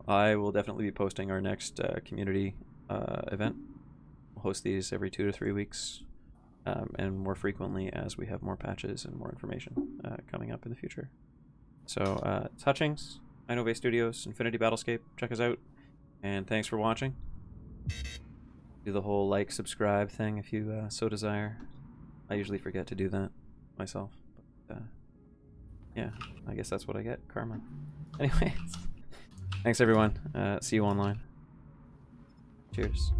I will definitely be posting our next community event. We'll host these every 2 to 3 weeks, and more frequently as we have more patches and more information coming up in the future. So, it's Hutchings, I-Novae Studios, Infinity Battlescape. Check us out, and thanks for watching. Do the whole like, subscribe thing if you so desire. I usually forget to do that myself. But, yeah, I guess that's what I get, karma. Anyways, thanks everyone. See you online. Cheers.